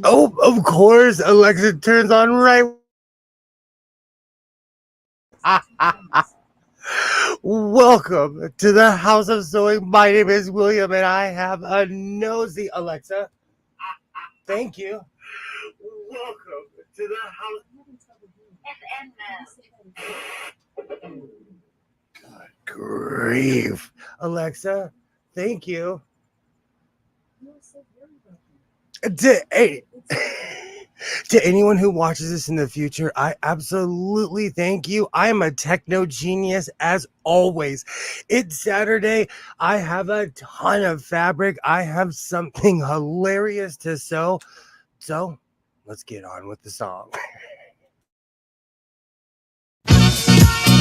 Oh, of course, Alexa turns on right. Welcome to the House of Sewing. My name is William, and I have a nosy Alexa. Thank you. Welcome to the House. God grief, Alexa. Thank you. Hey, to anyone who watches this in the future, I absolutely thank you. I am a techno genius as always. It's Saturday. I have a ton of fabric. I have something hilarious to sew. So let's get on with the song.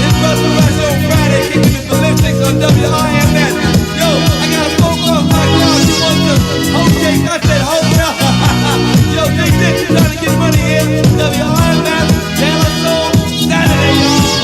It's Russell Rush on Friday, kicking it ballistics on WRMS. Yo, I got a phone call from my girl. She wants to hostess. I said hotel. Yo, they did. She's trying to get money in. WRMS, Dallas Soul, Saturday, y'all.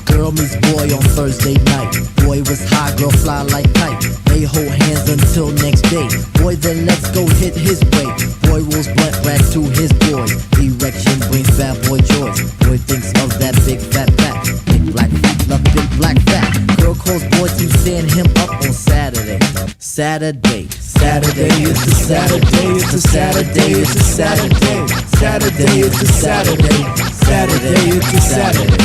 Girl meets boy on Thursday night. Boy was high, girl fly like kite. They hold hands until next day. Boy then let's go hit his way. Boy rolls blunt back to his boys. Erection brings bad boy joy. Boy thinks of that big fat back. Big black fat, love big black fat. Girl calls boy to stand him up on Saturday. Saturday is the Saturday, it's the Saturday, it's the Saturday. Saturday is the Saturday, Saturday is the Saturday.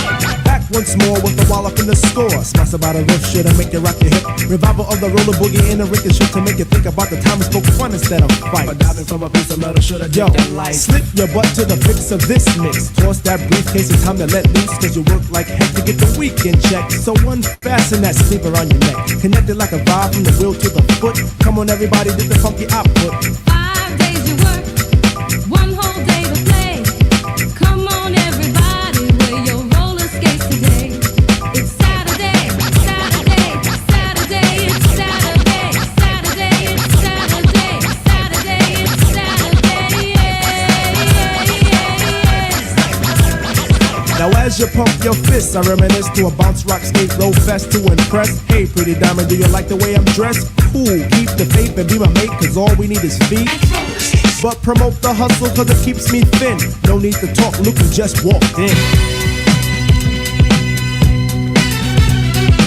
Back once more with the wall up in the store. Smash about a riff shit and make you rock your hip. Revival of the roller boogie in a ricochet to make you think about the time we spoke fun instead of fight. But diving from a piece of metal should have that light. Slip your butt to the fix of this mix. Toss that briefcase, it's time to let loose. Cause you work like heck to get the weekend check. So unfasten that sleeper on your neck. Connected like a vibe from the wheel to the foot. Come on everybody, get the funky output. 5 days you work, 1 whole day to play. Come on everybody, wear your roller skates today. It's Saturday, Saturday, Saturday, it's Saturday, Saturday, it's Saturday, Saturday, it's Saturday, Now as you pump your fists, I reminisce to a bounce rock skate roll fest to impress. Hey pretty diamond, do you like the way I'm dressed? Cool, keep the faith and be my mate, cause all we need is feet. But promote the hustle cause it keeps me thin. No need to talk, look who just walked in.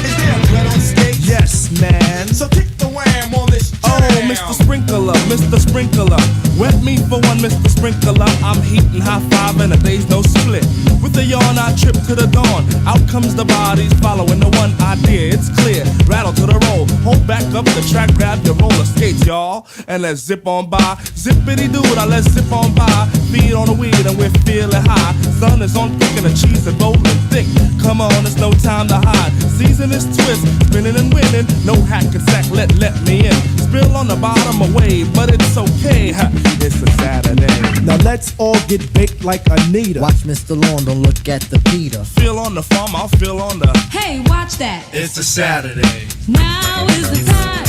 Is there a threat on stage? Yes, man. So kick the wham on this jam. Oh, Mr. Sprinkler, Mr. Sprinkler. Wet me for one, Mr. Sprinkler. I'm heating high five and a day's no split. With the yawn, I trip to the dawn. Out comes the bodies following the one idea. It's clear, rattle to the roll. Hold back up the track, grab your roller skates, y'all. And let's zip on by. Zippity doo, now let's zip on by. Feet on the weed and we're feeling high. Sun is on thick and the cheese is rolling thick. Come on, it's no time to hide. Season is twist, spinning and winning. No hack and sack, let me in. Spill on the bottom away, but it's okay. Ha, it's a Saturday. Now let's all get baked like Anita. Watch Mr. Lawn, don't look at the Peter. Feel on the farm, I'll feel on the. Hey, watch that. It's a Saturday. Now is the time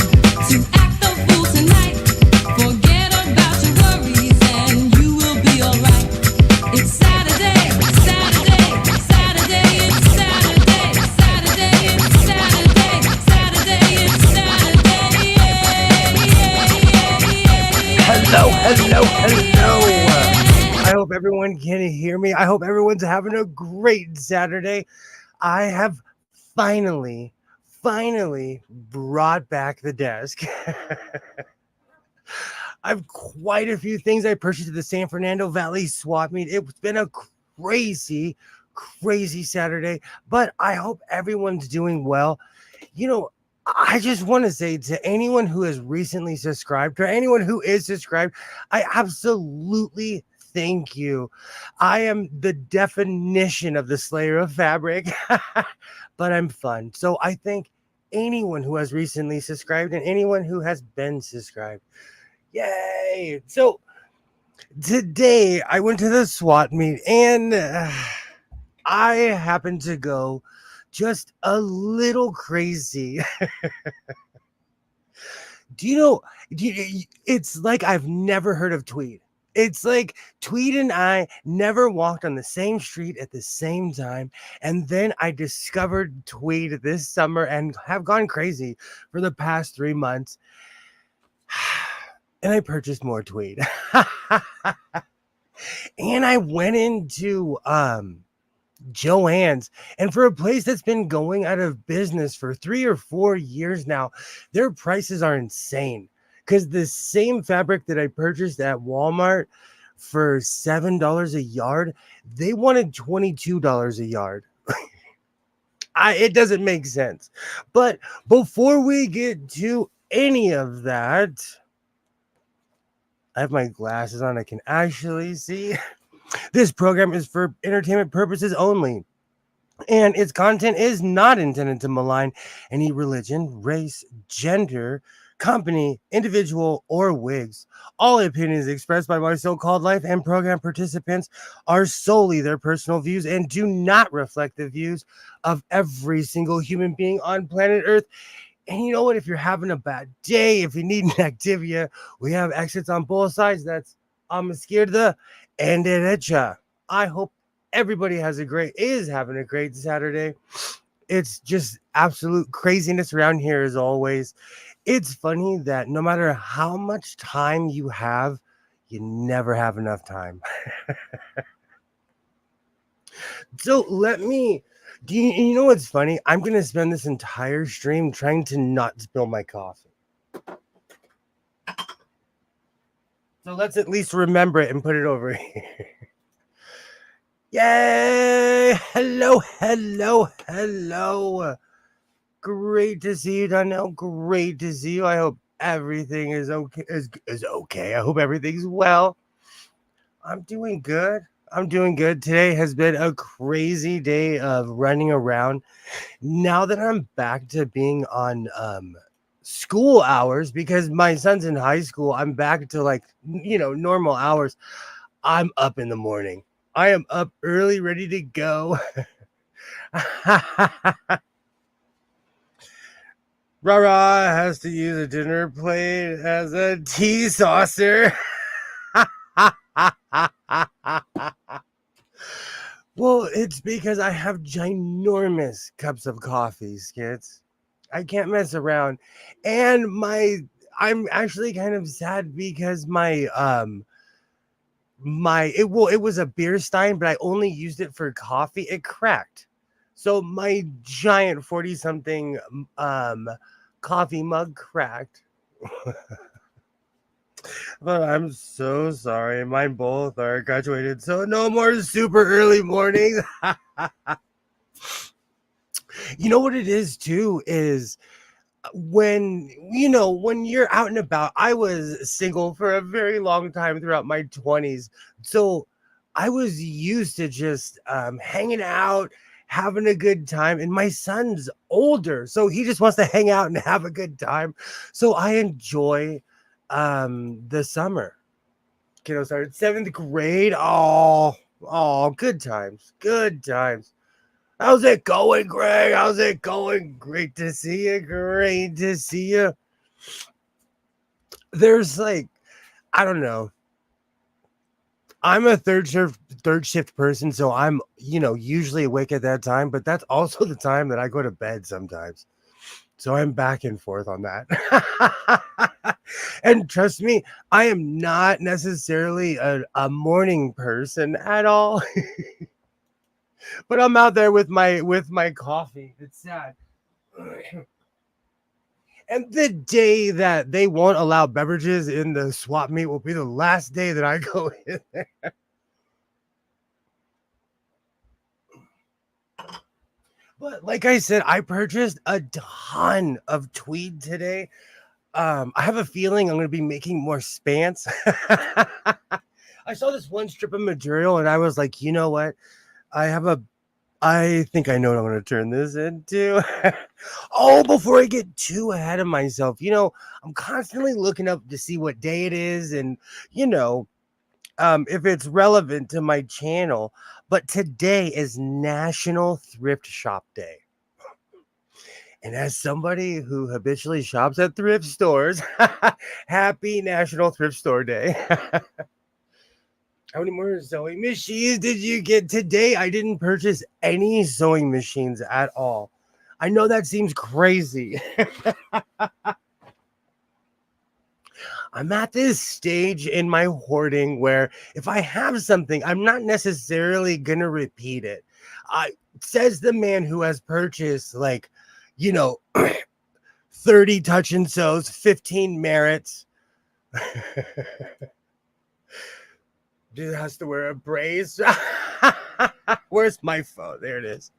to act the fool tonight. Forget about your worries and you will be alright. It's Saturday, Saturday, Saturday, it's Saturday, Saturday, it's Saturday, Saturday, it's Saturday. Hello. I hope everyone can hear me. I hope everyone's having a great Saturday. I have finally brought back the desk. I've quite a few things I purchased at the San Fernando Valley swap meet. It's been a crazy Saturday, but I hope everyone's doing well. You know, I just want to say to anyone who has recently subscribed, or anyone who is subscribed, I absolutely thank you. I am the definition of the slayer of fabric, but I'm fun. So I thank anyone who has recently subscribed and anyone who has been subscribed. Yay! So Today, I went to the SWAT meet and I happened to go just a little crazy. Do you know? It's like I've never heard of Tweed. It's like Tweed and I never walked on the same street at the same time. And then I discovered Tweed this summer and have gone crazy for the past 3 months. And I purchased more Tweed. And I went into Joann's, and for a place that's been going out of business for 3 or 4 years now, their prices are insane. Because the same fabric that I purchased at Walmart for $7 a yard, they wanted $22 a yard. It doesn't make sense. But before we get to any of that, I have my glasses on. I can actually see. This program is for entertainment purposes only, and its content is not intended to malign any religion, race, gender, company, individual, or wigs. All opinions expressed by my so-called life and program participants are solely their personal views and do not reflect the views of every single human being on planet Earth. And you know what? If you're having a bad day, if you need an Activia, we have exits on both sides. That's izquierda and derecha. I hope everybody is having a great Saturday. It's just absolute craziness around here as always. It's funny that no matter how much time you have, you never have enough time. So you know what's funny? I'm going to spend this entire stream trying to not spill my coffee. So let's at least remember it and put it over here. Yay! Hello. Great to see you, Donnell. Great to see you. I hope everything is okay. Is okay. I hope everything's well. I'm doing good. Today has been a crazy day of running around. Now that I'm back to being on school hours, because my son's in high school, I'm back to normal hours. I'm up in the morning. I am up early, ready to go. Rara has to use a dinner plate as a tea saucer. Well, it's because I have ginormous cups of coffee, skits. I can't mess around. And I'm actually kind of sad because it was a beer stein, but I only used it for coffee. It cracked. So my giant 40-something coffee mug cracked. But I'm so sorry. Mine both are graduated, so no more super early mornings. You know what it is too is when you're out and about. I was single for a very long time throughout my 20s, so I was used to just hanging out, having a good time. And my son's older, so he just wants to hang out and have a good time. So I enjoy the summer. Kiddo started 7th grade. Oh, good times. How's it going, Greg? Great to see you. There's I don't know. I'm a third shift person, so I'm usually awake at that time, but that's also the time that I go to bed sometimes. So I'm back and forth on that. And trust me, I am not necessarily a morning person at all. But I'm out there with my coffee. It's sad. And the day that they won't allow beverages in the swap meet will be the last day that I go in there. But like I said, I purchased a ton of tweed today. I have a feeling I'm going to be making more spants. I saw this one strip of material and I was like, you know what? I think I know what I'm going to turn this into. Oh, before I get too ahead of myself, I'm constantly looking up to see what day it is. And, if it's relevant to my channel, but today is National Thrift Shop Day. And as somebody who habitually shops at thrift stores, happy National Thrift Store Day. How many more sewing machines did you get today? I didn't purchase any sewing machines at all. I know that seems crazy. I'm at this stage in my hoarding where if I have something, I'm not necessarily going to repeat it. Says the man who has purchased, like, 30 touch and sews, 15 merits. Dude has to wear a brace. Where's my phone? There it is.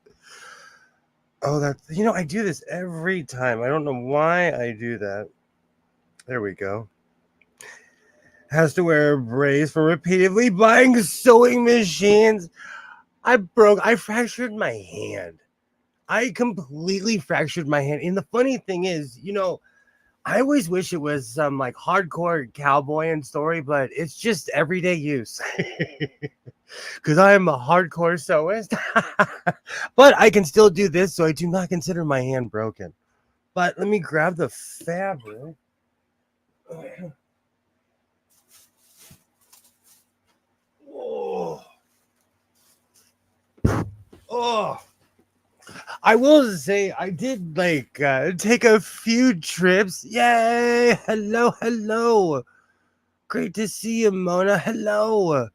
Oh, that's, I do this every time. I don't know why I do that. There we go. Has to wear a brace for repeatedly buying sewing machines. I fractured my hand. I completely fractured my hand. And the funny thing is, I always wish it was some like hardcore cowboy and story, but it's just everyday use. Because I am a hardcore sewist. But I can still do this, so I do not consider my hand broken. But let me grab the fabric. Oh. I will say I did take a few trips. Yay! Hello. Great to see you, Mona. Hello.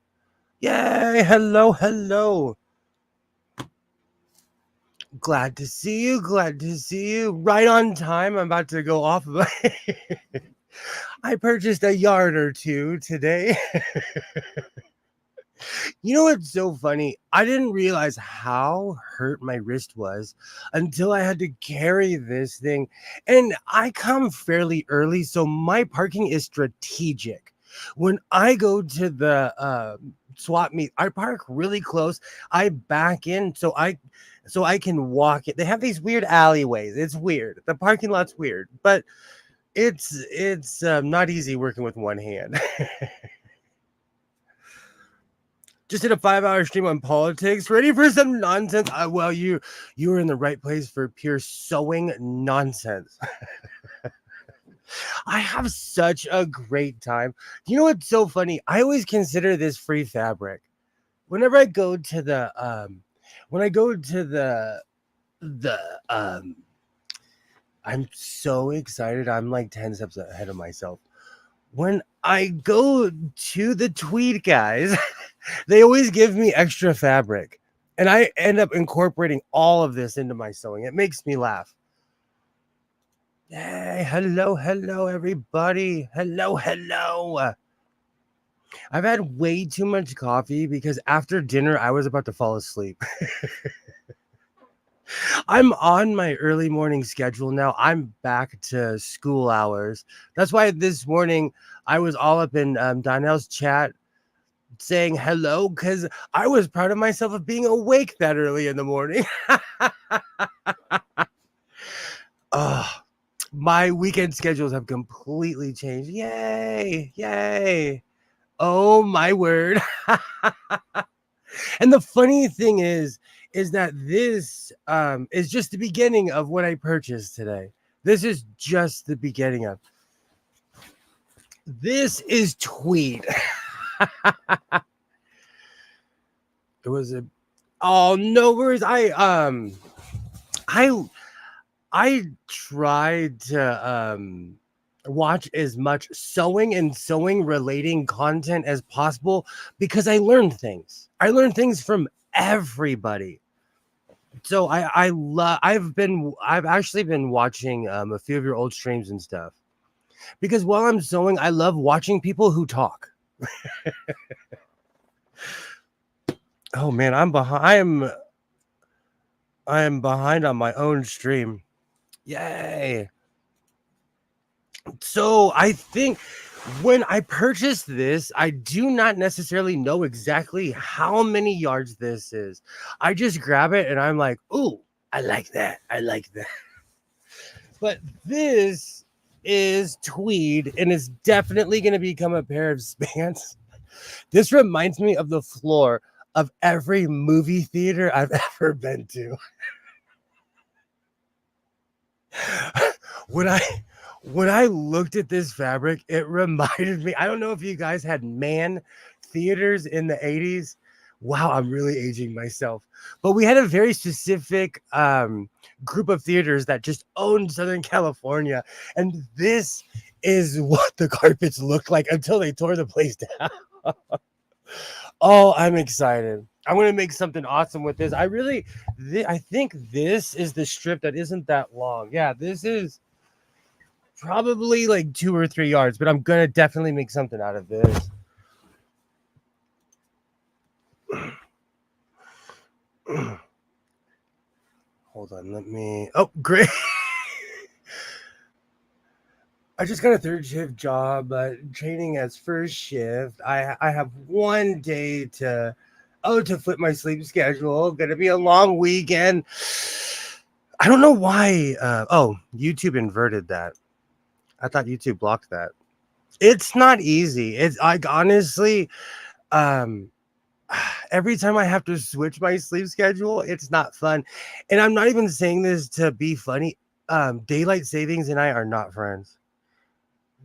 Yay! Hello. Glad to see you. Right on time. I'm about to go off. I purchased a yard or two today. You know what's so funny? I didn't realize how hurt my wrist was until I had to carry this thing. And I come fairly early, so my parking is strategic. When I go to the swap meet, I park really close. I back in so I can walk it. They have these weird alleyways. It's weird. The parking lot's weird, but it's not easy working with one hand. Just did a 5-hour stream on politics. Ready for some nonsense? Well, you were in the right place for pure sewing nonsense. I have such a great time. You know what's so funny? I always consider this free fabric. Whenever I go to the I'm so excited. I'm like 10 steps ahead of myself. When I go to the tweed guys, they always give me extra fabric. And I end up incorporating all of this into my sewing. It makes me laugh. Hey, hello, everybody. Hello. I've had way too much coffee because after dinner, I was about to fall asleep. I'm on my early morning schedule now. I'm back to school hours. That's why this morning I was all up in Donnell's chat saying hello because I was proud of myself of being awake that early in the morning. My weekend schedules have completely changed. Yay. Oh, my word. And the funny thing is that this is just the beginning of what I purchased today. This is just the beginning of. This is tweed. It was no worries. I tried to watch as much sewing and sewing relating content as possible because I learned things. I learned things from everybody. So I've actually been watching a few of your old streams and stuff because while I'm sewing, I love watching people who talk. Oh man, I'm behind. I am behind on my own stream. Yay. So I think when I purchased this, I do not necessarily know exactly how many yards this is. I just grab it and I'm like, ooh, I like that. But this is tweed and it's definitely going to become a pair of pants. This reminds me of the floor of every movie theater I've ever been to. when I looked at this fabric, it reminded me. I don't know if you guys had man theaters in the 80s. Wow, I'm really aging myself. But we had a very specific group of theaters that just owned Southern California. And this is what the carpets looked like until they tore the place down. Oh, I'm excited. I'm going to make something awesome with this. I think this is the strip that isn't that long. Yeah, this is probably like 2 or 3 yards, but I'm going to definitely make something out of this. Hold on, let me. Oh, great. I just got a third shift job, training as first shift. I have 1 day to flip my sleep schedule. Gonna be a long weekend. I don't know why. YouTube inverted that. I thought YouTube blocked that. It's not easy. It's like honestly, every time I have to switch my sleep schedule, it's not fun. And I'm not even saying this to be funny. Daylight savings and I are not friends.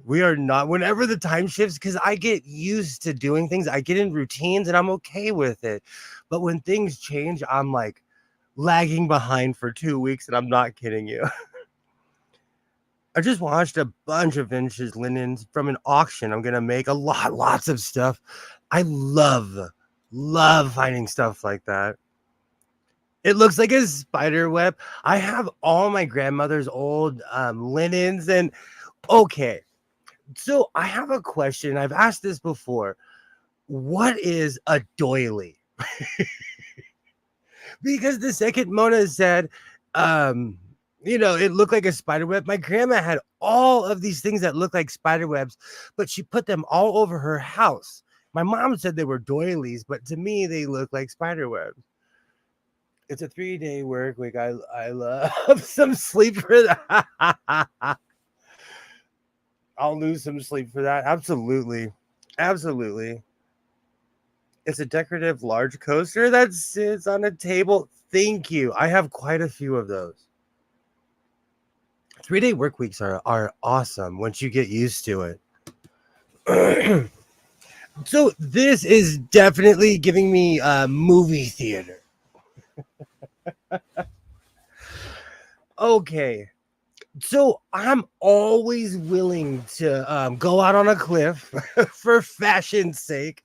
We are not. Whenever the time shifts, because I get used to doing things, I get in routines and I'm okay with it. But when things change, I'm like lagging behind for 2 weeks, and I'm not kidding you. I just washed a bunch of vintage linens from an auction. I'm gonna make lots of stuff. I love finding stuff like that. It looks like a spider web. I have all my grandmother's old linens, and okay. So I have a question. I've asked this before. What is a doily? Because the second Mona said, it looked like a spider web. My grandma had all of these things that look like spider webs, but she put them all over her house. My mom said they were doilies, but to me, they look like spider webs. It's a 3-day work week. I love some sleep for that. I'll lose some sleep for that. Absolutely. It's a decorative large coaster that sits on a table. Thank you. I have quite a few of those. 3-day work weeks are awesome once you get used to it. So this is definitely giving me a movie theater. Okay. So I'm always willing to go out on a cliff for fashion's sake.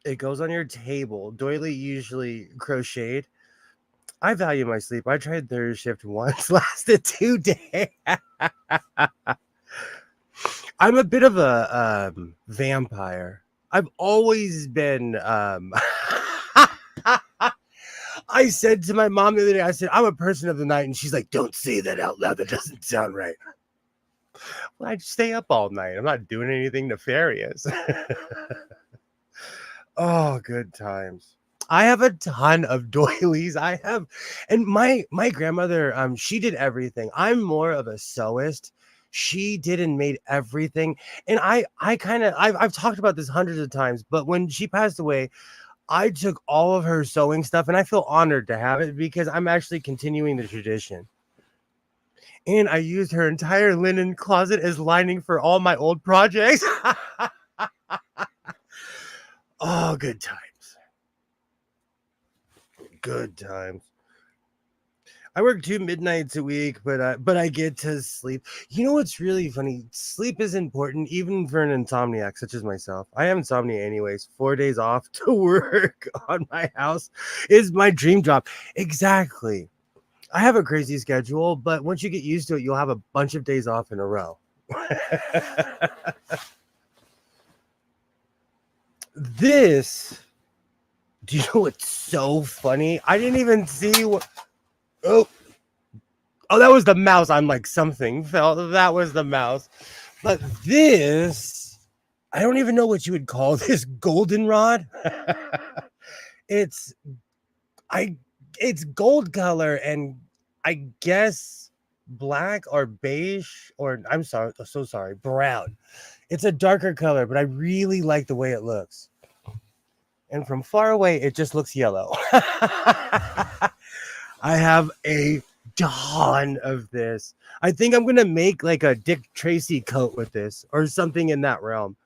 It goes on your table. Doily usually crocheted. I value my sleep. I tried third shift once, lasted 2 days. I'm a bit of a vampire. I've always been I said to my mom the other day, I said, I'm a person of the night. And she's like, don't say that out loud. That doesn't sound right. Well, I stay up all night. I'm not doing anything nefarious. Oh, good times. I have a ton of doilies. And my grandmother, she did everything. I'm more of a sewist. She did and made everything. And I've talked about this hundreds of times, but when she passed away, I took all of her sewing stuff, and I feel honored to have it because I'm actually continuing the tradition. And I used her entire linen closet as lining for all my old projects. Oh, good times. Good times. I work 2 midnights a week, but I get to sleep. You know what's really funny? Sleep is important, even for an insomniac such as myself. I have insomnia anyways. 4 days off to work on my house is my dream job. Exactly. I have a crazy schedule, but once you get used to it, you'll have a bunch of days off in a row. This, do you know what's so funny? I didn't even see what. Oh, that was the mouse. I'm like, something fell. That was the mouse. But this, I don't even know what you would call this goldenrod. It's gold color, and I guess black or beige, or I'm sorry, so sorry, brown. It's a darker color, but I really like the way it looks. And from far away, it just looks yellow. I have a ton of this. I think I'm gonna make like a Dick Tracy coat with this or something in that realm.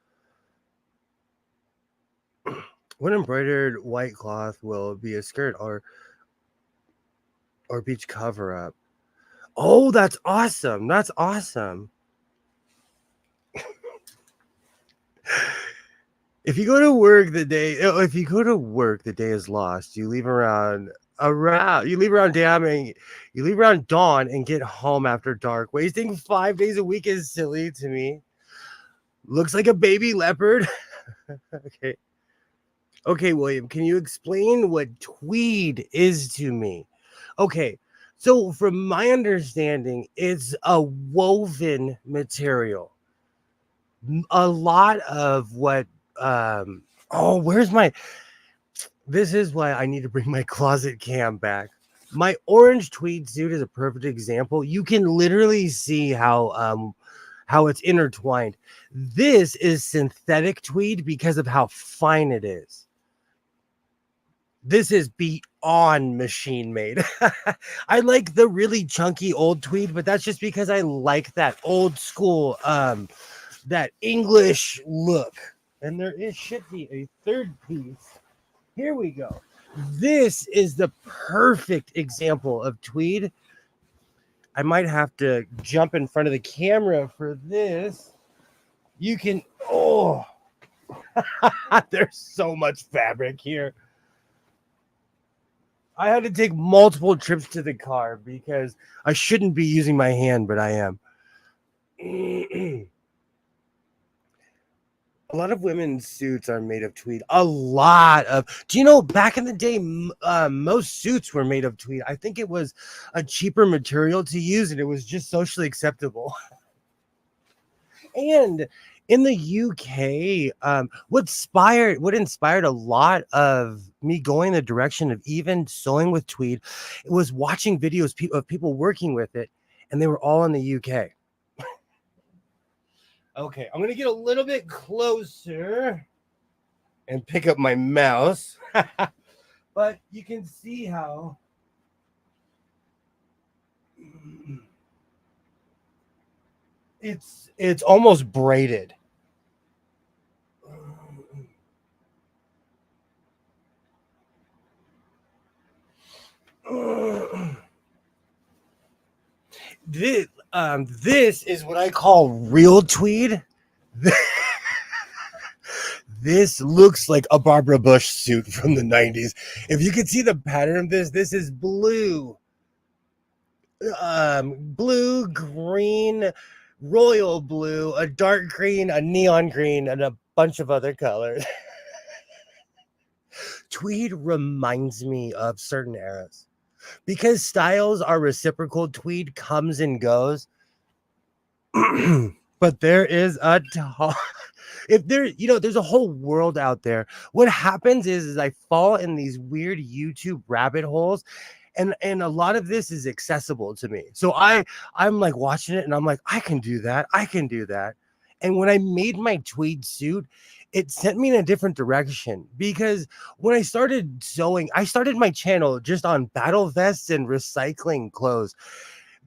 What embroidered white cloth will be a skirt or beach cover up? Oh, that's awesome. That's awesome. If you go to work the day is lost. You leave around dawn and get home after dark. Wasting 5 days a week is silly to me. Looks like a baby leopard. Okay. Okay, William, can you explain what tweed is to me? Okay. So from my understanding, it's a woven material. A lot of what where's my this is why I need to bring my closet cam back. My orange tweed suit is a perfect example. You can literally see how it's intertwined. This is synthetic tweed because of how fine it is. This is beyond machine made. I like the really chunky old tweed, but that's just because I like that old school that English look. And should be a third piece. Here we go. This is the perfect example of tweed. I might have to jump in front of the camera for this. You can, there's so much fabric here. I had to take multiple trips to the car because I shouldn't be using my hand, but I am. A lot of women's suits are made of tweed. Do you know back in the day, most suits were made of tweed? I think it was a cheaper material to use and it was just socially acceptable. And in the UK, what inspired a lot of me going the direction of even sewing with tweed, it was watching videos of people working with it, and they were all in the UK. Okay, I'm gonna get a little bit closer and pick up my mouse, but you can see how it's almost braided. This is what I call real tweed. This looks like a Barbara Bush suit from the 90s. If you can see the pattern of this is blue, green, royal blue, a dark green, a neon green, and a bunch of other colors. Tweed reminds me of certain eras. Because styles are reciprocal, tweed comes and goes. But there is there's a whole world out there. What happens is I fall in these weird YouTube rabbit holes, and a lot of this is accessible to me. So I'm like watching it and I'm like, I can do that. And when I made my tweed suit, it sent me in a different direction, because when I started sewing, I started my channel just on battle vests and recycling clothes.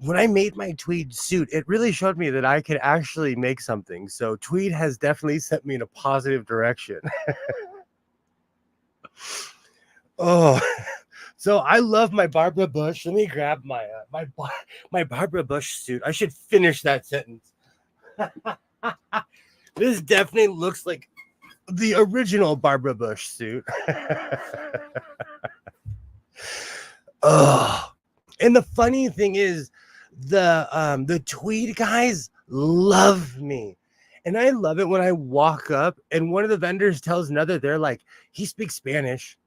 When I made my tweed suit, it really showed me that I could actually make something. So tweed has definitely sent me in a positive direction. So I love my Barbara Bush. Let me grab my Barbara Bush suit. I should finish that sentence. This definitely looks like the original Barbara Bush suit. And the funny thing is, the tweed guys love me, and I love it when I walk up and one of the vendors tells another, they're like, he speaks Spanish.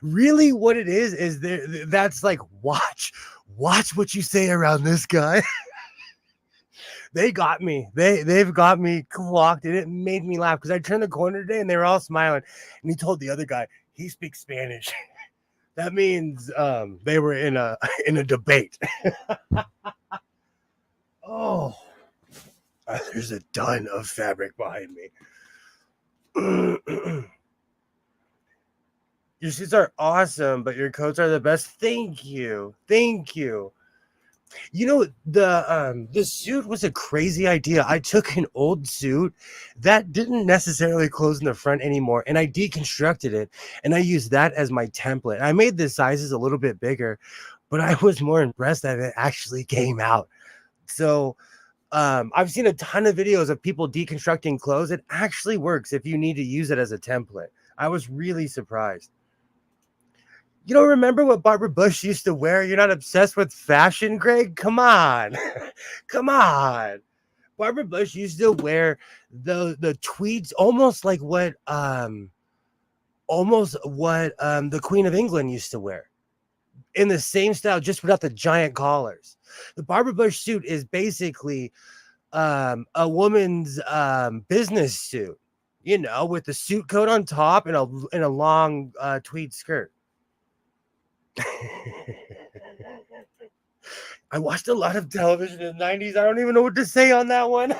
Really, what it is that's like, watch what you say around this guy. They got me. They've got me clocked, and it made me laugh because I turned the corner today and they were all smiling. And he told the other guy he speaks Spanish. That means they were in a debate. Oh, there's a ton of fabric behind me. Your suits are awesome, but your coats are the best. Thank you. Thank you. You know, the suit was a crazy idea. I took an old suit that didn't necessarily close in the front anymore, and I deconstructed it, and I used that as my template. I made the sizes a little bit bigger, but I was more impressed that it actually came out. So I've seen a ton of videos of people deconstructing clothes. It actually works if you need to use it as a template. I was really surprised. You don't remember what Barbara Bush used to wear? You're not obsessed with fashion, Greg? Come on. Come on. Barbara Bush used to wear the tweeds almost what the Queen of England used to wear. In the same style, just without the giant collars. The Barbara Bush suit is basically a woman's business suit, you know, with the suit coat on top and a long tweed skirt. I watched a lot of television in the 90s. I don't even know what to say on that one.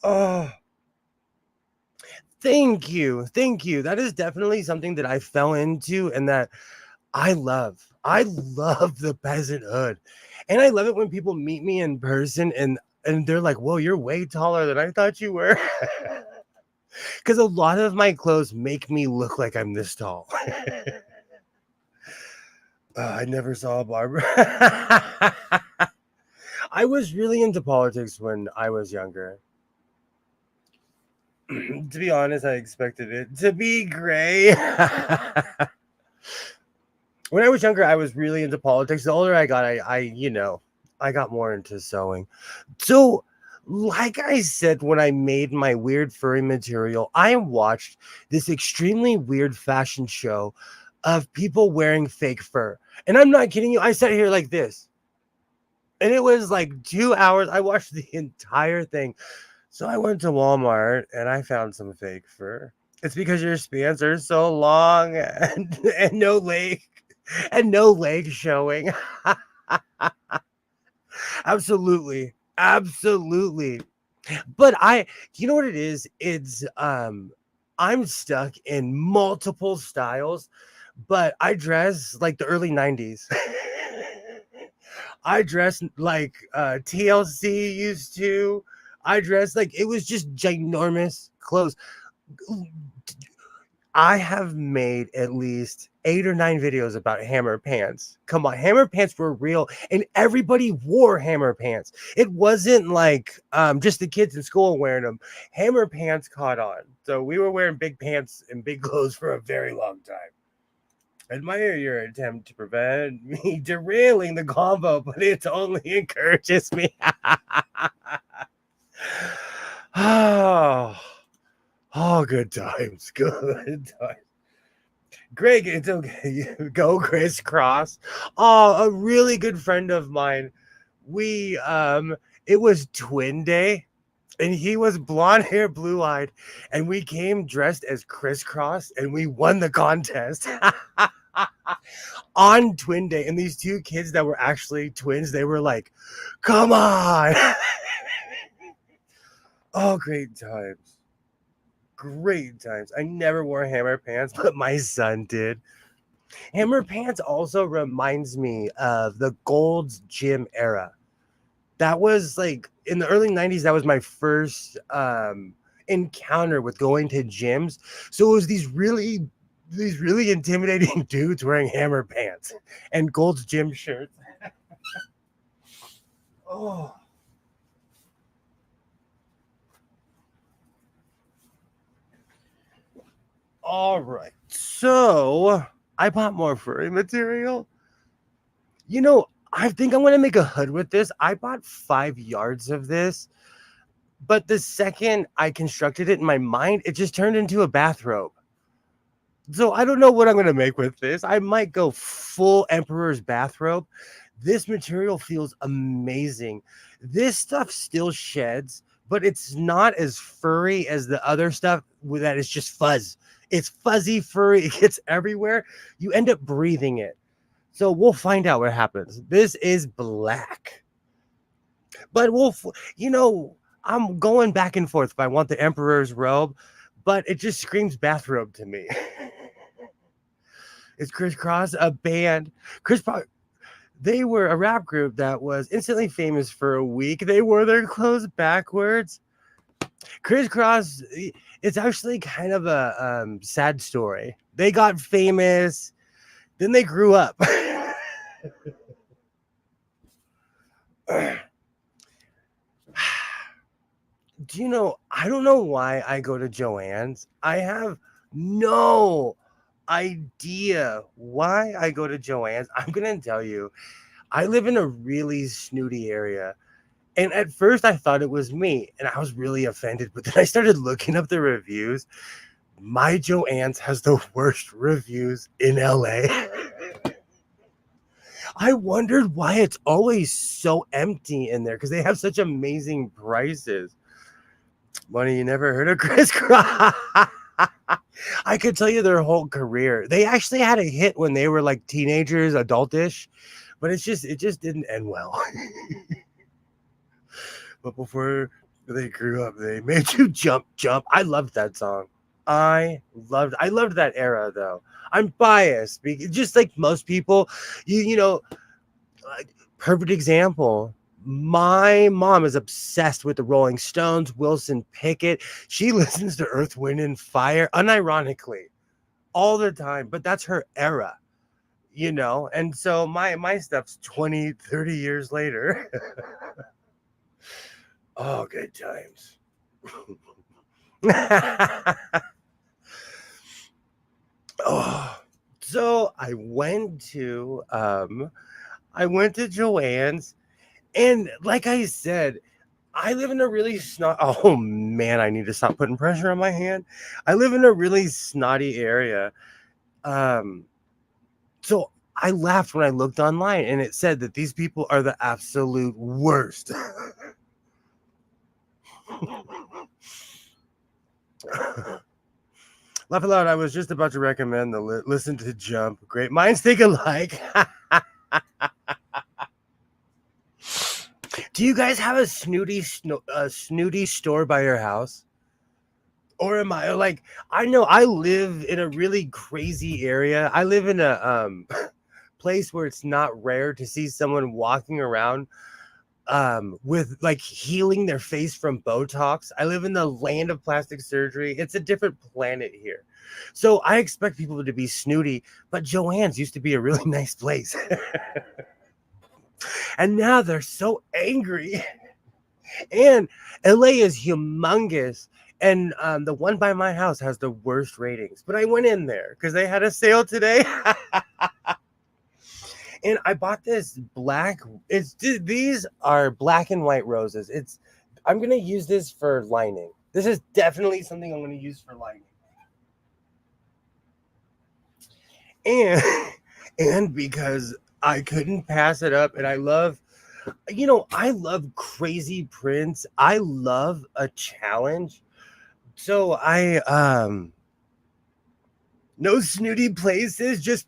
Oh, thank you. Thank you. That is definitely something that I fell into and that I love. I love the peasanthood. And I love it when people meet me in person and they're like, "Whoa, you're way taller than I thought you were." Because a lot of my clothes make me look like I'm this tall. I never saw a barber. I was really into politics when I was younger. To be honest, I expected it to be gray. When I was younger, I was really into politics. The older I got, I got more into sewing. So, like I said, when I made my weird furry material, I watched this extremely weird fashion show of people wearing fake fur. And I'm not kidding you. I sat here like this. And it was like 2 hours. I watched the entire thing. So I went to Walmart and I found some fake fur. It's because your spans are so long and no leg showing. Absolutely. Absolutely. But you know what it is? It's I'm stuck in multiple styles, but I dress like the early 90s. I dress like TLC used to. I dress like it was just ginormous clothes. I have made at least 8 or 9 videos about hammer pants. Come on, hammer pants were real and everybody wore hammer pants. It wasn't like just the kids in school wearing them. Hammer pants caught on. So we were wearing big pants and big clothes for a very long time. Admire your attempt to prevent me derailing the combo, but it only encourages me. Oh, good times. Good times. Greg, it's okay. You go crisscross. Oh, a really good friend of mine. We it was twin day. And he was blonde hair, blue eyed, and we came dressed as crisscross, and we won the contest on twin day. And these 2 kids that were actually twins, they were like, "Come on!" Oh, great times, great times. I never wore hammer pants, but my son did. Hammer pants also reminds me of the Gold's Gym era. That was like in the early 90s. That was my first encounter with going to gyms. So it was these really intimidating dudes wearing hammer pants and Gold's Gym shirts. Oh. All right. So I bought more furry material. You know, I think I'm going to make a hood with this. I bought 5 yards of this, but the second I constructed it in my mind, it just turned into a bathrobe. So I don't know what I'm going to make with this. I might go full Emperor's bathrobe. This material feels amazing. This stuff still sheds, but it's not as furry as the other stuff that is just fuzz. It's fuzzy, furry. It gets everywhere. You end up breathing it. So we'll find out what happens. This is black. But I'm going back and forth if I want the emperor's robe, but it just screams bathrobe to me. Is Crisscross a band? They were a rap group that was instantly famous for a week. They wore their clothes backwards. Crisscross, it's actually kind of a sad story. They got famous, then they grew up. I don't know why I go to Joann's. I have no idea why I go to Joann's. I'm going to tell you, I live in a really snooty area. And at first I thought it was me and I was really offended. But then I started looking up the reviews. My Joann's has the worst reviews in LA. I wondered why it's always so empty in there because they have such amazing prices. Money, you never heard of Crisscross? I could tell you their whole career. They actually had a hit when they were like teenagers, adultish, but it just didn't end well. But before they grew up, they made you jump. I loved that song. I loved that era though. I'm biased because just like most people, perfect example. My mom is obsessed with the Rolling Stones, Wilson Pickett. She listens to Earth, Wind, and Fire, unironically, all the time. But that's her era, And so my stuff's 20, 30 years later. Oh, good times. So I went to Joann's. And like I said, I live in a really oh man, I need to stop putting pressure on my hand. I live in a really snotty area. So I laughed when I looked online and it said that these people are the absolute worst. Laugh aloud, I was just about to recommend the Listen to Jump. Great minds think alike. Do you guys have a snooty store by your house? Or am I like, I know I live in a really crazy area. I live in a place where it's not rare to see someone walking around with like healing their face from Botox. I live in the land of plastic surgery. It's a different planet here. So I expect people to be snooty, but Joann's used to be a really nice place. And now they're so angry. And LA is humongous. And the one by my house has the worst ratings. But I went in there because they had a sale today. And I bought this these are black and white roses. I'm going to use this for lining. This is definitely something I'm going to use for lining. And because I couldn't pass it up, and I love crazy prints. I love a challenge. So no snooty places, just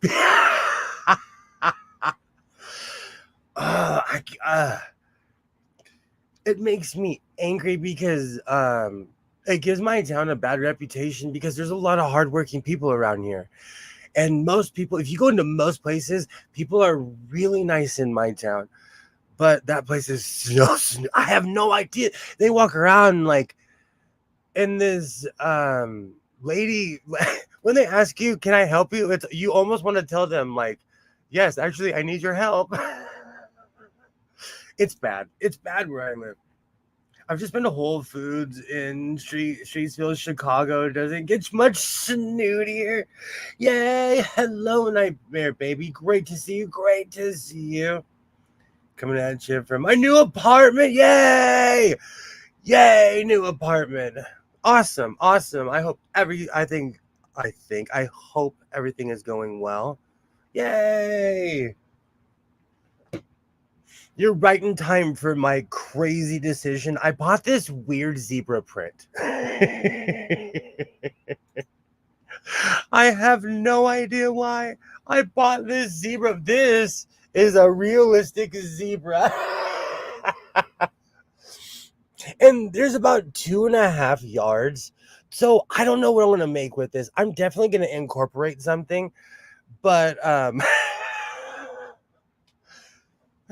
it makes me angry because it gives my town a bad reputation because there's a lot of hardworking people around here. And most people, if you go into most places, people are really nice in my town. But that place is so I have no idea. They walk around like, and this lady, when they ask you, can I help you? You almost want to tell them like, yes, actually, I need your help. It's bad. It's bad where I live. I've just been to Whole Foods in Streetsville, Chicago. It doesn't get much snootier. Yay. Hello, Nightmare Baby. Great to see you. Great to see you. Coming at you from my new apartment. Yay. Yay, new apartment. Awesome. Awesome. I hope I hope everything is going well. Yay. You're right in time for my crazy decision. I bought this weird zebra print. I have no idea why I bought this zebra. This is a realistic zebra. And there's about 2.5 yards. So I don't know what I'm going to make with this. I'm definitely going to incorporate something, but I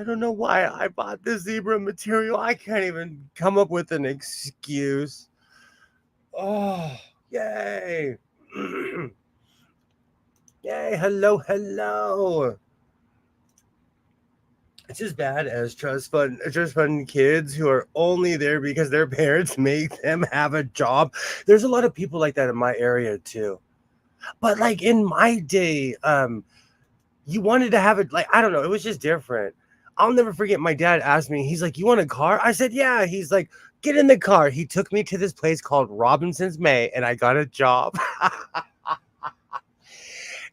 don't know why I bought this zebra material. I can't even come up with an excuse. Oh, yay. Yay, hello. It's just bad as trust fund kids who are only there because their parents make them have a job. There's a lot of people like that in my area too. But like in my day, you wanted to have it, like, I don't know, it was just different. I'll never forget, my dad asked me, he's like, "You want a car?" I said, "Yeah." He's like, "Get in the car." He took me to this place called Robinson's May, and I got a job.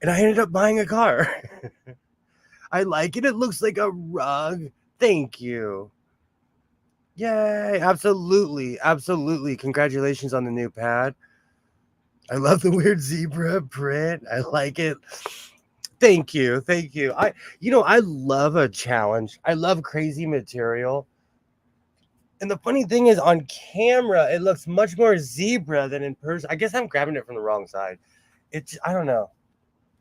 And I ended up buying a car. I like it. It looks like a rug. Thank you. Yay. Absolutely. Congratulations on the new pad. I love the weird zebra print. I like it. Thank you. I love a challenge. I love crazy material. And the funny thing is, on camera, it looks much more zebra than in person. I guess I'm grabbing it from the wrong side. I don't know.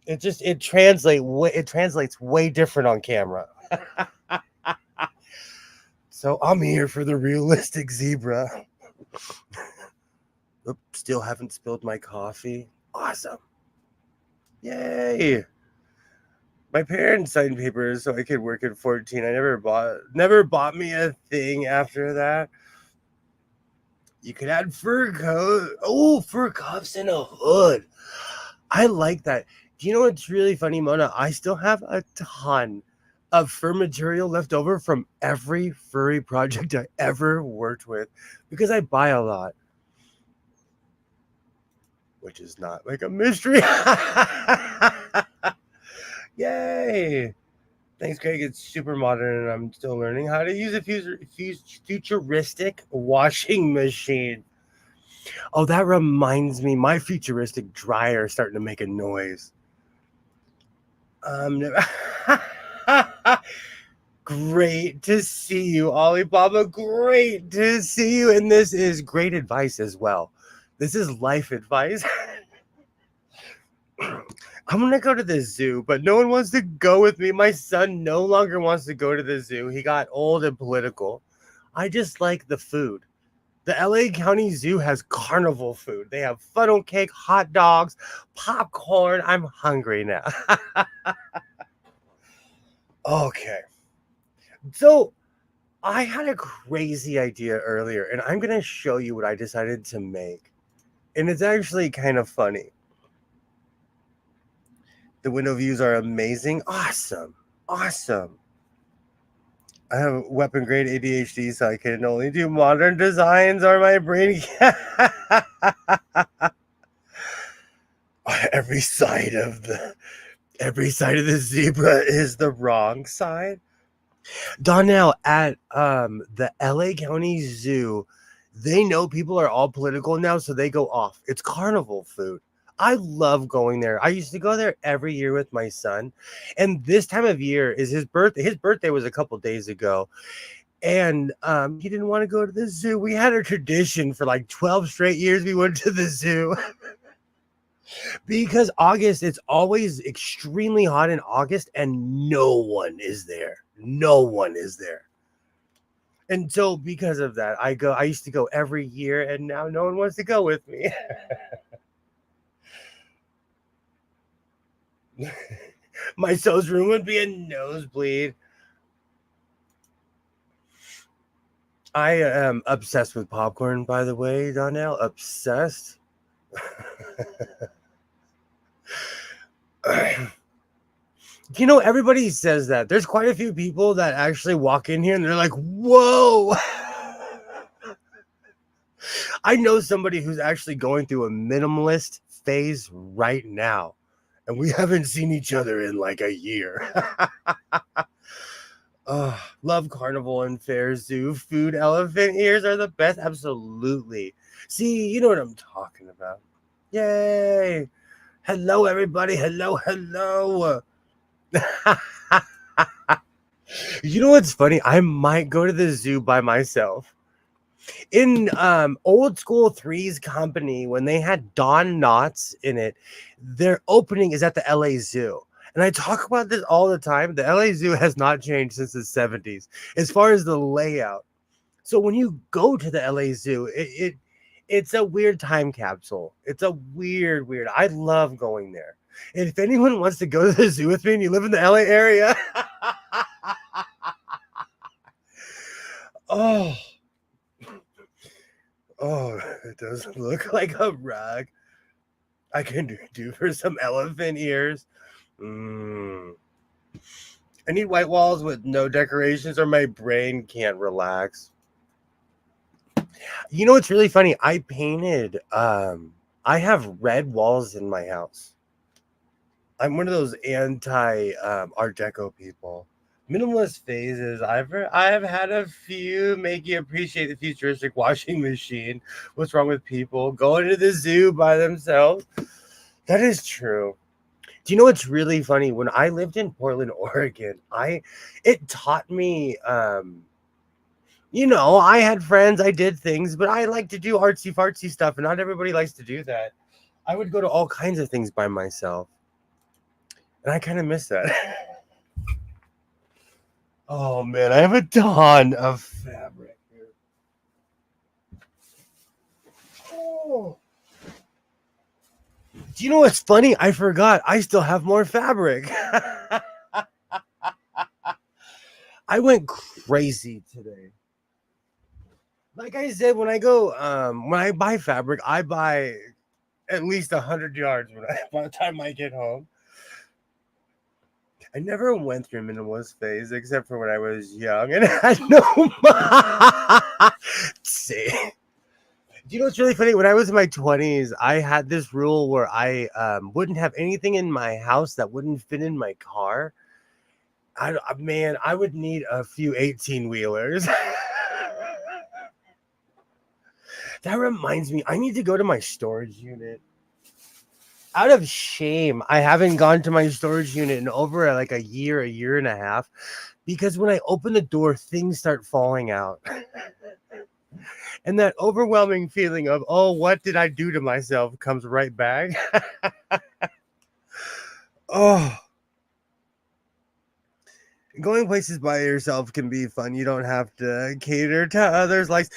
It translates way different on camera. So I'm here for the realistic zebra. Oops, still haven't spilled my coffee. Awesome. Yay. My parents signed papers so I could work at 14. I never bought me a thing after that. You could add fur coat. Oh, fur cuffs and a hood. I like that. Do you know what's really funny, Mona? I still have a ton of fur material left over from every furry project I ever worked with because I buy a lot. Which is not like a mystery. Yay. Thanks, Craig. It's super modern and I'm still learning how to use a futuristic washing machine. Oh, that reminds me, my futuristic dryer is starting to make a noise. Great to see you, Alibaba. Great to see you. And this is great advice as well. This is life advice. I'm going to go to the zoo, but no one wants to go with me. My son no longer wants to go to the zoo. He got old and political. I just like the food. The LA County Zoo has carnival food. They have funnel cake, hot dogs, popcorn. I'm hungry now. Okay. So I had a crazy idea earlier, and I'm going to show you what I decided to make. And it's actually kind of funny. The window views are amazing. Awesome. I have weapon grade ADHD, so I can only do modern designs or my brain every side of the zebra is the wrong side. Donnell, at the LA County Zoo, they know people are all political now, so they go off. It's carnival food. I love going there. I used to go there every year with my son. And this time of year is his birthday. His birthday was a couple days ago. And he didn't want to go to the zoo. We had a tradition for like 12 straight years. We went to the zoo. Because August, it's always extremely hot in August and no one is there. And so because of that, I used to go every year and now no one wants to go with me. My so's room would be a nosebleed. I am obsessed with popcorn, by the way, Donnell. Obsessed. You know, everybody says that. There's quite a few people that actually walk in here and they're like, whoa. I know somebody who's actually going through a minimalist phase right now. And we haven't seen each other in like a year. Love carnival and fair zoo food. Elephant ears are the best. Absolutely. See, you know what I'm talking about. Yay. Hello, everybody. Hello. You know what's funny? I might go to the zoo by myself. In old school Three's Company, when they had Don Knotts in it, their opening is at the LA Zoo. And I talk about this all the time. The LA Zoo has not changed since the 70s as far as the layout. So when you go to the LA Zoo, it's a weird time capsule. It's a weird. I love going there. And if anyone wants to go to the zoo with me and you live in the LA area, oh, oh, it doesn't look like a rug. I can do for some elephant ears. I need white walls with no decorations, or my brain can't relax. You know what's really funny? I painted. I have red walls in my house. I'm one of those anti Art Deco people. Minimalist phases. I've had a few. Make you appreciate the futuristic washing machine. What's wrong with people going to the zoo by themselves? That is true. Do you know what's really funny? When I lived in Portland, Oregon, it taught me. I had friends. I did things, but I like to do artsy fartsy stuff, and not everybody likes to do that. I would go to all kinds of things by myself. And I kind of miss that. Oh man, I have a ton of fabric here. Oh. Do you know what's funny? I forgot. I still have more fabric. I went crazy today. Like I said, when I buy fabric, I buy at least 100 yards by the time I get home. I never went through a minimalist phase except for when I was young and had no see. Do you know what's really funny? When I was in my 20s, I had this rule where I wouldn't have anything in my house that wouldn't fit in my car. I would need a few 18-wheelers. That reminds me, I need to go to my storage unit. Out of shame, I haven't gone to my storage unit in over like a year and a half, because when I open the door, things start falling out. And that overwhelming feeling of, oh, what did I do to myself comes right back. Oh. Going places by yourself can be fun. You don't have to cater to others' likes.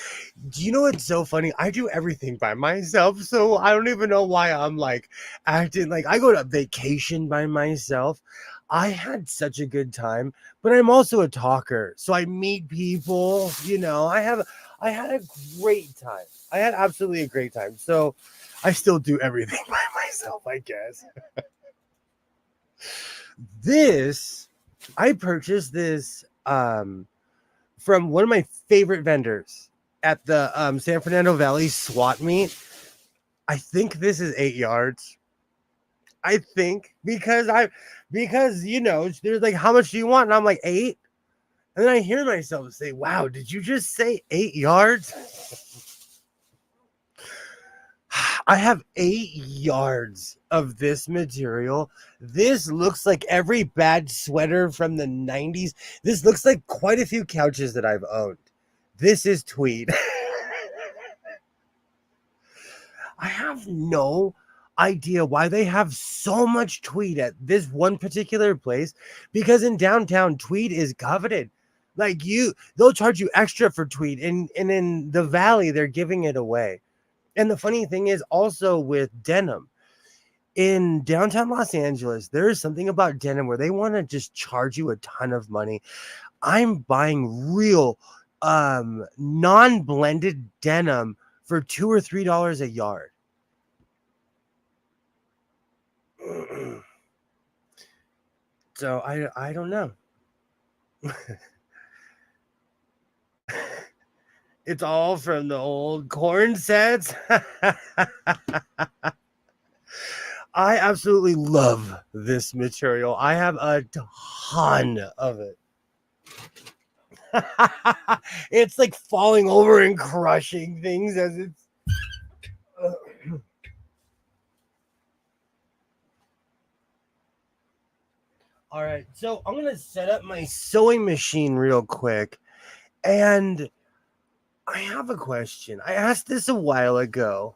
Do you know what's so funny? I do everything by myself, so I don't even know why I'm like acting like I go to vacation by myself. I had such a good time, but I'm also a talker, so I meet people. I had a great time. I had absolutely a great time. So I still do everything by myself, I guess. I purchased this from one of my favorite vendors at the San Fernando Valley swap meet. I think this is 8 yards. I think because there's like, how much do you want? And I'm like 8. And then I hear myself say, wow, did you just say 8 yards? I have 8 yards of this material. This looks like every bad sweater from the 90s. This looks like quite a few couches that I've owned. This is tweed. I have no idea why they have so much tweed at this one particular place, because in downtown, tweed is coveted. Like they'll charge you extra for tweed, and in the valley, they're giving it away. And the funny thing is also with denim in downtown Los Angeles, there is something about denim where they want to just charge you a ton of money. I'm buying real non-blended denim for $2 or $3 a yard. So I don't know. It's all from the old corn sets. I absolutely love this material. I have a ton of it. It's like falling over and crushing things as it's. All right, so I'm gonna set up my sewing machine real quick, and I have a question. I asked this a while ago.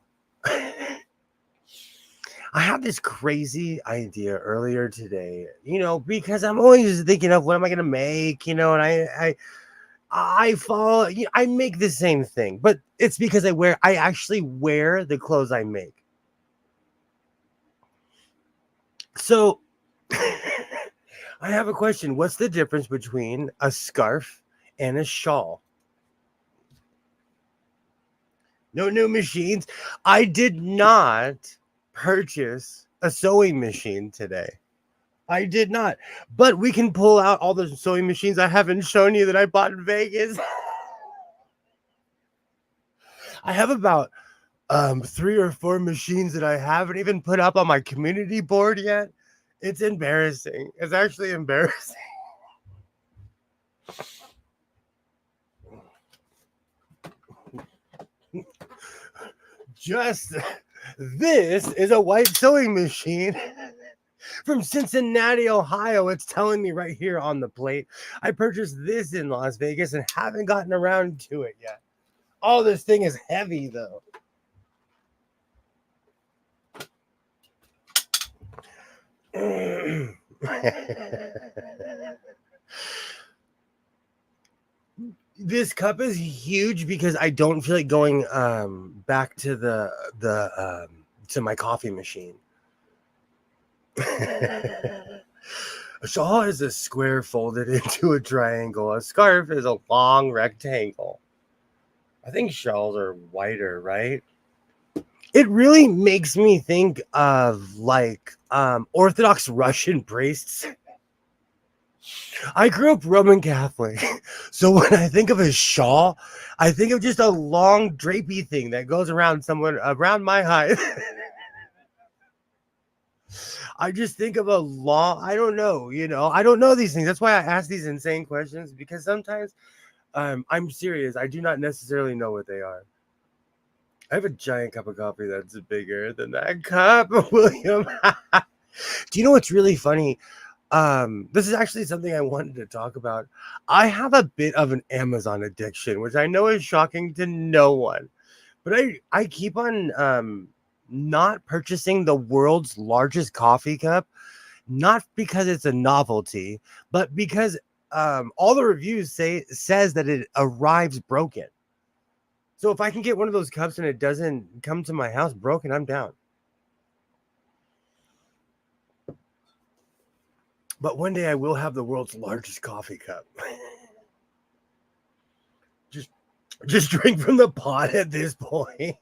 I had this crazy idea earlier today, because I'm always thinking of what am I going to make, and I follow, I make the same thing, but it's because I actually wear the clothes I make. So I have a question. What's the difference between a scarf and a shawl? No new machines. I did not purchase a sewing machine today. I did not. But we can pull out all the sewing machines I haven't shown you that I bought in Vegas. I have about 3 or 4 machines that I haven't even put up on my community board yet. It's embarrassing. It's actually embarrassing. Just this is a white sewing machine from Cincinnati, Ohio. It's telling me right here on the plate. I purchased this in Las Vegas and haven't gotten around to it yet. Oh, this thing is heavy though. This cup is huge because I don't feel like going back to to my coffee machine. A shawl is a square folded into a triangle. A scarf is a long rectangle. I think shawls are wider, right? It really makes me think of like Orthodox Russian priests. I grew up Roman Catholic, so when I think of a shawl, I think of just a long drapey thing that goes around somewhere around my height. I just think of a long, I don't know, I don't know these things. That's why I ask these insane questions, because sometimes I'm serious. I do not necessarily know what they are. I have a giant cup of coffee that's bigger than that cup, William. Do you know what's really funny? This is actually something I wanted to talk about. I have a bit of an Amazon addiction, which I know is shocking to no one, but I keep on not purchasing the world's largest coffee cup, not because it's a novelty, but because all the reviews says that it arrives broken. So if I can get one of those cups and it doesn't come to my house broken, I'm down. But one day I will have the world's largest coffee cup. just drink from the pot at this point.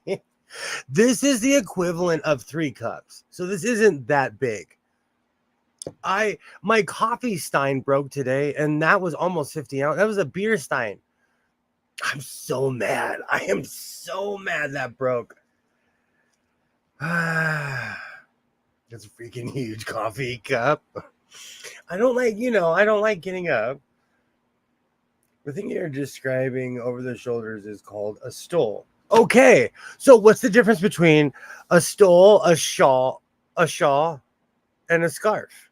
This is the equivalent of 3 cups. So this isn't that big. My coffee stein broke today, and that was almost 50 ounces. That was a beer stein. I'm so mad. I am so mad that broke. That's a freaking huge coffee cup. I don't like getting up. The thing you're describing over the shoulders is called a stole. Okay, so what's the difference between a stole, a shawl, and a scarf?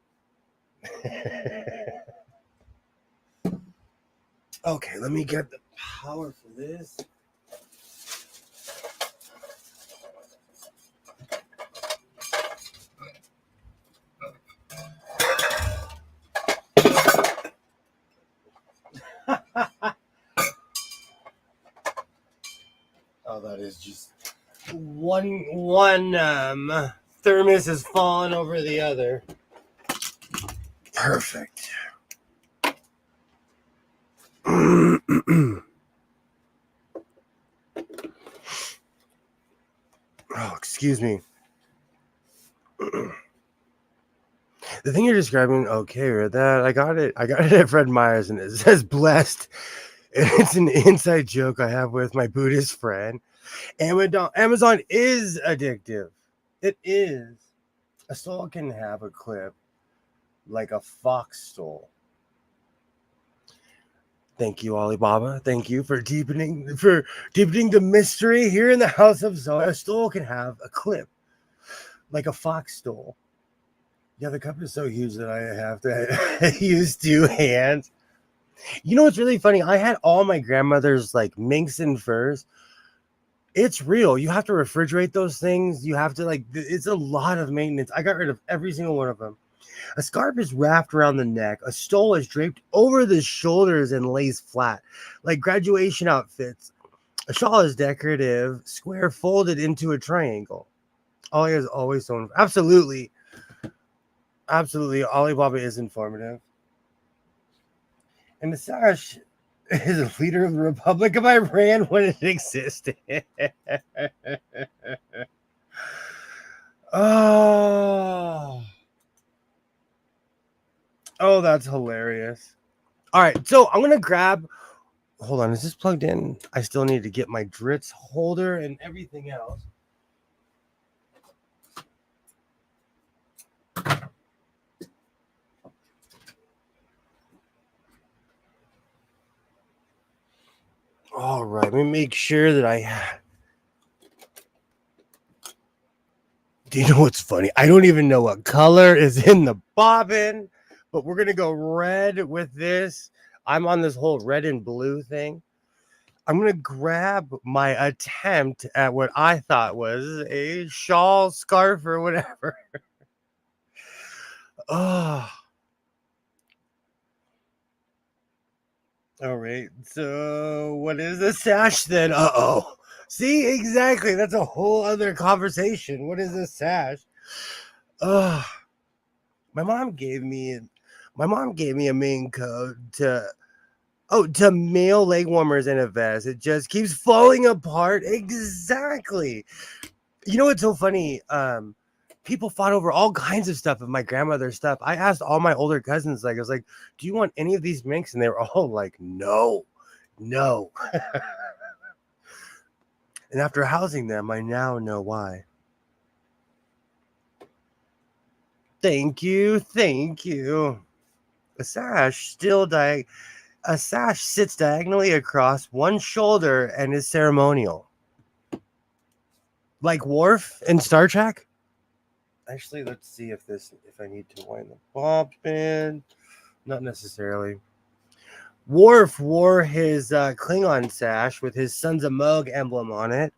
Okay, let me get the power for this. Oh, that is just one thermos has fallen over the other. Perfect. Oh, excuse me. The thing you're describing, okay, read that. I got it at Fred Meyer's, and it says blessed. It's an inside joke I have with my Buddhist friend. Amazon is addictive. It is. A stole can have a clip like a fox stole. Thank you, Alibaba. Thank you for deepening the mystery here in the House of Zoe. A stole can have a clip like a fox stole. Yeah, the cup is so huge that I have to use 2 hands. You know what's really funny? I had all my grandmother's like minks and furs. It's real. You have to refrigerate those things. You have to it's a lot of maintenance. I got rid of every single one of them. A scarf is wrapped around the neck. A stole is draped over the shoulders and lays flat, like graduation outfits. A shawl is decorative, square folded into a triangle. Ollie is always so absolutely, absolutely. Alibaba is informative. And the sash is a leader of the Republic of Iran when it existed. Oh, that's hilarious. All right, so I'm gonna grab. Hold on, is this plugged in? I still need to get my Dritz holder and everything else. All right, let me make sure that I. Do you know what's funny? I don't even know what color is in the bobbin, but we're gonna go red with this. I'm on this whole red and blue thing. I'm gonna grab my attempt at what I thought was a shawl, scarf, or whatever. Oh, all right. So, what is a sash then? Uh-oh. See, exactly. That's a whole other conversation. What is a sash? Oh, my mom gave me a main coat to male leg warmers and a vest. It just keeps falling apart. Exactly. You know what's so funny? People fought over all kinds of stuff of my grandmother's stuff. I asked all my older cousins, I was like, do you want any of these minks? And they were all like, no. And after housing them, I now know why. Thank you. A sash sits diagonally across one shoulder and is ceremonial. Like Worf in Star Trek? Actually, let's see if I need to wind the bobbin. Not necessarily. Worf wore his Klingon sash with his Sons of Moog emblem on it.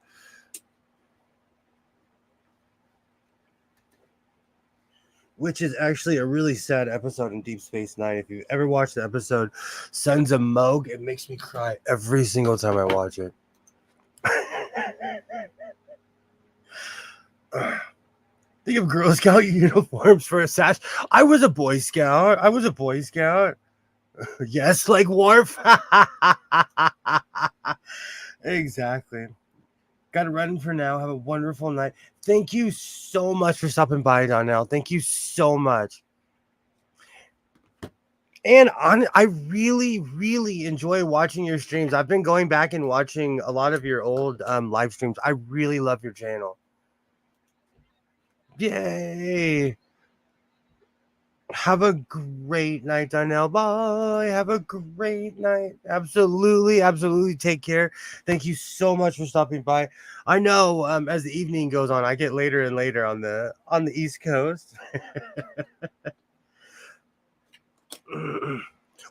Which is actually a really sad episode in Deep Space Nine. If you ever watched the episode Sons of Moog, it makes me cry every single time I watch it. Think of Girl Scout uniforms for a sash. I was a Boy Scout. Yes, like Worf. Exactly. Got to run for now. Have a wonderful night. Thank you so much for stopping by, Donnell. Thank you so much. And I really, really enjoy watching your streams. I've been going back and watching a lot of your old live streams. I really love your channel. Yay. Have a great night, Donnell. Bye. Have a great night. Absolutely. Take care. Thank you so much for stopping by. I know as the evening goes on, I get later and later on the East Coast.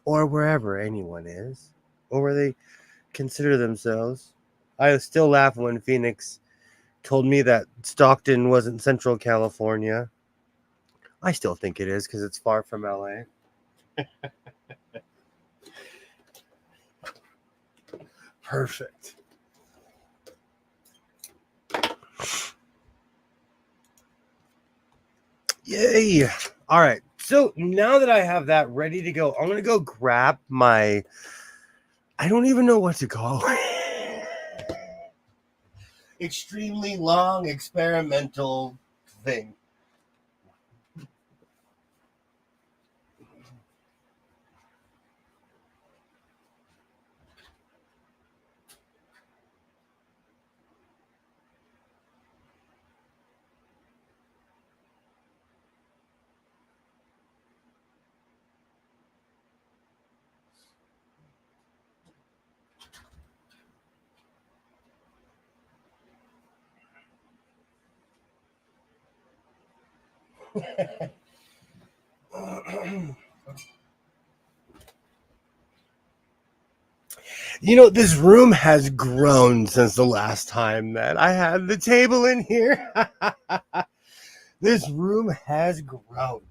Or wherever anyone is, or where they consider themselves. I still laugh when Phoenix told me that Stockton wasn't Central California. I still think it is because it's far from LA. Perfect. Yay. All right. So now that I have that ready to go, I'm going to go grab my, I don't even know what to call it. Extremely long experimental thing. This room has grown since the last time that I had the table in here. This room has grown.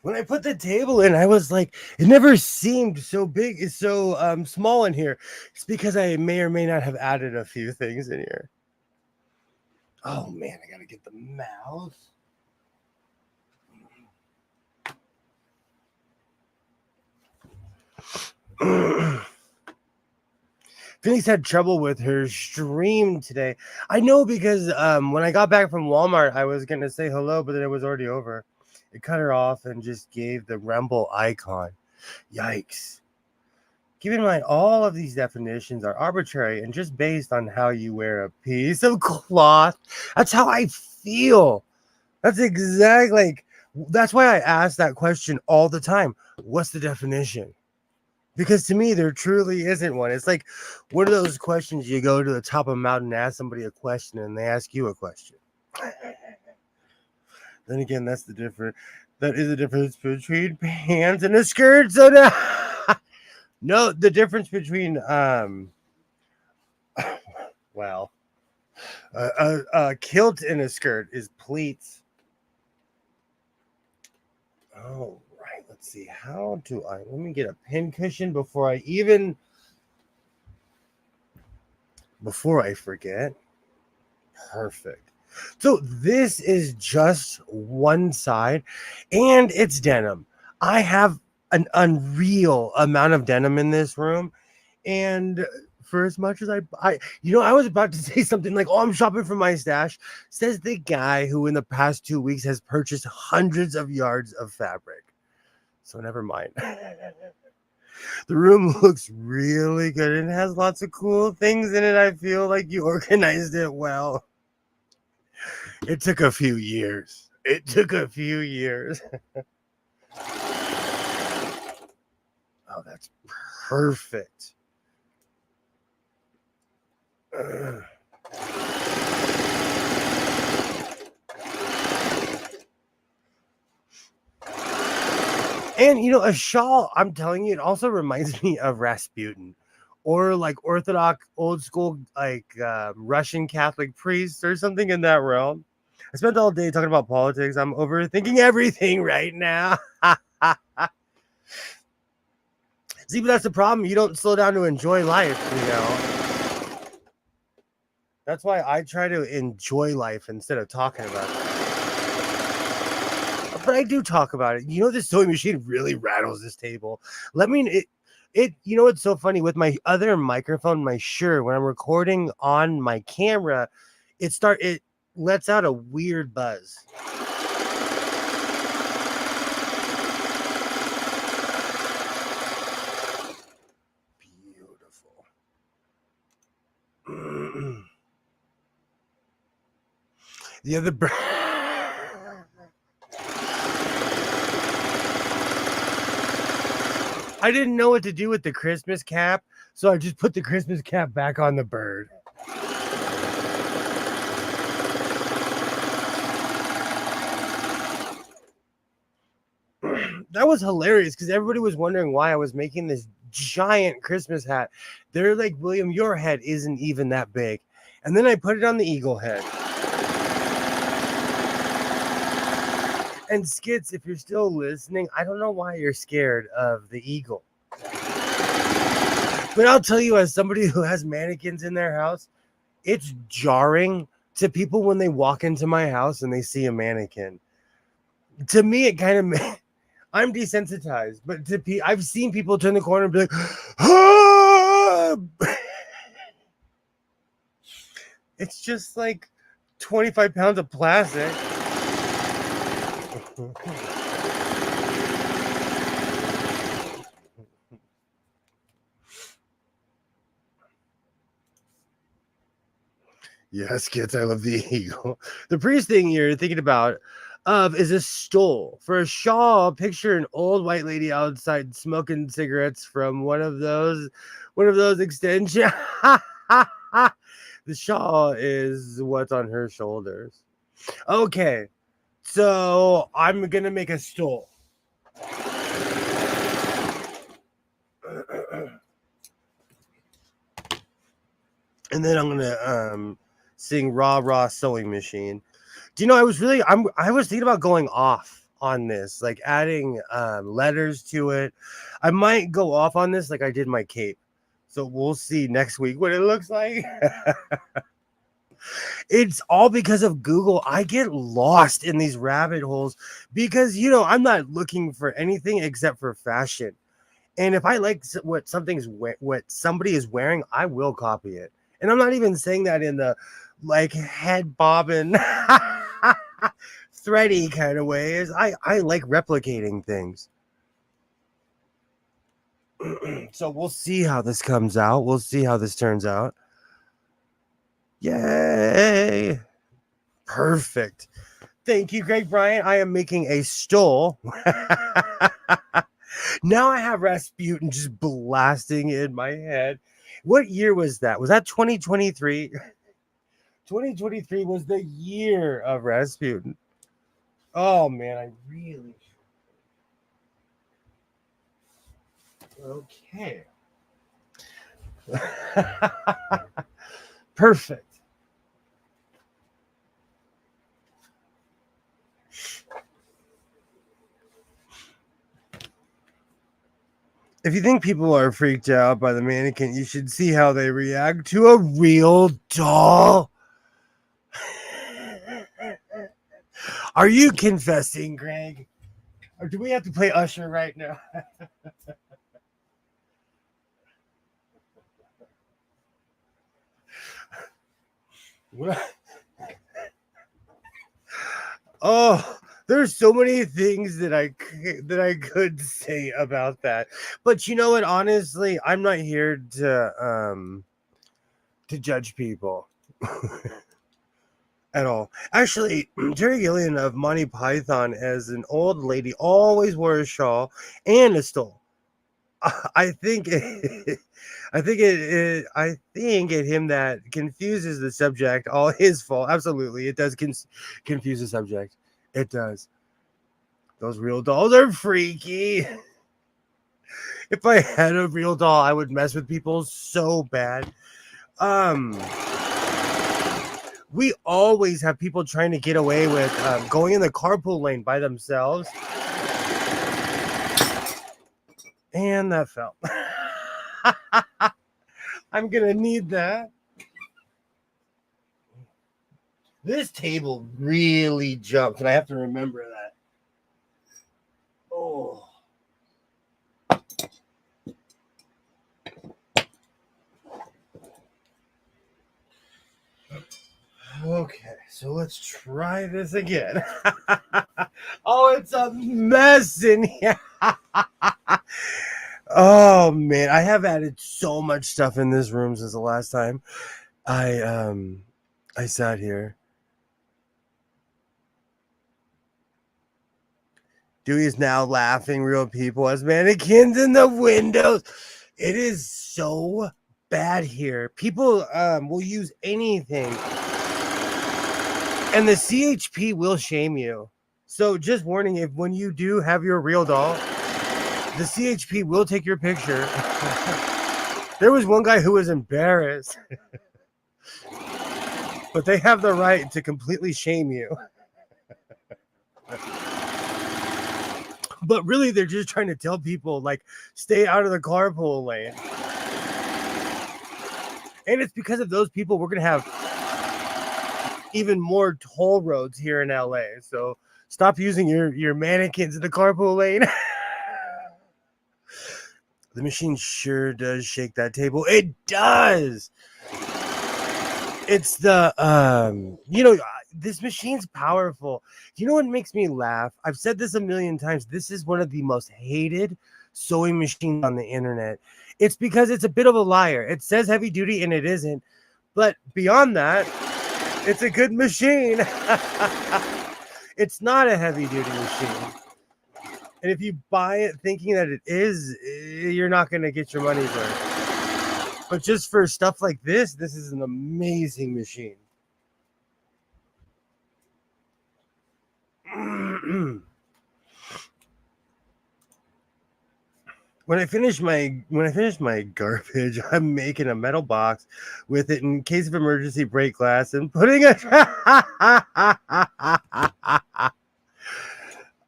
When I put the table in, I was like, it never seemed so big, it's so small in here. It's because I may or may not have added a few things in here. Oh man, I gotta get the mouse. Phoenix had trouble with her stream today. I know because when I got back from Walmart, I was gonna say hello, but then it was already over. It cut her off and just gave the rumble icon. Yikes. Keep in mind, all of these definitions are arbitrary and just based on how you wear a piece of cloth. That's how I feel. That's exactly that's why I ask that question all the time. What's the definition? Because to me, there truly isn't one. It's like one of those questions you go to the top of a mountain and ask somebody a question and they ask you a question. Then again, that is the difference between pants and a skirt. So now, no, the difference between a kilt and a skirt is pleats. Oh, right. Let's see. How do let me get a pin cushion before I forget. Perfect. So this is just one side and it's denim. I have an unreal amount of denim in this room. And for as much as I was about to say something like, oh, I'm shopping for my stash, says the guy who in the past 2 weeks has purchased hundreds of yards of fabric. So never mind. The room looks really good and has lots of cool things in it. I feel like you organized it well. It took a few years. Oh, that's perfect. And a shawl, I'm telling you, it also reminds me of Rasputin or like Orthodox old school, like Russian Catholic priests or something in that realm. I spent all day talking about politics. I'm overthinking everything right now. See, but that's the problem. You don't slow down to enjoy life, That's why I try to enjoy life instead of talking about it. But I do talk about it. This sewing machine really rattles this table. It's so funny with my other microphone, my Shure, when I'm recording on my camera, it lets out a weird buzz. Beautiful. The other I didn't know what to do with the Christmas cap, so I just put the Christmas cap back on the bird. That was hilarious because everybody was wondering why I was making this giant Christmas hat. They're like, William, your head isn't even that big. And then I put it on the eagle head. And Skits, if you're still listening, I don't know why you're scared of the eagle. But I'll tell you, as somebody who has mannequins in their house, it's jarring to people when they walk into my house and they see a mannequin. To me, it kind of... I'm desensitized, but I've seen people turn the corner and be like, ah! It's just like 25 pounds of plastic. Yes, kids, I love the eagle. The priest thing you're thinking about is a stole. For a shawl, picture an old white lady outside smoking cigarettes from one of those extensions. The shawl is what's on her shoulders. Okay. So I'm gonna make a stole. And then I'm gonna sing Rah Sewing Machine. Do you know I was thinking about going off on this, like adding letters to it. I might go off on this like I did my cape. So we'll see next week what it looks like. It's all because of Google. I get lost in these rabbit holes because I'm not looking for anything except for fashion. And if I like what somebody is wearing, I will copy it. And I'm not even saying that in the like head bobbing thready kind of ways. I like replicating things. So we'll see how this comes out. We'll see how this turns out. Yay! Perfect. Thank you, Greg Bryant. I am making a stole. Now I have Rasputin just blasting in my head. What year was that? Was that 2023? 2023 was the year of Rasputin. Oh, man, I really... Okay. Perfect. If you think people are freaked out by the mannequin, you should see how they react to a real doll. Are you confessing, Greg? Or do we have to play Usher right now? Oh, there's so many things that I could say about that. But you know what? Honestly, I'm not here to judge people at all. Actually, Terry Gilliam of Monty Python, as an old lady, always wore a shawl and a stole. I think it him that confuses the subject. All his fault. Absolutely, it does confuse the subject. It does. Those real dolls are freaky. If I had a real doll, I would mess with people so bad. We always have people trying to get away with going in the carpool lane by themselves. And that fell. I'm going to need that. This table really jumped, and I have to remember that. Oh. Okay, so let's try this again. Oh, it's a mess in here. Oh man, I have added so much stuff in this room since the last time I sat here. Dewey is now laughing real people as mannequins in the windows. It is so bad here. People will use anything. And the CHP will shame you. So just warning, if when you do have your real doll, the CHP will take your picture. There was one guy who was embarrassed. But they have the right to completely shame you. But really, they're just trying to tell people, like, stay out of the carpool lane. And it's because of those people we're going to have even more toll roads here in LA. So stop using your mannequins in the carpool lane. The machine sure does shake that table. It does. It's the, this machine's powerful. You know what makes me laugh? I've said this a million times. This is one of the most hated sewing machines on the internet. It's because it's a bit of a liar. It says heavy duty and it isn't. But beyond that, it's a good machine. It's not a heavy duty machine. And if you buy it thinking that it is, you're not going to get your money's worth. But just for stuff like this is an amazing machine. when I finish my garbage, I'm making a metal box with it in case of emergency break glass and putting a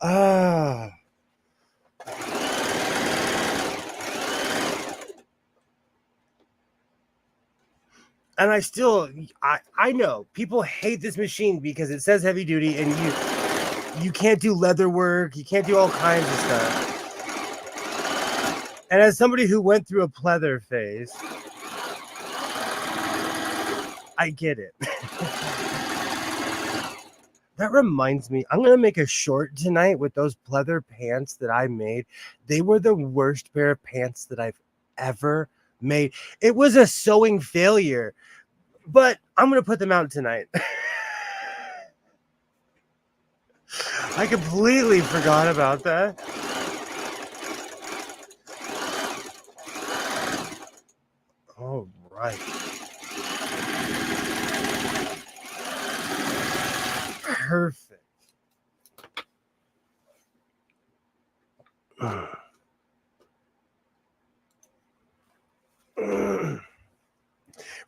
ah. And I know people hate this machine because it says heavy duty and you can't do leather work, you can't do all kinds of stuff. And as somebody who went through a pleather phase, I get it. That reminds me, I'm going to make a short tonight with those pleather pants that I made. They were the worst pair of pants that I've ever made. It was a sewing failure, but I'm going to put them out tonight. I completely forgot about that. All right. Perfect.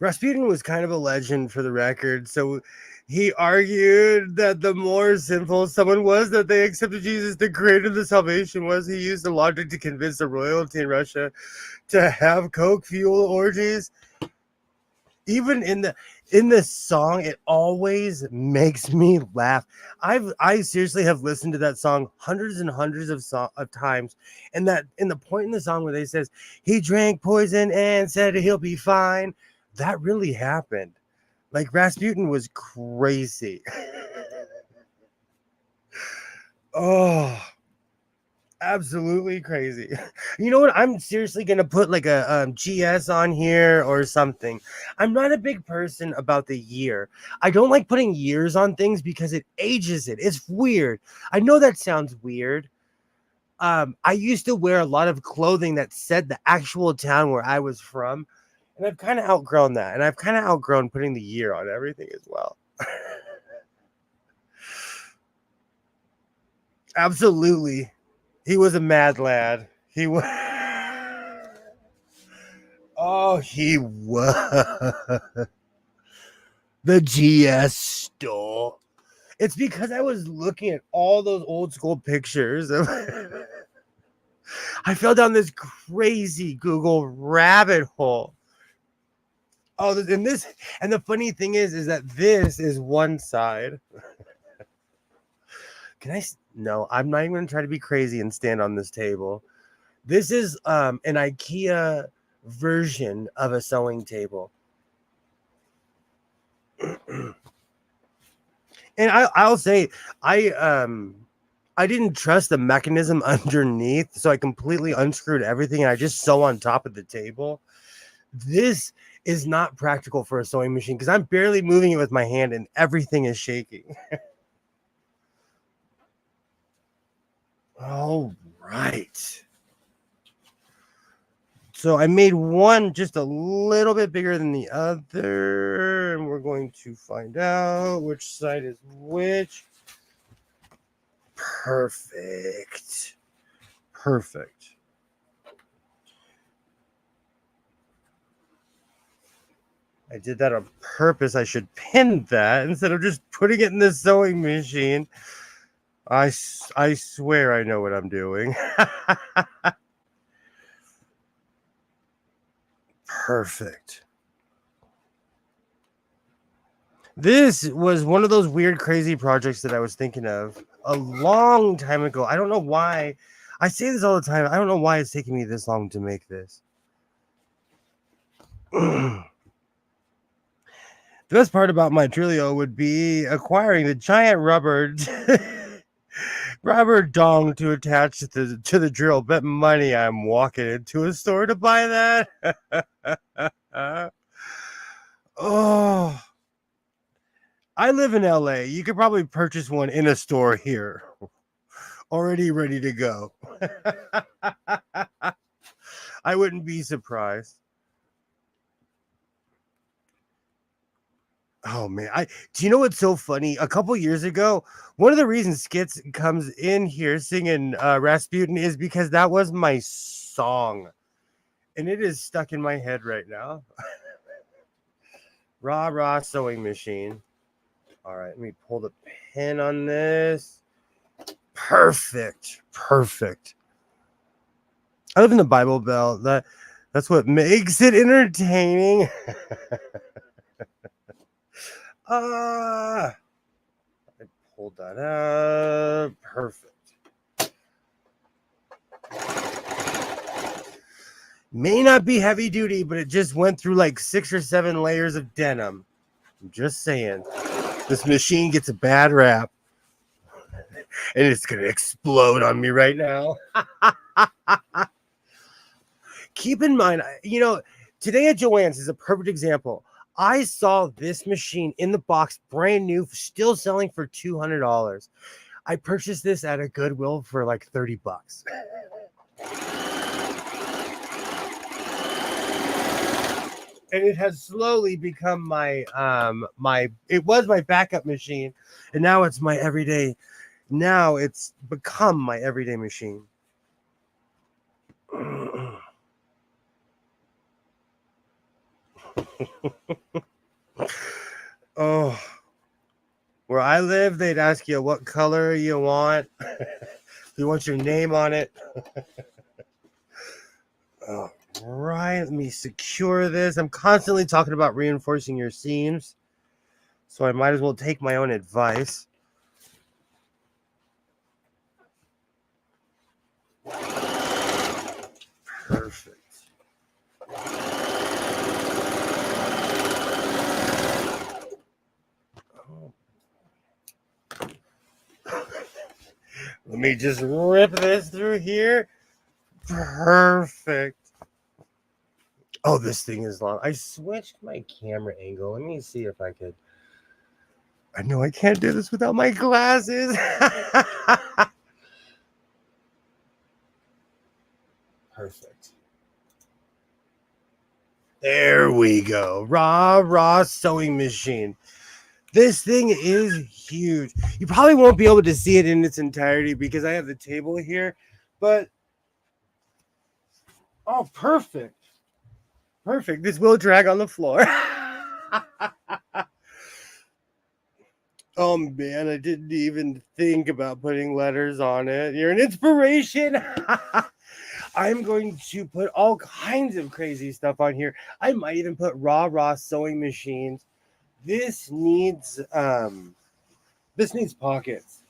Rasputin was kind of a legend for the record, so he argued that the more sinful someone was that they accepted Jesus, the greater the salvation was. He used the logic to convince the royalty in Russia to have coke fuel orgies. Even in the song, it always makes me laugh. I seriously have listened to that song hundreds and hundreds of times, and that in the point in the song where they says he drank poison and said he'll be fine, that really happened. Like Rasputin was crazy. Oh, absolutely crazy. You know what? I'm seriously gonna put like a GS on here or something. I'm not a big person about the year. I don't like putting years on things because it ages it. It's weird. I know that sounds weird. I used to wear a lot of clothing that said the actual town where I was from, and I've kind of outgrown that, and I've kind of outgrown putting the year on everything as well. Absolutely. He was a mad lad. He was. Oh, he was. The GS store. It's because I was looking at all those old school pictures. I fell down this crazy Google rabbit hole. Oh, and the funny thing is that this is one side. No, I'm not even going to try to be crazy and stand on this table. This is an IKEA version of a sewing table. And I'll say I didn't trust the mechanism underneath, so I completely unscrewed everything and I just sew on top of the table. This is not practical for a sewing machine because I'm barely moving it with my hand and everything is shaking. All right. So I made one just a little bit bigger than the other, and we're going to find out which side is which. Perfect. Perfect. I did that on purpose. I should pin that instead of just putting it in the sewing machine. I swear I know what I'm doing. Perfect. This was one of those weird, crazy projects that I was thinking of a long time ago. I don't know why. I say this all the time. I don't know why it's taking me this long to make this. The best part about my Trilio would be acquiring the giant rubber dong to attach to the drill. Bet money I'm walking into a store to buy that. Oh, I live in LA. You could probably purchase one in a store here, already ready to go. I wouldn't be surprised. Oh man, do you know what's so funny? A couple years ago, one of the reasons Skits comes in here singing Rasputin is because that was my song, and it is stuck in my head right now. Rah sewing machine. All right, let me pull the pin on this. Perfect. I live in the Bible Belt. That's what makes it entertaining. I pulled that up. Perfect. May not be heavy duty, but it just went through like 6 or 7 layers of denim. I'm just saying. This machine gets a bad rap. And it's going to explode on me right now. Keep in mind, today at Joann's is a perfect example. I saw this machine in the box, brand new, still selling for $200. I purchased this at a Goodwill for like $30. And it has slowly become my it was my backup machine, and now it's my everyday. Now it's become my everyday machine. Oh, where I live, they'd ask you what color you want. If you want your name on it. All right, let me secure this. I'm constantly talking about reinforcing your seams, so I might as well take my own advice. Perfect. Let me just rip this through here. Perfect. Oh, this thing is long. I switched my camera angle. Let me see if I could. I know I can't do this without my glasses. Perfect. There we go. Rah sewing machine. This thing is huge. You probably won't be able to see it in its entirety because I have the table here, but oh, perfect. Perfect. This will drag on the floor. Oh man, I didn't even think about putting letters on it. You're an inspiration. I'm going to put all kinds of crazy stuff on here. I might even put raw sewing machines. This needs pockets.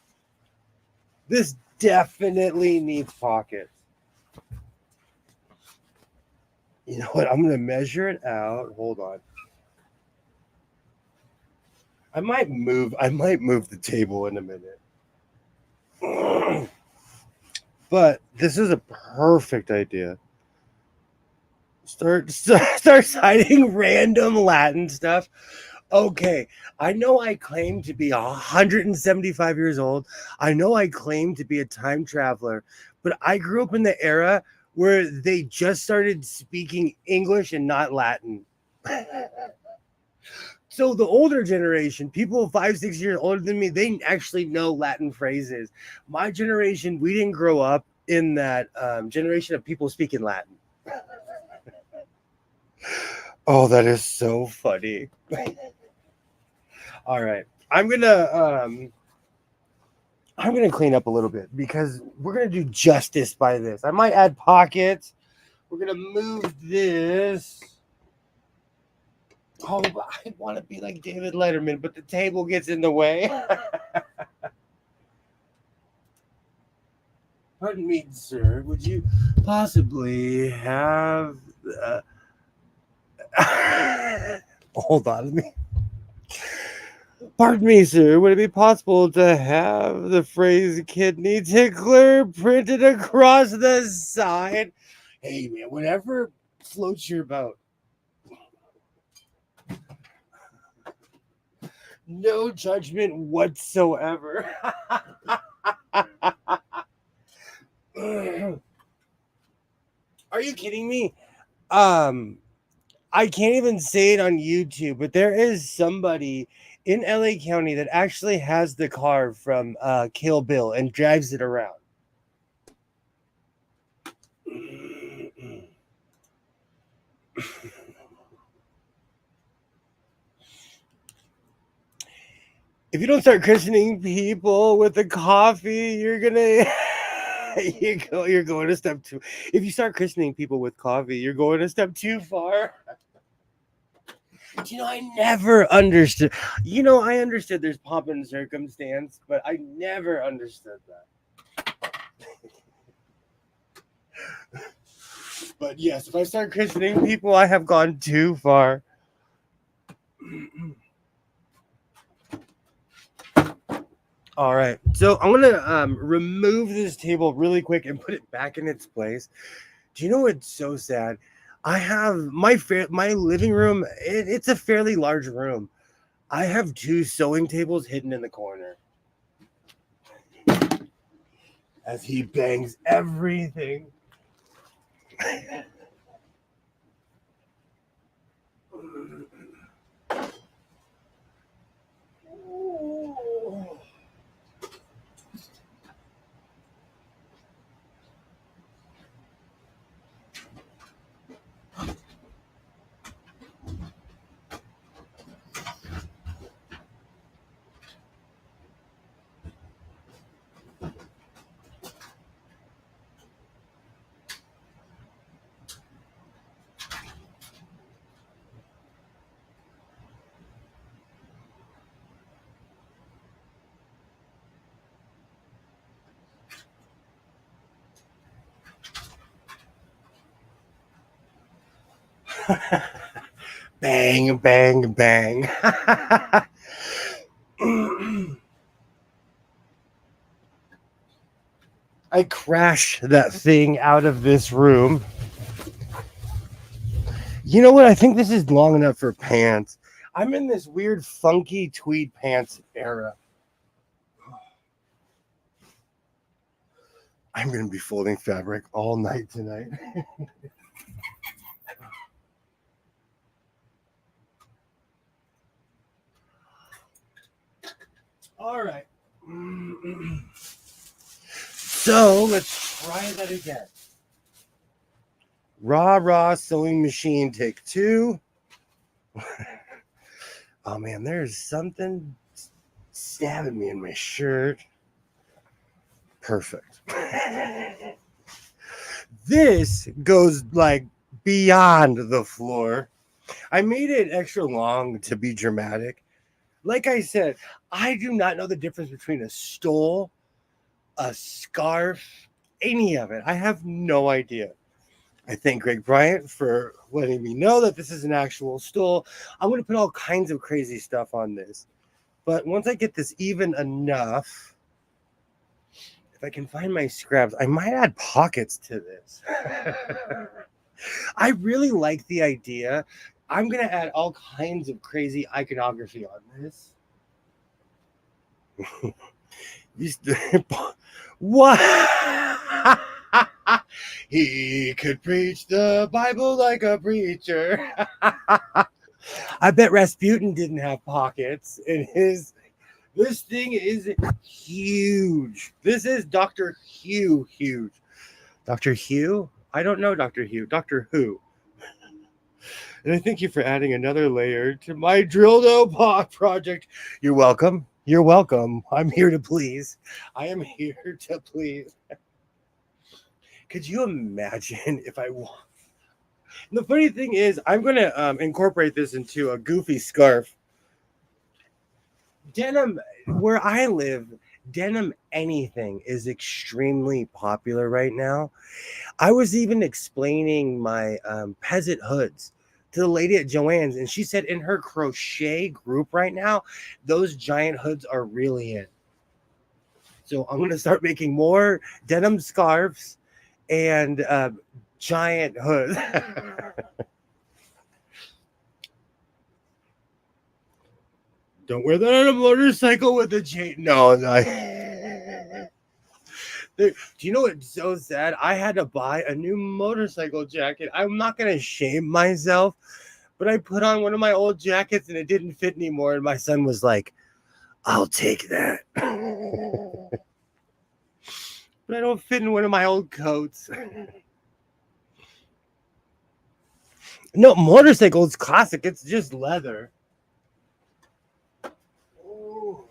This definitely needs pockets. You know what? I'm gonna measure it out. Hold on. I might move the table in a minute. But this is a perfect idea. Start citing random Latin stuff. Okay, I know I claim to be 175 years old. I know I claim to be a time traveler, but I grew up in the era where they just started speaking English and not Latin. So the older generation, people 5-6 years older than me, they actually know Latin phrases. My generation, we didn't grow up in that generation of people speaking Latin. Oh, that is so funny. All right, I'm gonna clean up a little bit because we're gonna do justice by this. I might add pockets. We're gonna move this. Oh, I want to be like David Letterman, but the table gets in the way. Pardon me, sir. Would you possibly have? Hold on, let me. Pardon me, sir. Would it be possible to have the phrase "kidney tickler" printed across the side? Hey, man, whatever floats your boat. No judgment whatsoever. Are you kidding me? I can't even say it on YouTube, but there is somebody in LA County that actually has the car from Kill Bill and drives it around. If you don't start christening people with the coffee, you're gonna you're going to step two. If you start christening people with coffee, you're going a step too far. I never understood. I understood there's pomp and circumstance, but I never understood that. But yes, if I start christening people, I have gone too far. All right, so I'm gonna remove this table really quick and put it back in its place. Do you know what's so sad? I have my living room. It's a fairly large room. I have 2 sewing tables hidden in the corner. As he bangs everything. Bang, bang, bang. I crashed that thing out of this room. You know what? I think this is long enough for pants. I'm in this weird, funky tweed pants era. I'm going to be folding fabric all night tonight. All right. So let's try that again. Rah sewing machine, take 2. Oh man, there's something stabbing me in my shirt. Perfect. This goes like beyond the floor. I made it extra long to be dramatic. Like I said, I do not know the difference between a stole, a scarf, any of it. I have no idea. I thank Greg Bryant for letting me know that this is an actual stole. I'm going to put all kinds of crazy stuff on this. But once I get this even enough, if I can find my scraps, I might add pockets to this. I really like the idea. I'm going to add all kinds of crazy iconography on this. What? He could preach the Bible like a preacher. I bet Rasputin didn't have pockets in his. This thing is huge. This is Dr. Hugh huge. Dr. Hugh? I don't know Dr. Hugh. Dr. Who? And I thank you for adding another layer to my Drildo Pot project. You're welcome. You're welcome. I'm here to please. I am here to please. Could you imagine if I want? The funny thing is, I'm going to incorporate this into a goofy scarf. Denim, where I live, denim anything is extremely popular right now. I was even explaining my peasant hoods to the lady at Joann's, and she said in her crochet group right now, those giant hoods are really in. So I'm going to start making more denim scarves and giant hoods. Don't wear that on a motorcycle with a chain. No. Do you know what's so sad? I had to buy a new motorcycle jacket. I'm not going to shame myself, But I put on one of my old jackets and it didn't fit anymore. And my son was like, I'll take that. But I don't fit in one of my old coats. No, motorcycle's classic. It's just leather. Ooh.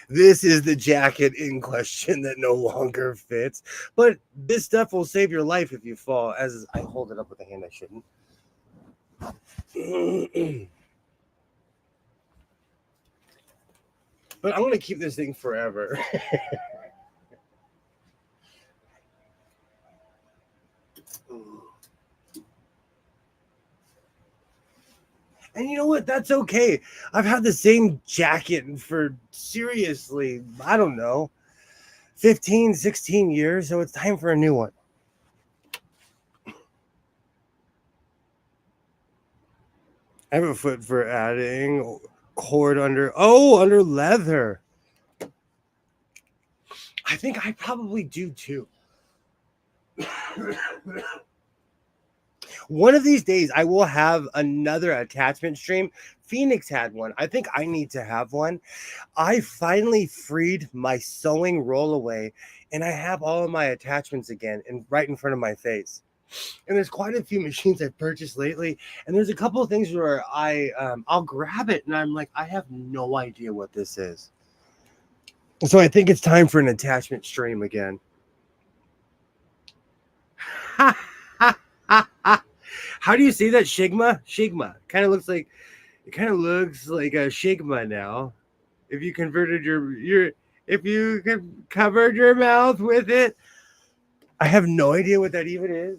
This is the jacket in question that no longer fits. But this stuff will save your life if you fall. As I hold it up with a hand I shouldn't. But I'm going to keep this thing forever. And you know what? That's okay. I've had the same jacket for seriously, I don't know, 15, 16 years. So it's time for a new one. I have a foot for adding cord under leather. I think I probably do too. One of these days I will have another attachment stream. Phoenix had one. I think I need to have one. I finally freed my sewing rollaway and I have all of my attachments again and right in front of my face. And there's quite a few machines I've purchased lately. And there's a couple of things where I'll grab it and I'm like, I have no idea what this is. So I think it's time for an attachment stream again. How do you say that? Shigma? Shigma. It kind of looks like a Shigma now. If you converted if you covered your mouth with it. I have no idea what that even is.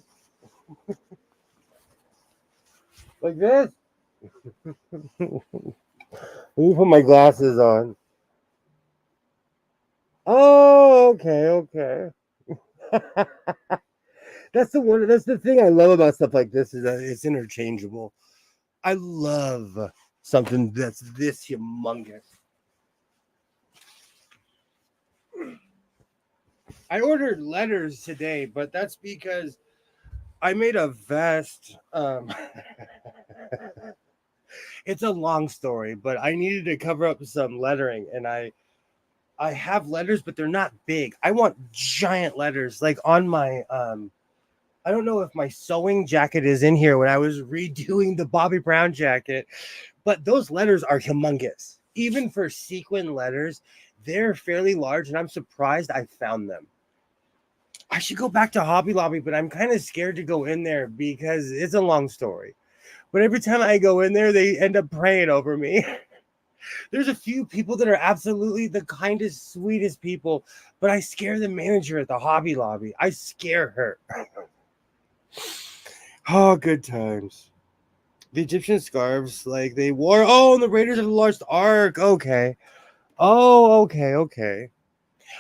Like this. Let me put my glasses on. Oh, okay. That's the thing I love about stuff like this is that it's interchangeable. I love something that's this humongous. I ordered letters today, but that's because I made a vest. It's a long story, but I needed to cover up some lettering, and I have letters, but they're not big. I want giant letters, like on my I don't know if my sewing jacket is in here when I was redoing the Bobby Brown jacket, but those letters are humongous. Even for sequin letters, they're fairly large, and I'm surprised I found them. I should go back to Hobby Lobby, but I'm kind of scared to go in there because it's a long story. But every time I go in there, they end up praying over me. There's a few people that are absolutely the kindest, sweetest people, but I scare the manager at the Hobby Lobby. I scare her. Oh, good times. The Egyptian scarves, like they wore. Oh, and the Raiders of the Lost Ark. Okay. Oh, okay.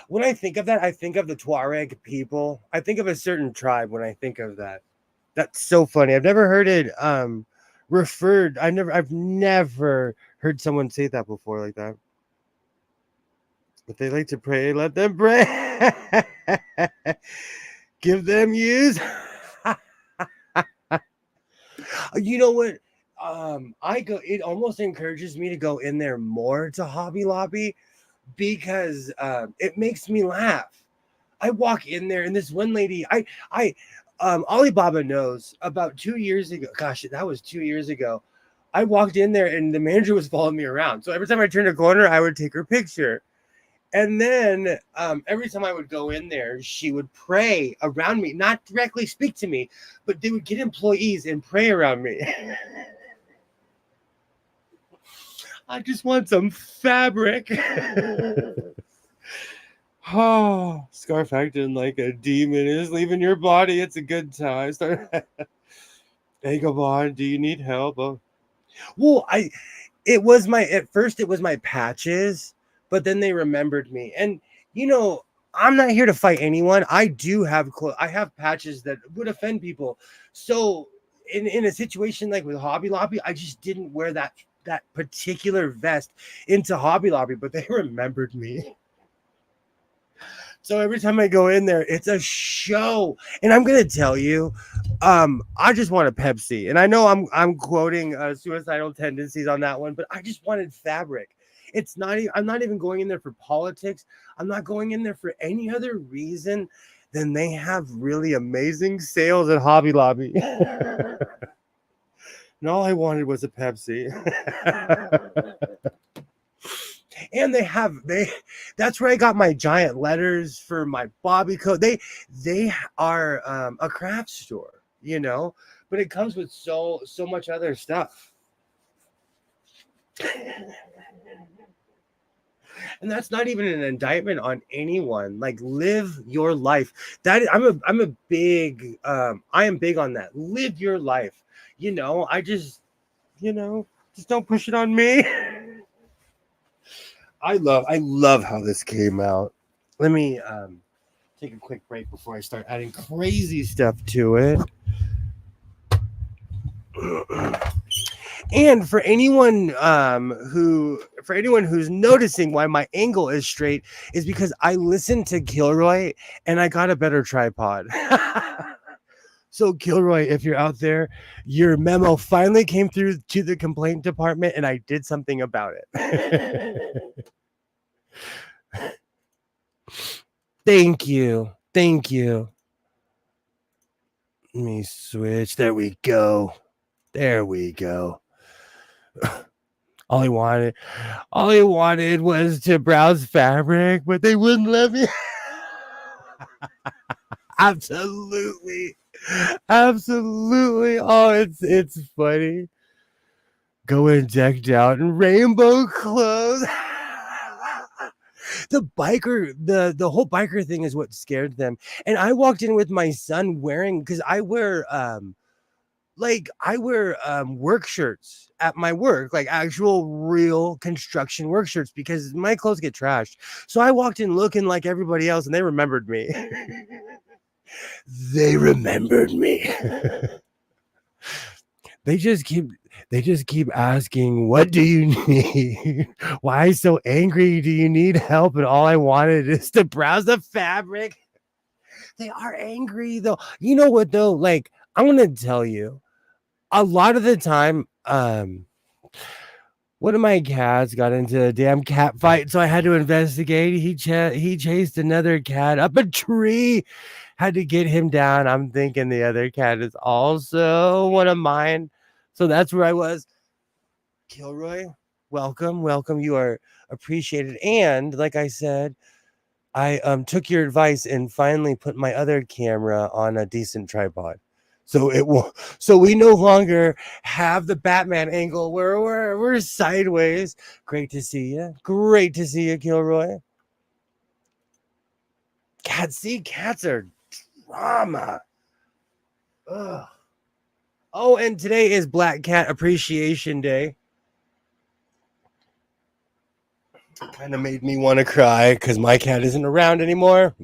When I think of that, I think of the Tuareg people. I think of a certain tribe when I think of that. That's so funny. I've never heard it referred. I've never heard someone say that before like that. If they like to pray, let them pray. Give them use. You know what? It almost encourages me to go in there more to Hobby Lobby because it makes me laugh. I walk in there and this one lady, Alibaba knows about 2 years ago. Gosh, that was 2 years ago. I walked in there and the manager was following me around. So every time I turned a corner, I would take her picture. And then every time I would go in there, she would pray around me, not directly speak to me, but they would get employees and pray around me. I just want some fabric. Oh, scarf acting like a demon is leaving your body. It's a good time. Hey, come on. Do you need help? Oh. Well, at first it was my patches, but then they remembered me. And, you know, I'm not here to fight anyone. I do have I have patches that would offend people. So in a situation like with Hobby Lobby, I just didn't wear that particular vest into Hobby Lobby, but they remembered me. So every time I go in there, it's a show. And I'm gonna tell you, I just want a Pepsi. And I know I'm quoting suicidal tendencies on that one, but I just wanted fabric. It's not I'm not even going in there for politics. I'm not going in there for any other reason than they have really amazing sales at Hobby Lobby. And all I wanted was a Pepsi. And that's where I got my giant letters for my Bobby coat. They are a craft store, but it comes with so much other stuff. And that's not even an indictment on anyone. Like, live your life. That I'm a big I am big on that. Live your life. I just don't push it on me. I love how this came out. Let me take a quick break before I start adding crazy stuff to it. And for anyone who's noticing why my angle is straight is because I listened to Kilroy and I got a better tripod. So Kilroy, if you're out there, your memo finally came through to the complaint department and I did something about it. Thank you. Let me switch. There we go. All he wanted was to browse fabric, but they wouldn't let me. Absolutely. Oh, it's funny. Going decked out in rainbow clothes. The whole biker thing is what scared them. And I walked in with my son wearing, because I wear work shirts at my work, like actual real construction work shirts, because my clothes get trashed. So I walked in looking like everybody else and they remembered me. They just keep asking, what do you need? Why so angry? Do you need help? And all I wanted is to browse the fabric. They are angry though. You know what though? Like, I'm gonna tell you, a lot of the time, one of my cats got into a damn cat fight, so I had to investigate. He chased another cat up a tree, had to get him down. I'm thinking the other cat is also one of mine. So that's where I was. Kilroy, welcome. You are appreciated. And like I said, I took your advice and finally put my other camera on a decent tripod. So we no longer have the Batman angle where we're sideways. Great to see you, Kilroy. Cats are drama. Ugh. Oh, and today is Black Cat Appreciation Day. Kind of made me want to cry because my cat isn't around anymore.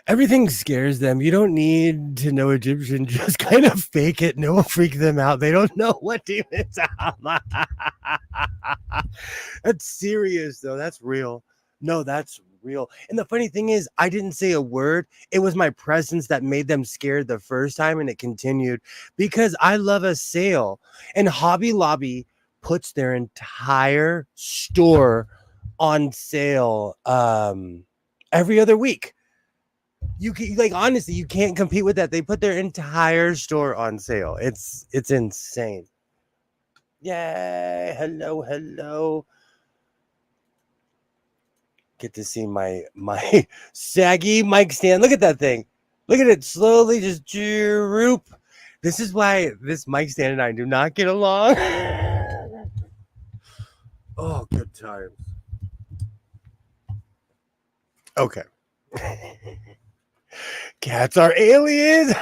Everything scares them. You don't need to know Egyptian. Just kind of fake it. No, freak them out. They don't know what demons are. That's serious, though. That's real. No, that's real. And the funny thing is, I didn't say a word. It was my presence that made them scared the first time, and it continued because I love a sale. And Hobby Lobby puts their entire store on sale every other week. You can, like, honestly, you can't compete with that. They put their entire store on sale. It's insane. Yay! Hello. Get to see my saggy mic stand. Look at that thing. Look at it slowly just droop. This is why this mic stand and I do not get along. Oh, good times. Okay. Cats are aliens.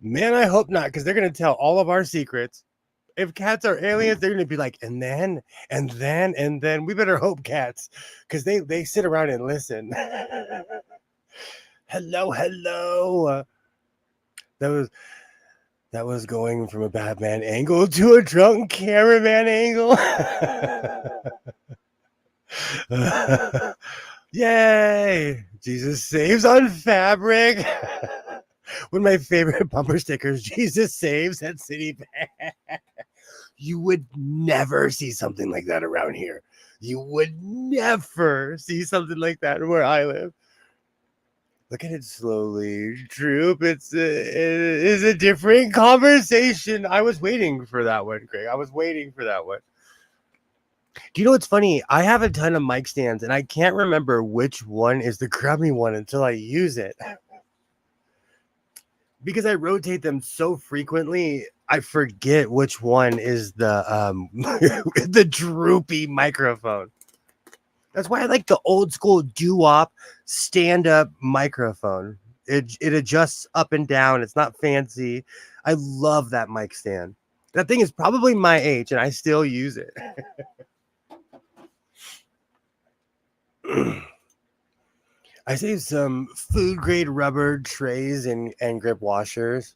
Man, I hope not, because they're going to tell all of our secrets. If cats are aliens, they're going to be like, and then. We better hope cats, because they sit around and listen. Hello. That was going from a Batman angle to a drunk cameraman angle. Yay! Jesus saves on fabric. One of my favorite bumper stickers, Jesus saves at City Bank. You would never see something like that around here. You would never see something like that where I live. Look at it slowly droop. It is a different conversation. I was waiting for that one, Craig. I was waiting for that one. Do you know what's funny? I have a ton of mic stands, and I can't remember which one is the crummy one until I use it. Because I rotate them so frequently, I forget which one is the the droopy microphone. That's why I like the old school doo-wop stand-up microphone. It adjusts up and down. It's not fancy. I love that mic stand. That thing is probably my age, and I still use it. I saved some food grade rubber trays and grip washers.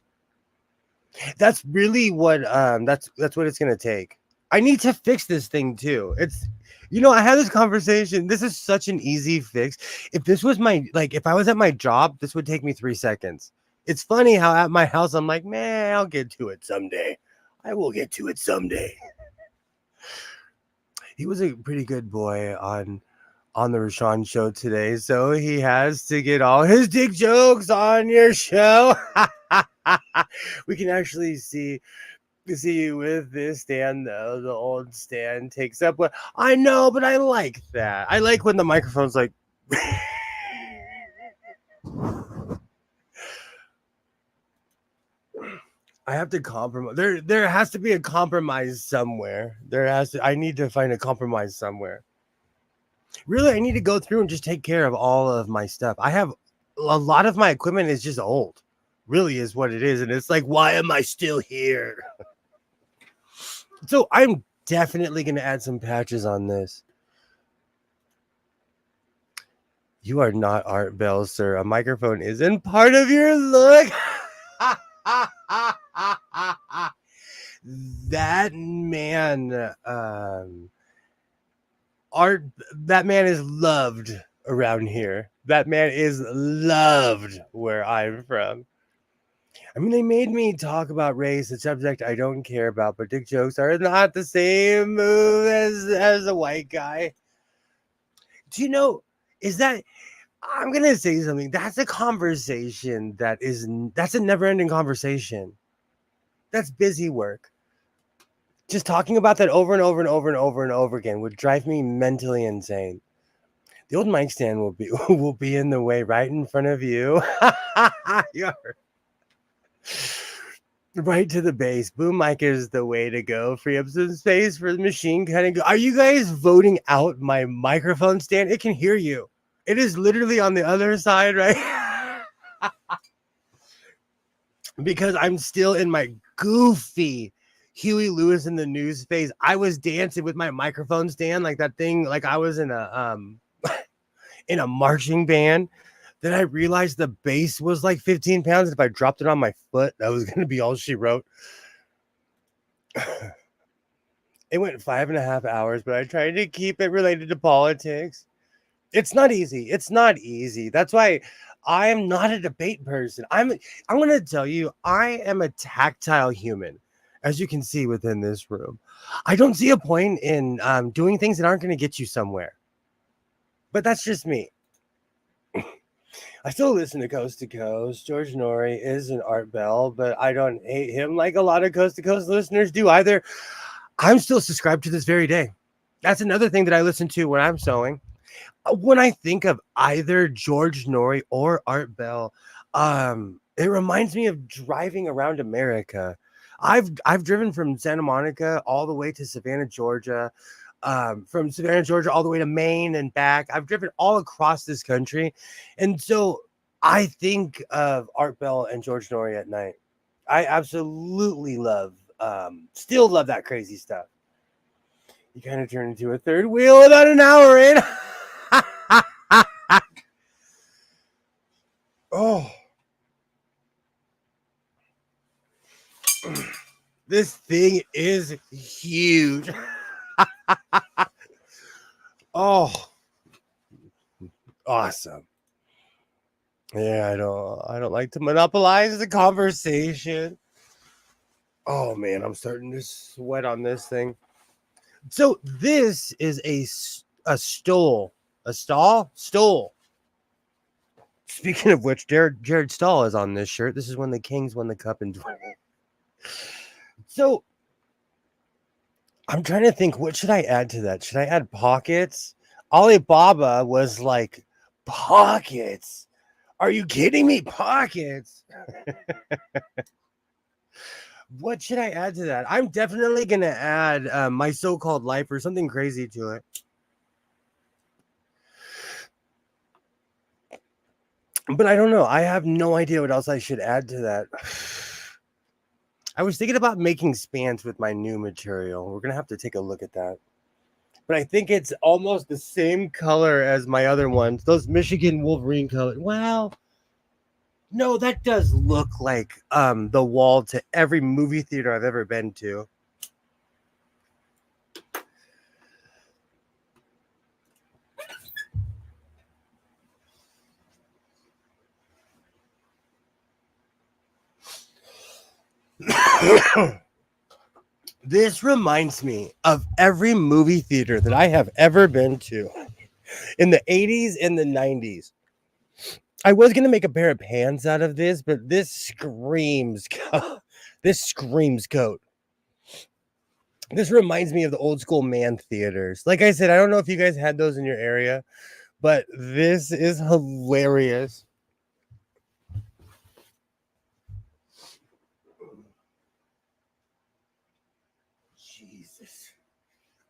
That's really what that's what it's gonna take. I need to fix this thing too. I had this conversation. This is such an easy fix. If this was if I was at my job, this would take me 3 seconds. It's funny how at my house I'm like, man, I'll get to it someday. I will get to it someday. He was a pretty good boy on the Rashawn show today, so he has to get all his dick jokes on your show. We can actually see you with this stand, though. The old stand takes up what I know, but I like that. I like when the microphone's like. I have to compromise. There has to be a compromise somewhere. I need to find a compromise somewhere. Really, I need to go through and just take care of all of my stuff. I have a lot of my equipment is just old. Really is what it is. And it's like, why am I still here? So I'm definitely going to add some patches on this. You are not Art Bell, sir. A microphone isn't part of your look. That man, that man is loved around here. That man is loved where I'm from. I mean, they made me talk about race, a subject I don't care about, but dick jokes are not the same move as a white guy. Do you know, I'm going to say something. That's a conversation that's a never-ending conversation. That's busy work. Just talking about that over and over and over and over and over again would drive me mentally insane. The old mic stand will be in the way right in front of you. Right to the base. Boom mic is the way to go. Free up some space for the machine kind of go. Are you guys voting out my microphone stand? It can hear you. It is literally on the other side, right? Because I'm still in my goofy Huey Lewis in the News phase. I was dancing with my microphone stand like that thing, like I was in a in a marching band. Then I realized the bass was like 15 pounds. If I dropped it on my foot, that was going to be all she wrote. It went 5.5 hours, but I tried to keep it related to politics. It's not easy. It's not easy. That's why I am not a debate person. I'm going to tell you, I am a tactile human, as you can see within this room. I don't see a point in doing things that aren't going to get you somewhere. But that's just me. I still listen to Coast to Coast. George Norrie is an Art Bell, but I don't hate him like a lot of Coast to Coast listeners do either. I'm still subscribed to this very day. That's another thing that I listen to when I'm sewing. When I think of either George Norrie or Art Bell, it reminds me of driving around America. I've driven from Santa Monica all the way to Savannah, Georgia. From Savannah, Georgia, all the way to Maine and back. I've driven all across this country. And so I think of Art Bell and George Norrie at night. I absolutely still love that crazy stuff. You kind of turn into a third wheel about an hour in. Oh. This thing is huge. Oh, awesome. Yeah, I don't like to monopolize the conversation. Oh man, I'm starting to sweat on this thing. So this is a stole, a stole. Speaking of which, Jared Stahl is on this shirt. This is when the Kings won the cup in 20. So I'm trying to think, what should I add to that? Should I add pockets? Alibaba was like, pockets. Are you kidding me? Pockets. What should I add to that? I'm definitely going to add my so-called life or something crazy to it. But I don't know. I have no idea what else I should add to that. I was thinking about making spans with my new material. We're going to have to take a look at that. But I think it's almost the same color as my other ones. Those Michigan Wolverine colors. Wow. No, that does look like the wall to every movie theater I've ever been to. This reminds me of every movie theater that I have ever been to in the 80s and the 90s. I was going to make a pair of pants out of this, but this screams this screams coat. This reminds me of the old school man theaters. Like I said, I don't know if you guys had those in your area, but this is hilarious. Jesus.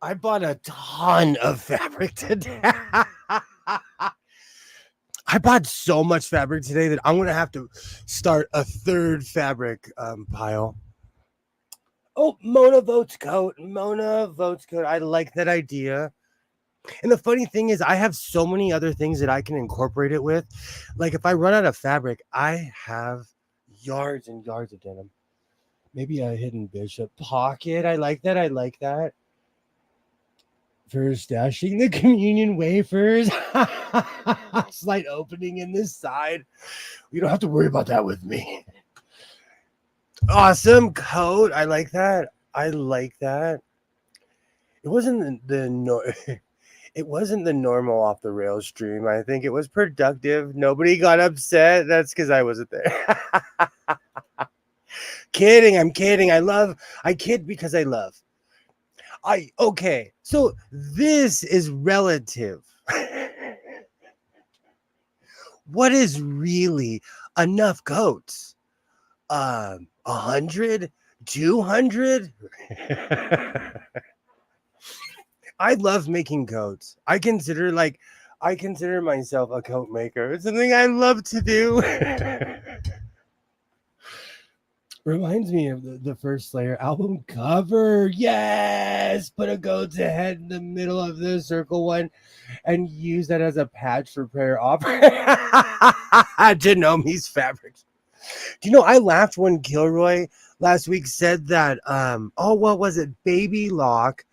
I bought a ton of fabric today. I bought so much fabric today that I'm going to have to start a third fabric pile. Oh, Mona votes coat. Mona votes coat. I like that idea. And the funny thing is, I have so many other things that I can incorporate it with. Like if I run out of fabric, I have yards and yards of denim. Maybe a hidden bishop pocket. I like that. I like that. For stashing the communion wafers. Slight opening in this side. You don't have to worry about that with me. Awesome coat. I like that. I like that. It wasn't it wasn't the normal off the rails stream. I think it was productive. Nobody got upset. That's because I wasn't there. Kidding. I'm kidding. I kid because I love. Okay. So this is relative. What is really enough coats? 100, 200. I love making coats. I consider myself a coat maker. It's something I love to do. Reminds me of the first Slayer album cover. Yes, put a goat's head in the middle of the circle one and use that as a patch for prayer offering. Genomi's fabrics. Do you know, I laughed when Kilroy last week said that, what was it? Baby Lock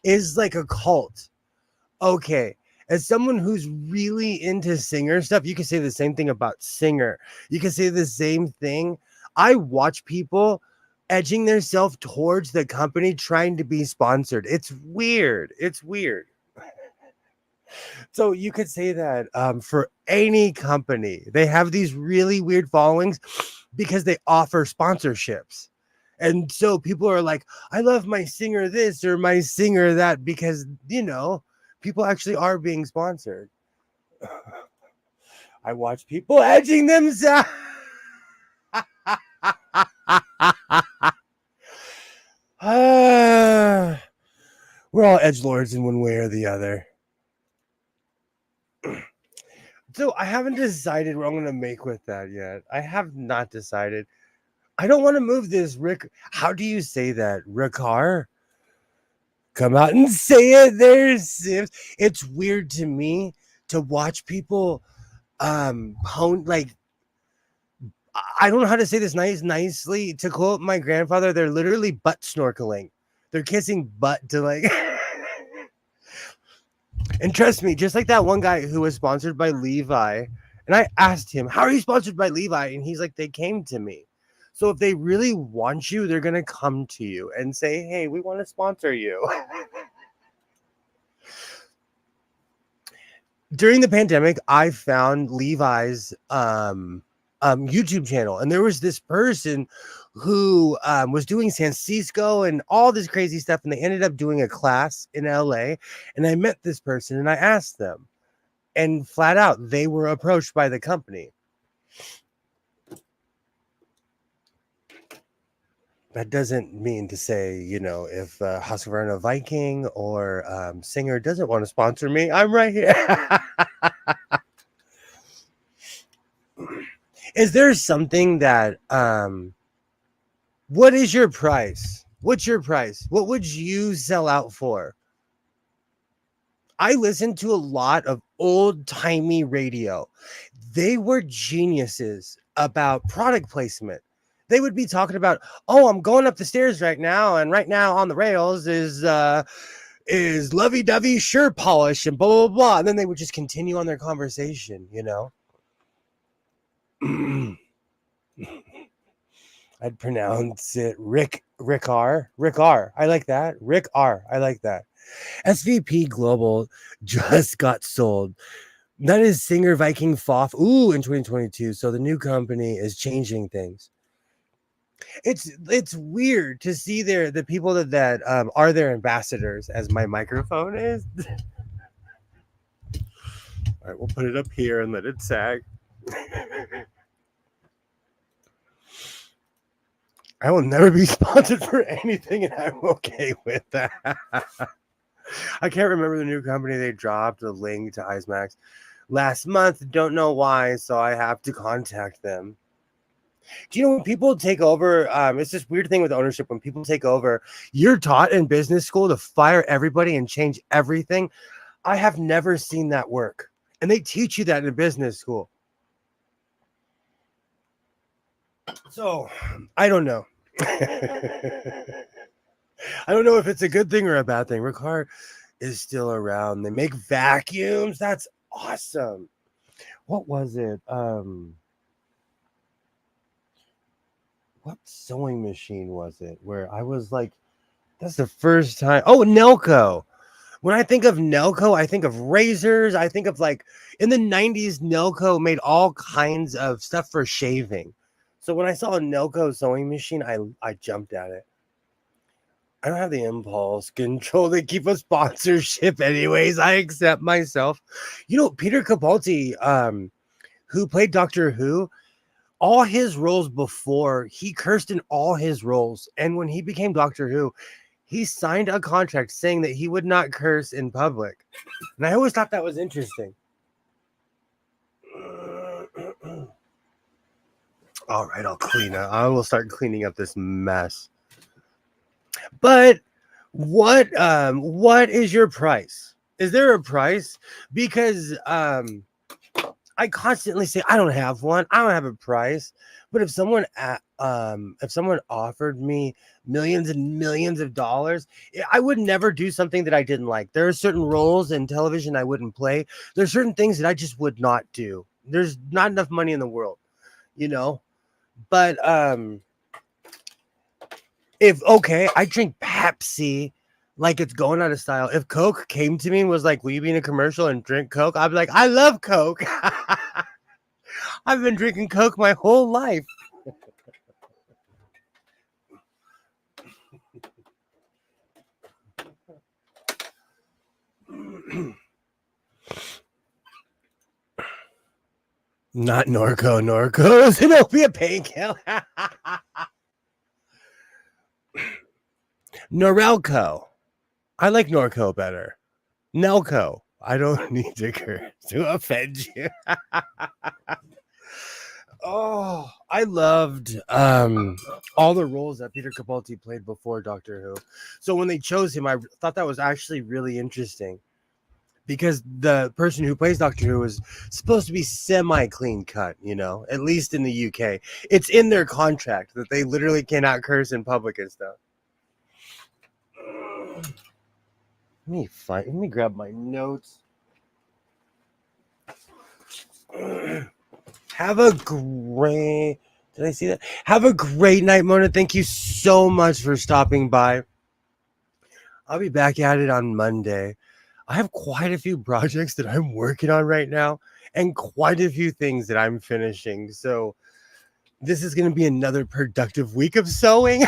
is like a cult. Okay. As someone who's really into singer stuff, you can say the same thing about Singer. You can say the same thing. I watch people edging themselves towards the company trying to be sponsored. It's weird. It's weird. So you could say that for any company, they have these really weird followings because they offer sponsorships. And so people are like, I love my singer this or my singer that because, people actually are being sponsored. I watch people edging themselves. We're all edgelords in one way or the other. So I haven't decided what I'm going to make with that yet. I have not decided. I don't want to move this, Rick. How do you say that? Riccar? Come out and say it there, Sims. It's weird to me to watch people I don't know how to say this nicely. To quote my grandfather, they're literally butt snorkeling. They're kissing butt to like And trust me, just like that one guy who was sponsored by Levi, and I asked him, "How are you sponsored by Levi?" And he's like, "They came to me." So if they really want you, they're gonna come to you and say, "Hey, we want to sponsor you." During the pandemic, I found Levi's YouTube channel, and there was this person who was doing San Francisco and all this crazy stuff, and they ended up doing a class in LA. And I met this person, and I asked them, and flat out, they were approached by the company. That doesn't mean to say, if Husqvarna Viking or Singer doesn't want to sponsor me, I'm right here. Is there something that what is your price? What's your price? What would you sell out for? I listened to a lot of old-timey radio. They were geniuses about product placement. They would be talking about, "Oh, I'm going up the stairs right now, and right now on the rails is lovey-dovey sure polish and blah blah blah." And then they would just continue on their conversation, I'd pronounce it Riccar. I like that. I like that. SVP Global just got sold. That is Singer Viking Foff. Ooh, in 2022. So the new company is changing things. It's weird to see the people that are their ambassadors, as my microphone is. All right, we'll put it up here and let it sag. I will never be sponsored for anything, and I'm okay with that. I can't remember the new company they dropped a link to IceMax last month. Don't know why, so I have to contact them. Do you know when people take over? It's this weird thing with ownership. When people take over, you're taught in business school to fire everybody and change everything. I have never seen that work, and they teach you that in business school. So I don't know. I don't know if it's a good thing or a bad thing. Riccar is still around. They make vacuums. That's awesome. What was it? What sewing machine was it where I was like, that's the first time? Oh, Nelco. When I think of Nelco, I think of razors. I think of in the 90s, Nelco made all kinds of stuff for shaving. So when I saw a Nelco sewing machine, I jumped at it. I don't have the impulse control to keep a sponsorship anyways. I accept myself. Peter Capaldi, who played Doctor Who, all his roles before, he cursed in all his roles. And when he became Doctor Who, he signed a contract saying that he would not curse in public. And I always thought that was interesting. All right, I'll clean up. I will start cleaning up this mess. But what is your price? Is there a price? Because I constantly say I don't have one. I don't have a price. But if someone offered me millions and millions of dollars, I would never do something that I didn't like. There are certain roles in television I wouldn't play. There's certain things that I just would not do. There's not enough money in the world, But I drink Pepsi like it's going out of style. If Coke came to me and was like, "Will you be in a commercial and drink Coke?" I'd be like, "I love Coke." I've been drinking Coke my whole life. Not Norco. Norco. It'll be a painkiller. Norelco. I like Norco better. Nelco. I don't need to curse to offend you. Oh, I loved all the roles that Peter Capaldi played before Doctor Who. So when they chose him, I thought that was actually really interesting. Because the person who plays Doctor Who is supposed to be semi-clean cut, at least in the UK. It's in their contract that they literally cannot curse in public and stuff. Let me grab my notes. Have a great. Did I see that? Have a great night, Mona. Thank you so much for stopping by. I'll be back at it on Monday. I have quite a few projects that I'm working on right now and quite a few things that I'm finishing. So this is going to be another productive week of sewing.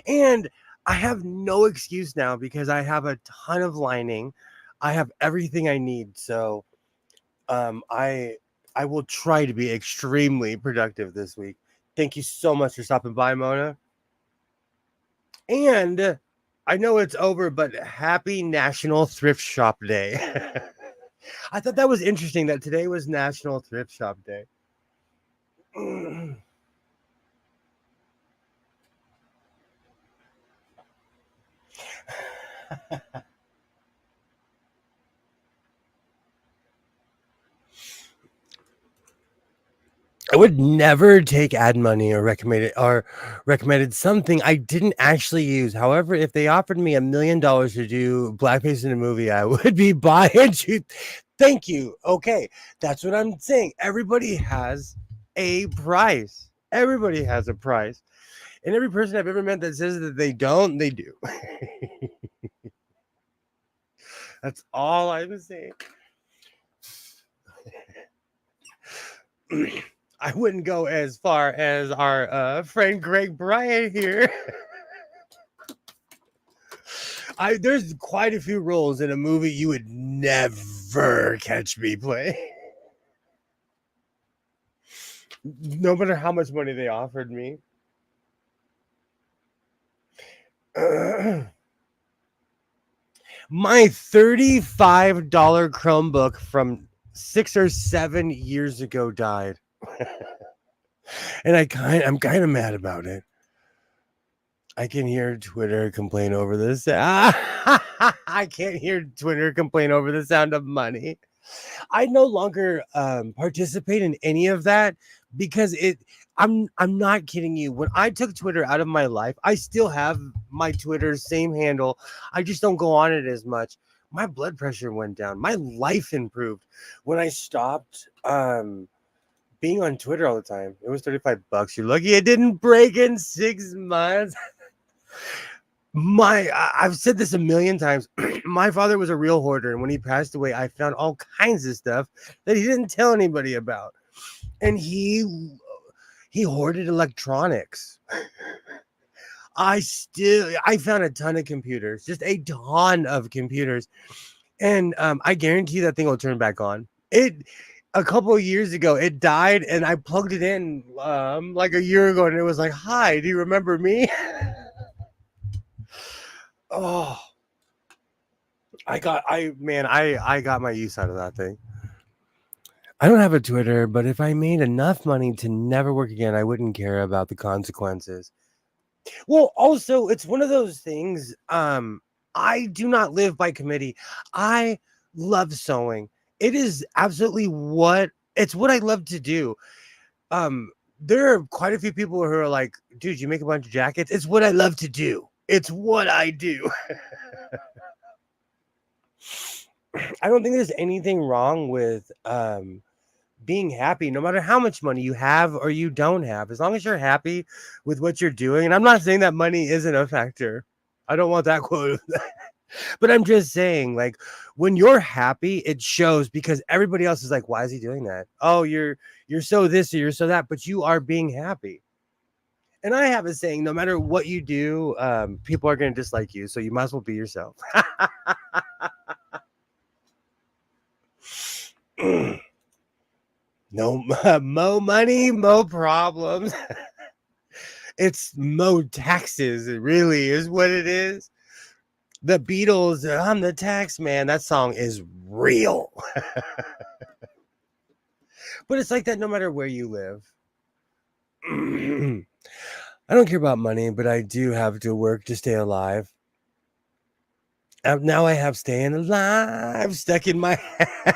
And I have no excuse now because I have a ton of lining. I have everything I need. So I will try to be extremely productive this week. Thank you so much for stopping by, Mona. And I know it's over, but happy National Thrift Shop Day. I thought that was interesting that today was National Thrift Shop Day. I would never take ad money or recommended something I didn't actually use. However, if they offered me $1 million to do blackface in a movie, I would be buying you. Thank you. Okay, that's what I'm saying. Everybody has a price. Everybody has a price. And every person I've ever met that says that they don't, they do. That's all I'm saying. I wouldn't go as far as our friend Greg Bryant here. There's quite a few roles in a movie you would never catch me play. No matter how much money they offered me. My $35 Chromebook from 6 or 7 years ago died. And I'm kind of mad about it. I can hear Twitter complain over this. I can't hear Twitter complain over the sound of money. I no longer participate in any of that because I'm not kidding you. When I took Twitter out of my life, I still have my Twitter same handle. I just don't go on it as much. My blood pressure went down. My life improved when I stopped being on Twitter all the time. It was $35. You're lucky it didn't break in 6 months. I've said this a million times. My father was a real hoarder, and when he passed away, I found all kinds of stuff that he didn't tell anybody about. And he hoarded electronics. I found a ton of computers, just a ton of computers. And I guarantee that thing will turn back on. A couple of years ago, it died, and I plugged it in like a year ago, and it was like, "Hi, do you remember me?" Oh, I got my use out of that thing. I don't have a Twitter, but if I made enough money to never work again, I wouldn't care about the consequences. Well, also, it's one of those things. I do not live by committee. I love sewing. It is absolutely what I love to do. There are quite a few people who are like, "Dude, you make a bunch of jackets." It's what I love to do. It's what I do. I don't think there's anything wrong with being happy, no matter how much money you have or you don't have, as long as you're happy with what you're doing. And I'm not saying that money isn't a factor. I don't want that quote. But I'm just saying, like, when you're happy, it shows because everybody else is like, why is he doing that? Oh, you're so this or you're so that, but you are being happy. And I have a saying, no matter what you do, people are going to dislike you. So you might as well be yourself. No, mo money, mo problems. It's mo taxes. It really is what it is. The Beatles, I'm the tax man. That song is real. But it's like that no matter where you live. I don't care about money, but I do have to work to stay alive. Now I have staying alive stuck in my head.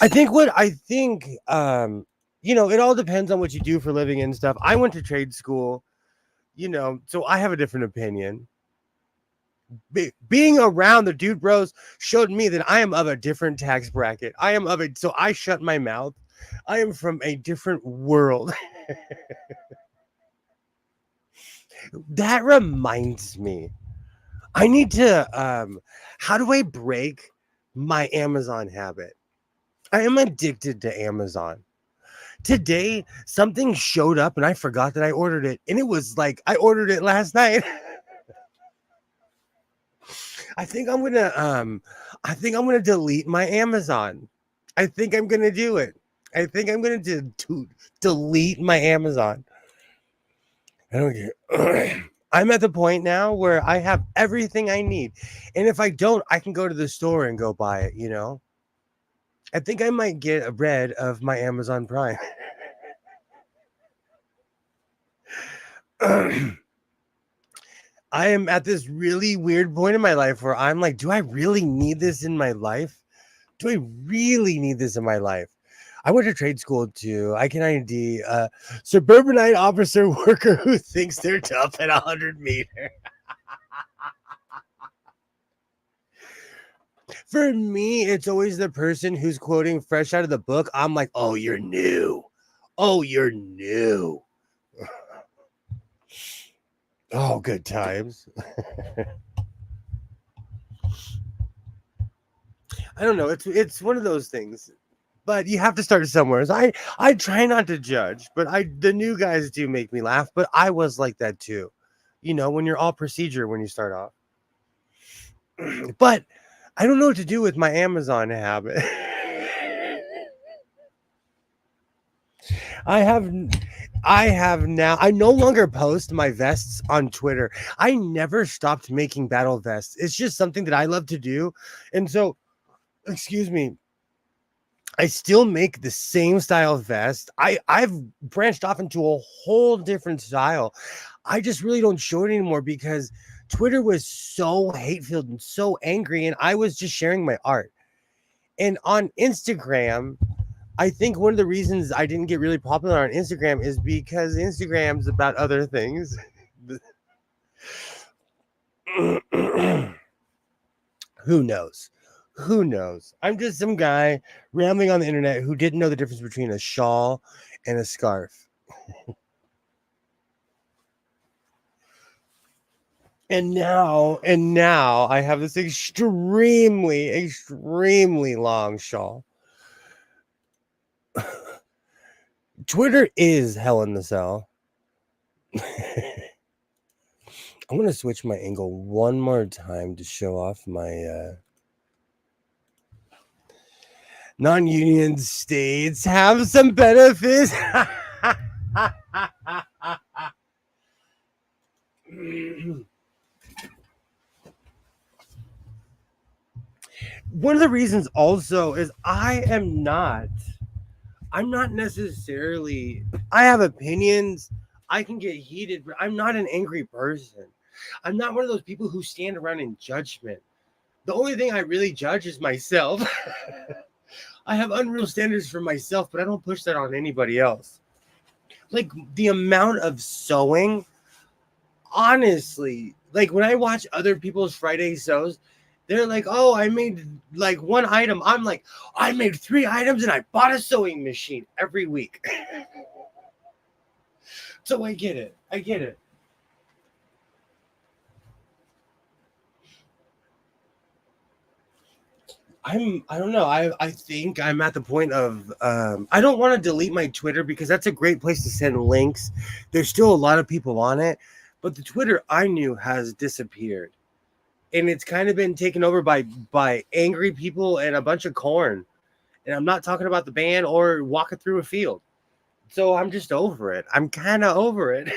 I think it all depends on what you do for a living and stuff. I went to trade school, so I have a different opinion. being around the dude bros showed me that I am of a different tax bracket. So I shut my mouth. I am from a different world. That reminds me, I need to how do I break my Amazon habit? I am addicted to Amazon. Today something showed up and I forgot that I ordered it, and it was like I ordered it last night. I think I'm gonna delete my Amazon. I think I'm gonna do it. I think I'm gonna delete my Amazon. I don't care. I'm at the point now where I have everything I need. And if I don't, I can go to the store and go buy it, you know? I think I might get rid of my Amazon Prime. I am at this really weird point in my life where I'm like, do I really need this in my life? Do I really need this in my life? I went to trade school too. I can ID a suburbanite officer worker who thinks they're tough at 100 meters. For me, it's always the person who's quoting fresh out of the book. I'm like, oh, you're new. Oh, you're new. Oh, good times. I don't know. It's one of those things. But you have to start somewhere. So I try not to judge, but the new guys do make me laugh. But I was like that too, you know, when you're all procedure when you start off. But I don't know what to do with my Amazon habit. I have now. I no longer post my vests on Twitter. I never stopped making battle vests. It's just something that I love to do, and so, excuse me. I still make the same style vest. I've branched off into a whole different style. I just really don't show it anymore because Twitter was so hate-filled and so angry, and I was just sharing my art. And on Instagram, I think one of the reasons I didn't get really popular on Instagram is because Instagram's about other things. Who knows? Who knows? I'm just some guy rambling on the internet who didn't know the difference between a shawl and a scarf. And now I have this extremely long shawl. Twitter is hell in the cell. I'm going to switch my angle one more time to show off my non-union states have some benefits. One of the reasons also is I'm not necessarily, I have opinions. I can get heated, but I'm not an angry person. I'm not one of those people who stand around in judgment. The only thing I really judge is myself. I have unreal standards for myself, but I don't push that on anybody else. Like the amount of sewing, honestly, like when I watch other people's Friday sews, they're like, oh, I made like one item. I'm like, I made 3 items and I bought a sewing machine every week. So I get it. I don't know. I think I'm at the point of I don't want to delete my Twitter because that's a great place to send links. There's still a lot of people on it, but the Twitter I knew has disappeared. And it's kind of been taken over by angry people and a bunch of corn. And I'm not talking about the band or walking through a field. So I'm just over it. I'm kind of over it.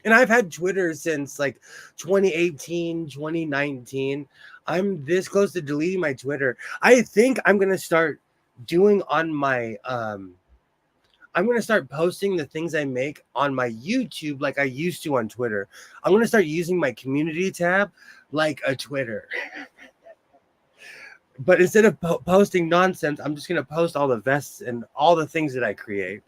And I've had Twitter since like 2018, 2019. I'm this close to deleting my Twitter. I think I'm going to start doing on my, I'm going to start posting the things I make on my YouTube like I used to on Twitter. I'm going to start using my community tab like a Twitter. But instead of posting nonsense, I'm just going to post all the vests and all the things that I create.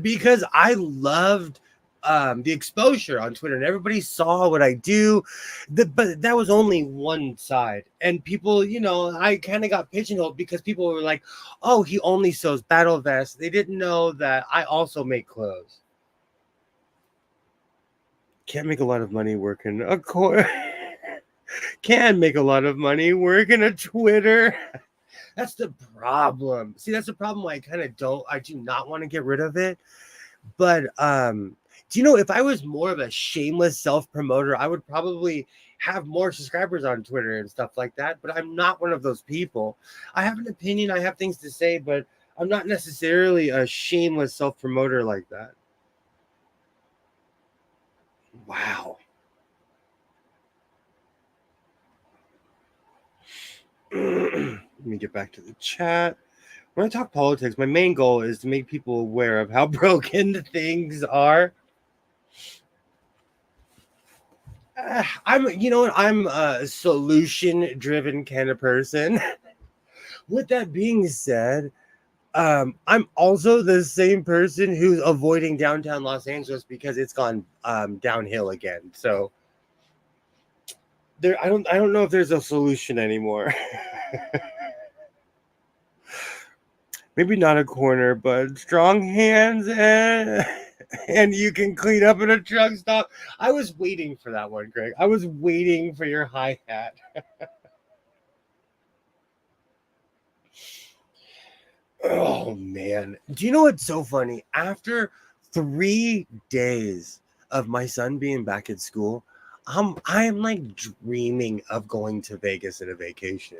Because I loved the exposure on Twitter, and everybody saw what I do. But that was only one side, and people, I kind of got pigeonholed because people were like, "Oh, he only sews battle vests." They didn't know that I also make clothes. Can't make a lot of money working a can make a lot of money working a Twitter. That's the problem. See, that's the problem why I do not want to get rid of it. But do you know, if I was more of a shameless self-promoter, I would probably have more subscribers on Twitter and stuff like that. But I'm not one of those people. I have an opinion, I have things to say, but I'm not necessarily a shameless self-promoter like that. Wow. Let me get back to the chat. When I talk politics, my main goal is to make people aware of how broken the things are. I'm a solution-driven kind of person. With that being said, I'm also the same person who's avoiding downtown Los Angeles because it's gone downhill again. So I don't know if there's a solution anymore. Maybe not a corner, but strong hands and you can clean up in a truck stop. I was waiting for that one, Greg. I was waiting for your hi-hat. Oh man. Do you know what's so funny? After 3 days of my son being back at school, I am like dreaming of going to Vegas in a vacation.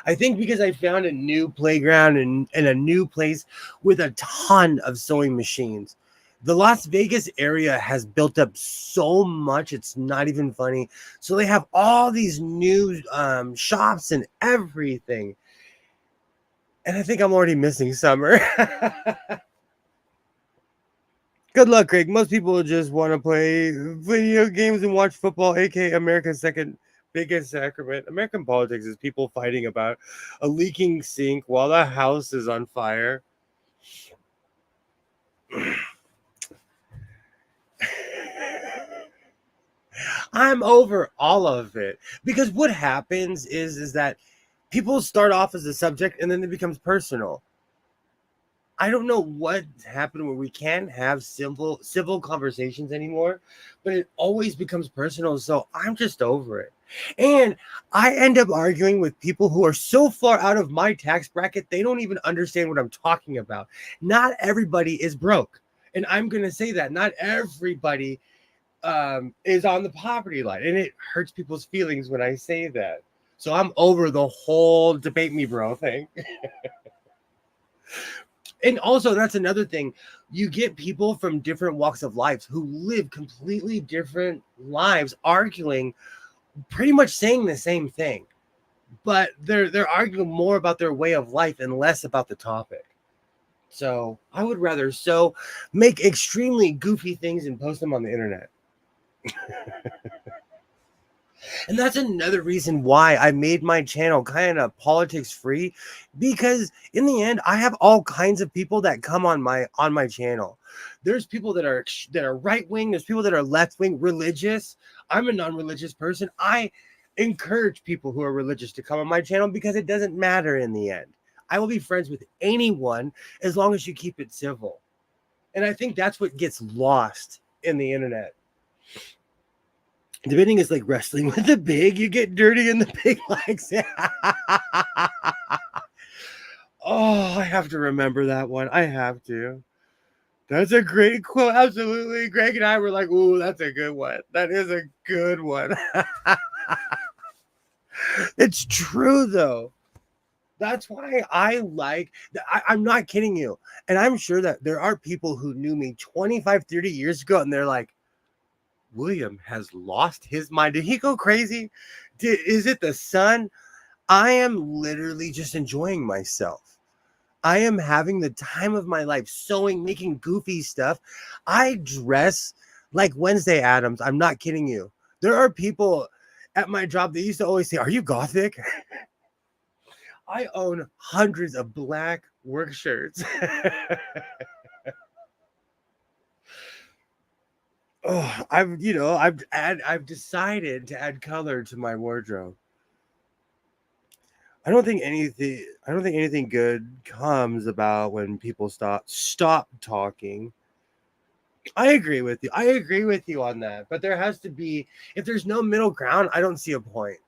I think because I found a new playground and a new place with a ton of sewing machines. The Las Vegas area has built up so much, it's not even funny. So they have all these new shops and everything. And I think I'm already missing summer. Good luck, Craig. Most people just want to play video games and watch football, aka America's second biggest sacrament. American politics is people fighting about a leaking sink while the house is on fire. I'm over all of it because what happens is that people start off as a subject and then it becomes personal. I don't know what happened where we can't have civil conversations anymore, but it always becomes personal. So I'm just over it. And I end up arguing with people who are so far out of my tax bracket, they don't even understand what I'm talking about. Not everybody is broke. And I'm going to say that not everybody is on the poverty line. And it hurts people's feelings when I say that. So I'm over the whole debate me, bro thing. And also, that's another thing. You get people from different walks of life who live completely different lives arguing, pretty much saying the same thing. But they're arguing more about their way of life and less about the topic. So I would rather make extremely goofy things and post them on the internet. And that's another reason why I made my channel kind of politics free, because in the end, I have all kinds of people that come on my channel. There's people that are right wing. There's people that are left wing, religious. I'm a non-religious person. I encourage people who are religious to come on my channel because it doesn't matter in the end. I will be friends with anyone as long as you keep it civil. And I think that's what gets lost in the internet. Debating is like wrestling with the pig. You get dirty and the pig likes it. Oh, I have to remember that one. I have to. That's a great quote. Absolutely. Greg and I were like, ooh, that's a good one. That is a good one. It's true, though. That's why I'm not kidding you. And I'm sure that there are people who knew me 25, 30 years ago, and they're like, William has lost his mind. Did he go crazy? Is it the sun? I am literally just enjoying myself. I am having the time of my life, sewing, making goofy stuff. I dress like Wednesday Addams. I'm not kidding you. There are people at my job that used to always say, "Are you gothic?" I own hundreds of black work shirts. Oh, I've decided to add color to my wardrobe. I don't think anything good comes about when people stop talking. I agree with you. I agree with you on that. But there has to be, if there's no middle ground, I don't see a point.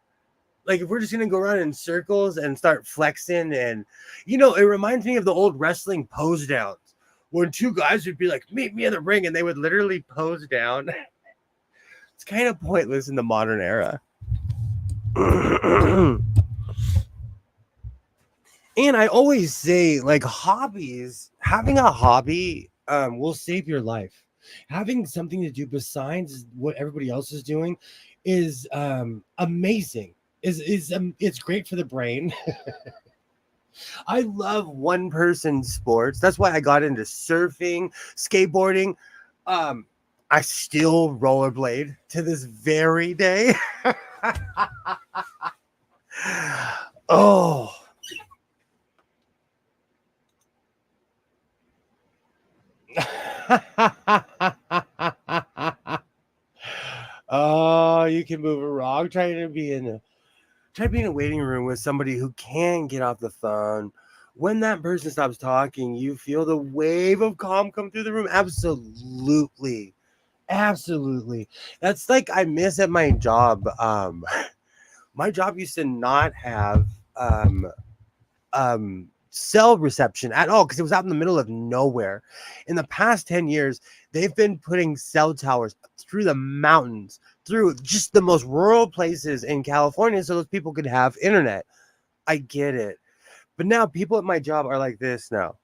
Like if we're just gonna go around in circles and start flexing, and it reminds me of the old wrestling pose downs when two guys would be like, "Meet me in the ring," and they would literally pose down. It's kind of pointless in the modern era. And I always say, like, having a hobby will save your life. Having something to do besides what everybody else is doing is amazing. It's great for the brain. I love one person sports. That's why I got into surfing, skateboarding. Um, I still rollerblade to this very day. Oh. Oh, you can move a rock. Try being in a waiting room with somebody who can get off the phone. When that person stops talking, you feel the wave of calm come through the room. Absolutely. Absolutely. That's like I miss at my job. My job used to not have cell reception at all because it was out in the middle of nowhere. In the past 10 years, they've been putting cell towers through the mountains, through just the most rural places in California so those people could have internet. I get it. But now people at my job are like this now.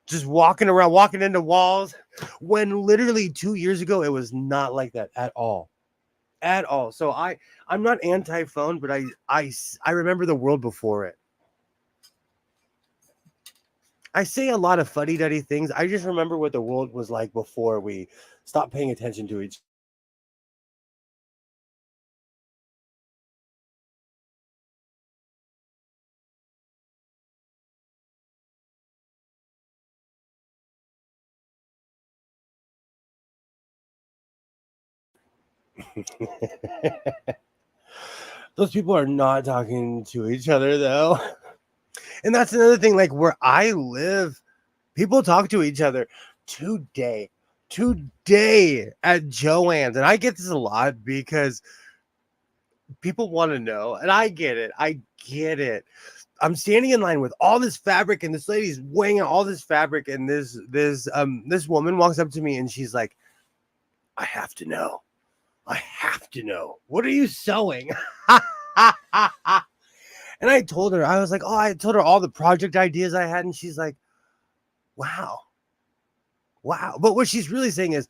Just walking around, walking into walls, when literally 2 years ago it was not like that at all. At all. So I'm not anti-phone, but I remember the world before it. I say a lot of fuddy-duddy things. I just remember what the world was like before we stopped paying attention to each. Those people are not talking to each other though. And that's another thing, like where I live, people talk to each other today. Today at Joann's. And I get this a lot because people want to know, and I get it. I get it. I'm standing in line with all this fabric, and this lady's weighing out all this fabric, and this woman walks up to me and she's like, I have to know. I have to know. What are you sewing? And I told her, I was like, I told her all the project ideas I had, and she's like, wow. Wow. But what she's really saying is,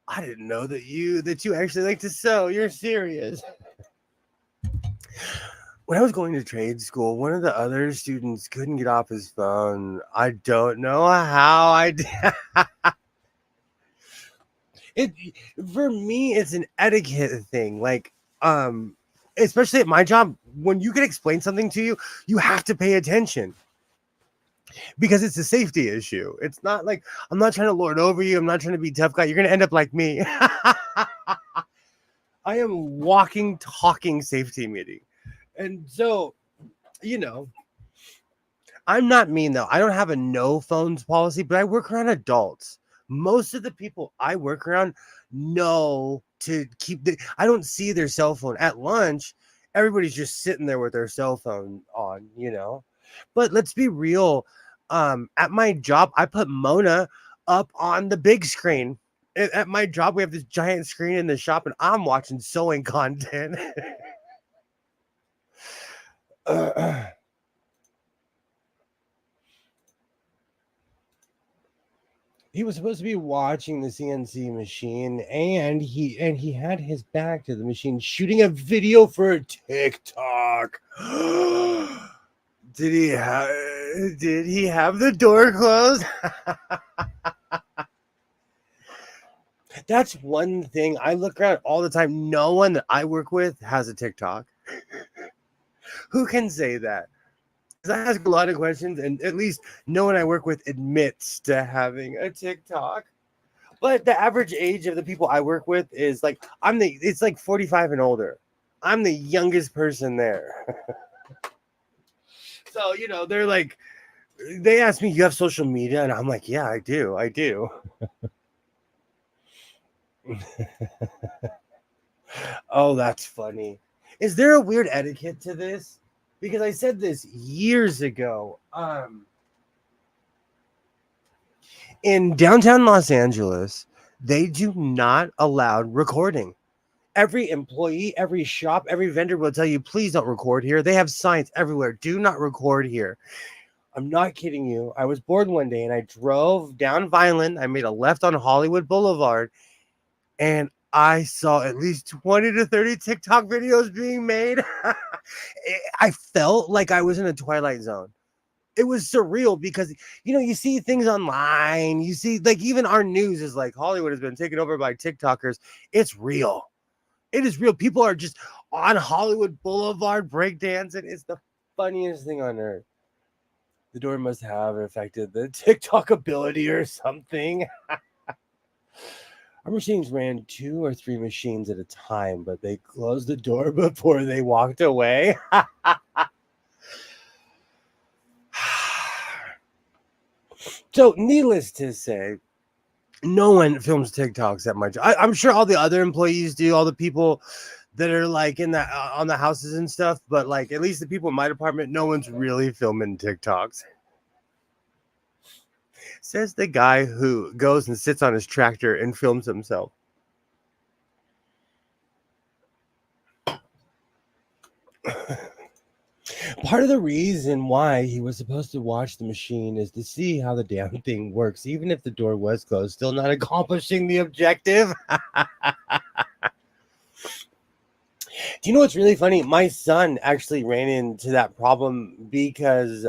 I didn't know that you actually like to sew. You're serious. When I was going to trade school, one of the other students couldn't get off his phone. I don't know how I did. It for me, it's an etiquette thing. Like, especially at my job, when you can explain something to you, you have to pay attention because it's a safety issue. It's not like I'm not trying to lord over you. I'm not trying to be a tough guy. You're gonna end up like me. I am walking, talking safety meeting. And so, I'm not mean though. I don't have a no phones policy, but I work around adults. Most of the people I work around know to I don't see their cell phone at lunch. Everybody's just sitting there with their cell phone on. But let's be real. At my job, I put Mona up on the big screen. At my job, we have this giant screen in the shop, and I'm watching sewing content. He was supposed to be watching the CNC machine, and he had his back to the machine, shooting a video for TikTok. Did he have the door closed? That's one thing I look around all the time. No one that I work with has a TikTok. Who can say that? Because I ask a lot of questions, and at least no one I work with admits to having a TikTok. But the average age of the people I work with is like it's like 45 and older. I'm the youngest person there. So, they're like, they ask me, you have social media? And I'm like, yeah, I do. I do. Oh, that's funny. Is there a weird etiquette to this? Because I said this years ago. In downtown Los Angeles, they do not allow recording. Every employee, every shop, every vendor will tell you, please don't record here. They have signs everywhere. Do not record here. I'm not kidding you. I was bored one day and I drove down Vineland. I made a left on Hollywood Boulevard and I saw at least 20 to 30 TikTok videos being made. I felt like I was in a Twilight Zone. It was surreal because, you see things online. You see, like, even our news is like Hollywood has been taken over by TikTokers. It's real. It is real. People are just on Hollywood Boulevard breakdancing. It's the funniest thing on earth. The door must have affected the TikTok ability or something. Our machines ran 2 or 3 machines at a time, but they closed the door before they walked away. So, needless to say, no one films TikToks that much. I'm sure all the other employees do, all the people that are like in the on the houses and stuff, but like at least the people in my department, no one's really filming TikToks. Says the guy who goes and sits on his tractor and films himself. Part of the reason why he was supposed to watch the machine is to see how the damn thing works, even if the door was closed, still not accomplishing the objective. Do you know what's really funny? My son actually ran into that problem because,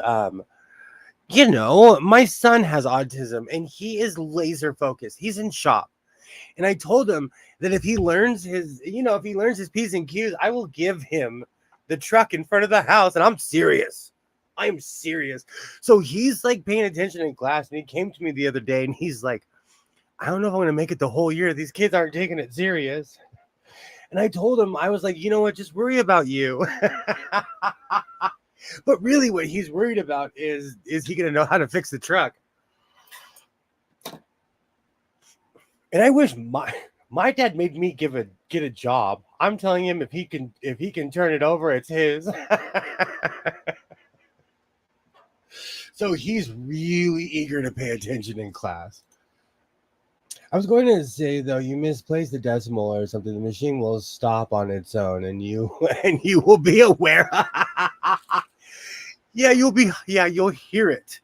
my son has autism and he is laser focused. He's in shop. And I told him that if he learns his P's and Q's, I will give him the truck in front of the house. And I'm serious. I'm serious. So he's like paying attention in class. And he came to me the other day and he's like, I don't know if I'm going to make it the whole year. These kids aren't taking it serious. And I told him, I was like, you know what? Just worry about you. But really what he's worried about is he going to know how to fix the truck? And I wish my dad made me get a job. I'm telling him if he can turn it over, it's his. So he's really eager to pay attention in class. I was going to say though, you misplaced the decimal or something. The machine will stop on its own, and you will be aware. You'll hear it.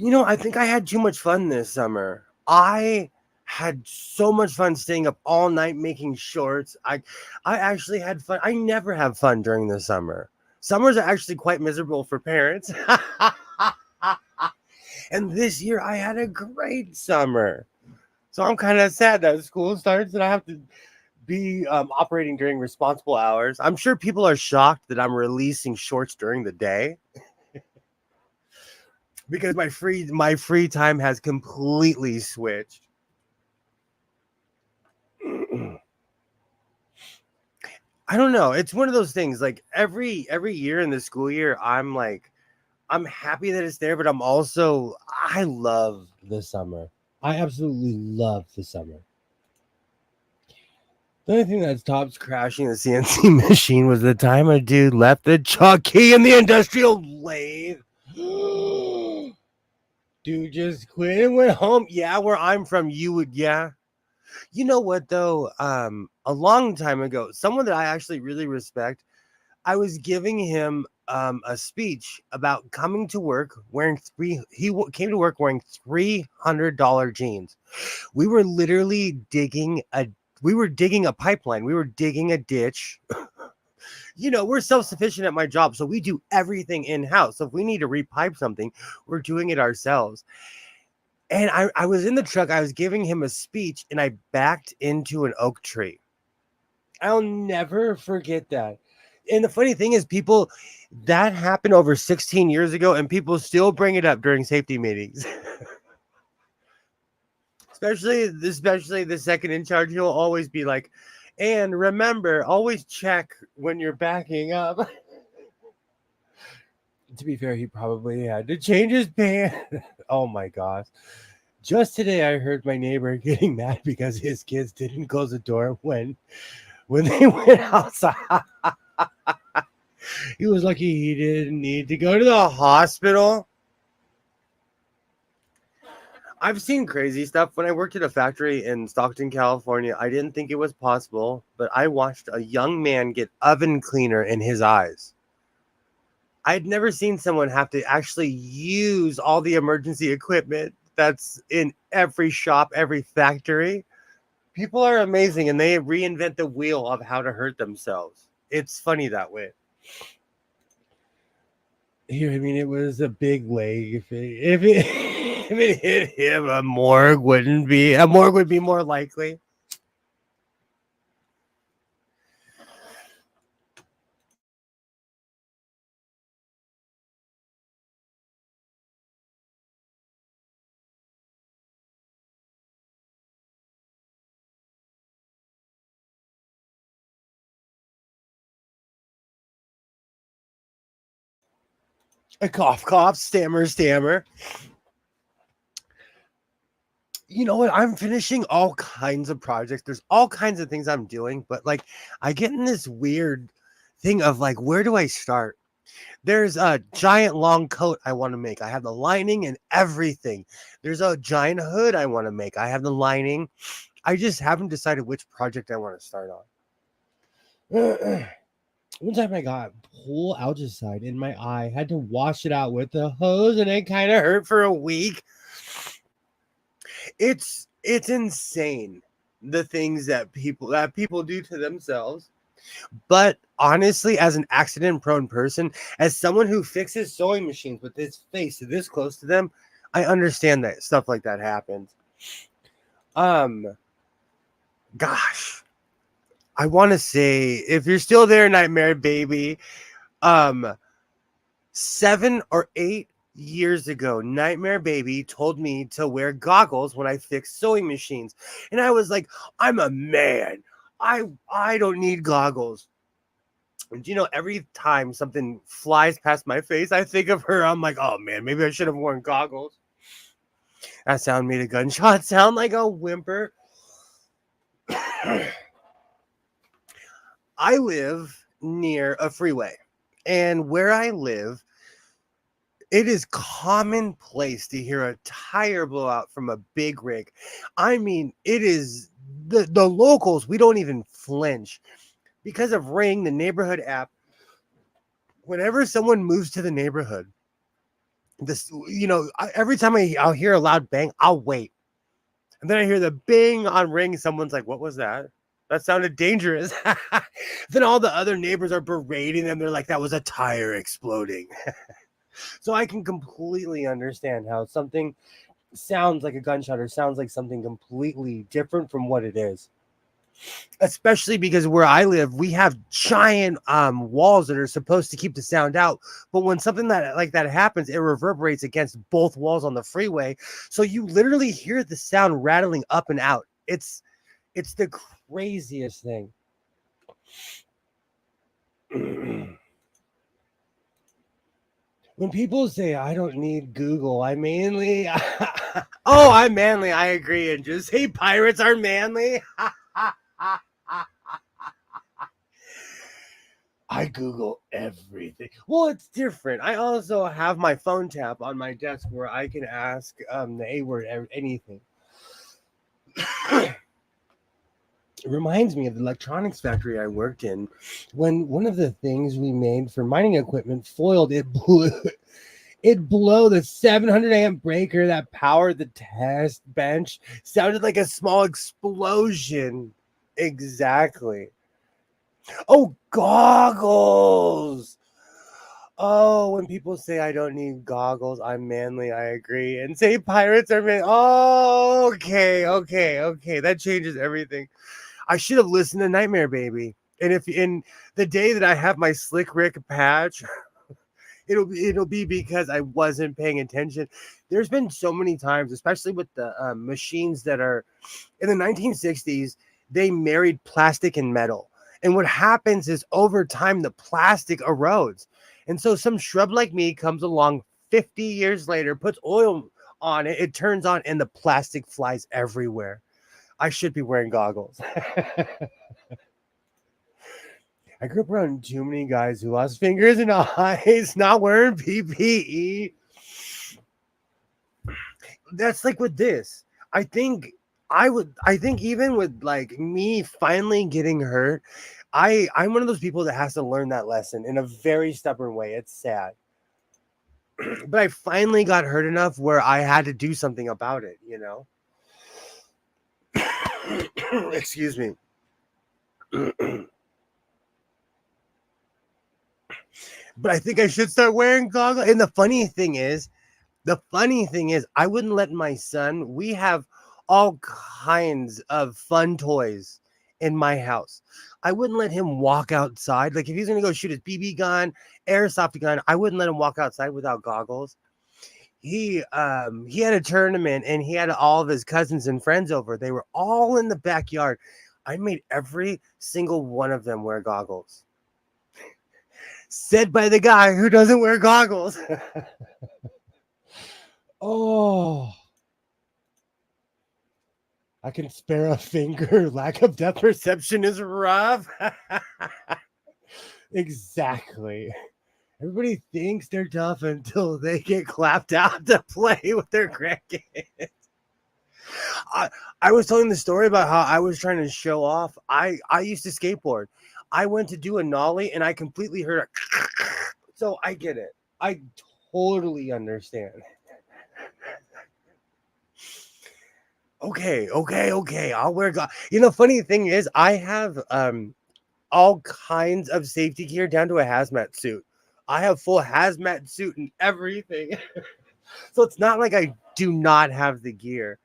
I think I had too much fun this summer. I had so much fun staying up all night making shorts. I actually had fun. I never have fun during the summer. Summers are actually quite miserable for parents. And this year I had a great summer. So I'm kind of sad that school starts and I have to be operating during responsible hours. I'm sure people are shocked that I'm releasing shorts during the day. Because my free time has completely switched. I don't know. It's one of those things. Like every year in the school year, I'm happy that it's there, but I love the summer. I absolutely love the summer. The only thing that stops crashing the CNC machine was the time a dude left the chalk key in the industrial lathe. Dude just quit and went home. Yeah, where I'm from, you would, yeah. You know what, though? A long time ago, someone that I actually really respect, I was giving him a speech about coming to work wearing came to work wearing $300 jeans. We were literally digging a pipeline. We were digging a ditch. We're self-sufficient at my job, so we do everything in-house. So if we need to repipe something, we're doing it ourselves. And I was in the truck, I was giving him a speech, and I backed into an oak tree. I'll never forget that. And the funny thing is, people that happened over 16 years ago, and people still bring it up during safety meetings. especially the second in charge, he'll always be like, and remember, always check when you're backing up. To be fair, he probably had to change his pants. Oh my gosh. Just today I heard my neighbor getting mad because his kids didn't close the door when they went outside. He was lucky he didn't need to go to the hospital. I've seen crazy stuff. When I worked at a factory in Stockton, California, I didn't think it was possible, but I watched a young man get oven cleaner in his eyes. I'd never seen someone have to actually use all the emergency equipment that's in every shop, every factory. People are amazing, and they reinvent the wheel of how to hurt themselves. It's funny that way. Here, I mean, it was a big leg. If it hit him, a morgue would be more likely. A cough, stammer. You know what? I'm finishing all kinds of projects. There's all kinds of things I'm doing, but like I get in this weird thing of like, where do I start? There's a giant long coat I want to make. I have the lining and everything. There's a giant hood I want to make. I have the lining. I just haven't decided which project I want to start on. One time I got pool algicide in my eye, had to wash it out with the hose, and it kind of hurt for a week. It's insane the things that people do to themselves. But honestly, as an accident prone person, as someone who fixes sewing machines with his face this close to them, I understand that stuff like that happens. Gosh, I want to say, if you're still there, Nightmare Baby, 7 or 8 years ago, Nightmare Baby told me to wear goggles when I fix sewing machines. And I was like, I'm a man. I don't need goggles. And you know, every time something flies past my face, I think of her. I'm like, oh man, maybe I should have worn goggles. That sound made a gunshot sound like a whimper. I live near a freeway, and where I live, it is commonplace to hear a tire blowout from a big rig. I mean, it is the locals, we don't even flinch. Because of Ring, the neighborhood app, whenever someone moves to the neighborhood, every time I'll hear a loud bang, I'll wait. And then I hear the bing on Ring, someone's like, what was that? That sounded dangerous. Then all the other neighbors are berating them. They're like, that was a tire exploding. So I can completely understand how something sounds like a gunshot or sounds like something completely different from what it is. Especially because where I live, we have giant walls that are supposed to keep the sound out. But when something like that happens, it reverberates against both walls on the freeway. So you literally hear the sound rattling up and out. It's the craziest thing. When people say I don't need Google, I'm manly. I'm manly. I agree. And just say pirates are manly. I Google everything. Well, it's different. I also have my phone tap on my desk where I can ask the A word, anything. It reminds me of the electronics factory I worked in. When one of the things we made for mining equipment foiled, it blew the 700 amp breaker that powered the test bench. Sounded like a small explosion. Exactly. Oh, goggles. Oh, when people say I don't need goggles, I'm manly, I agree. And say pirates are manly. Oh, okay. That changes everything. I should have listened to Nightmare Baby. And if in the day that I have my Slick Rick patch, it'll be because I wasn't paying attention. There's been so many times, especially with the machines that are in the 1960s, they married plastic and metal. And what happens is over time, the plastic erodes. And so some shrub like me comes along 50 years later, puts oil on it, it turns on, and the plastic flies everywhere. I should be wearing goggles. I grew up around too many guys who lost fingers and eyes not wearing PPE. That's like with this. I think I think even with like me finally getting hurt, I'm one of those people that has to learn that lesson in a very stubborn way. It's sad. But I finally got hurt enough where I had to do something about it, you know. Excuse me. But I think I should start wearing goggles. And the funny thing is, I wouldn't let my son, we have all kinds of fun toys in my house. I wouldn't let him walk outside. Like if he's going to go shoot his BB gun, airsoft gun, I wouldn't let him walk outside without goggles. He had a tournament and he had all of his cousins and friends over. They were all in the backyard. I made every single one of them wear goggles. Said by the guy who doesn't wear goggles. Oh, I can spare a finger. Lack of depth perception is rough. Exactly. Everybody thinks they're tough until they get clapped out to play with their grandkids. I was telling the story about how I was trying to show off. I used to skateboard. I went to do a nollie and I completely heard it. So I get it. I totally understand. Okay. I'll wear funny thing is I have all kinds of safety gear down to a hazmat suit. I have full hazmat suit and everything. So it's not like I do not have the gear.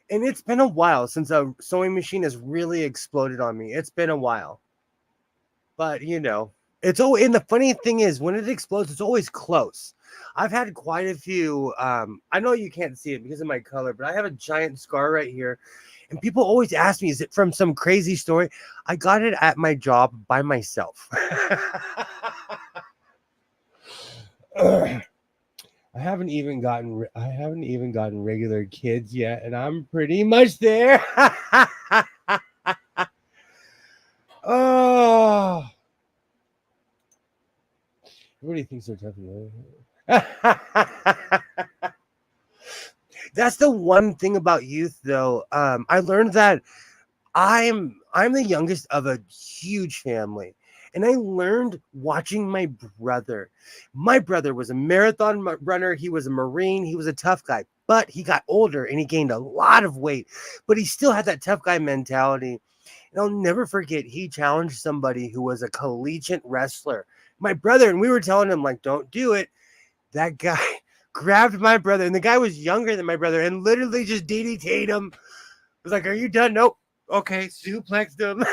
And it's been a while since a sewing machine has really exploded on me. It's been a while. But, it's and the funny thing is when it explodes, it's always close. I've had quite a few. I know you can't see it because of my color, but I have a giant scar right here. And people always ask me, is it from some crazy story? I got it at my job by myself. I haven't even gotten regular kids yet, and I'm pretty much there. Oh, everybody thinks they're tough. That's the one thing about youth, though. I learned that I'm the youngest of a huge family. And I learned watching my brother. My brother was a marathon runner. He was a Marine. He was a tough guy. But he got older and he gained a lot of weight. But he still had that tough guy mentality. And I'll never forget, he challenged somebody who was a collegiate wrestler. My brother, and we were telling him, like, don't do it. That guy grabbed my brother. And the guy was younger than my brother and literally just DDT'd him. I was like, are you done? Nope. Okay, suplexed him.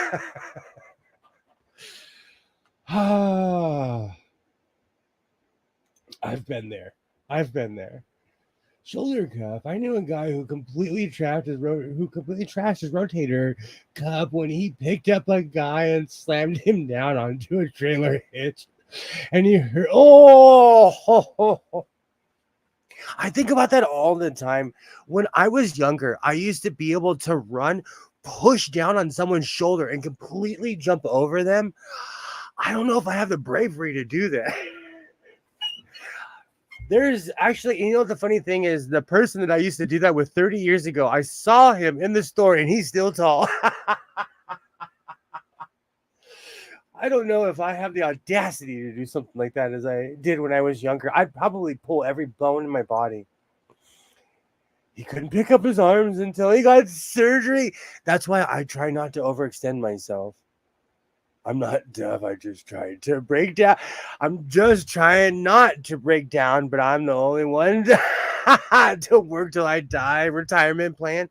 I've been there. Shoulder cuff. I knew a guy who completely trashed his rotator cuff when he picked up a guy and slammed him down onto a trailer hitch. And he heard, I think about that all the time. When I was younger, I used to be able to run, push down on someone's shoulder and completely jump over them. I don't know if I have the bravery to do that. There's actually, the funny thing is the person that I used to do that with 30 years ago, I saw him in the store and he's still tall. I don't know if I have the audacity to do something like that as I did when I was younger. I'd probably pull every bone in my body. He couldn't pick up his arms until he got surgery. That's why I try not to overextend myself. I'm not tough. I just try to break down. I'm just trying not to break down, but I'm the only one to work till I die. Retirement plan.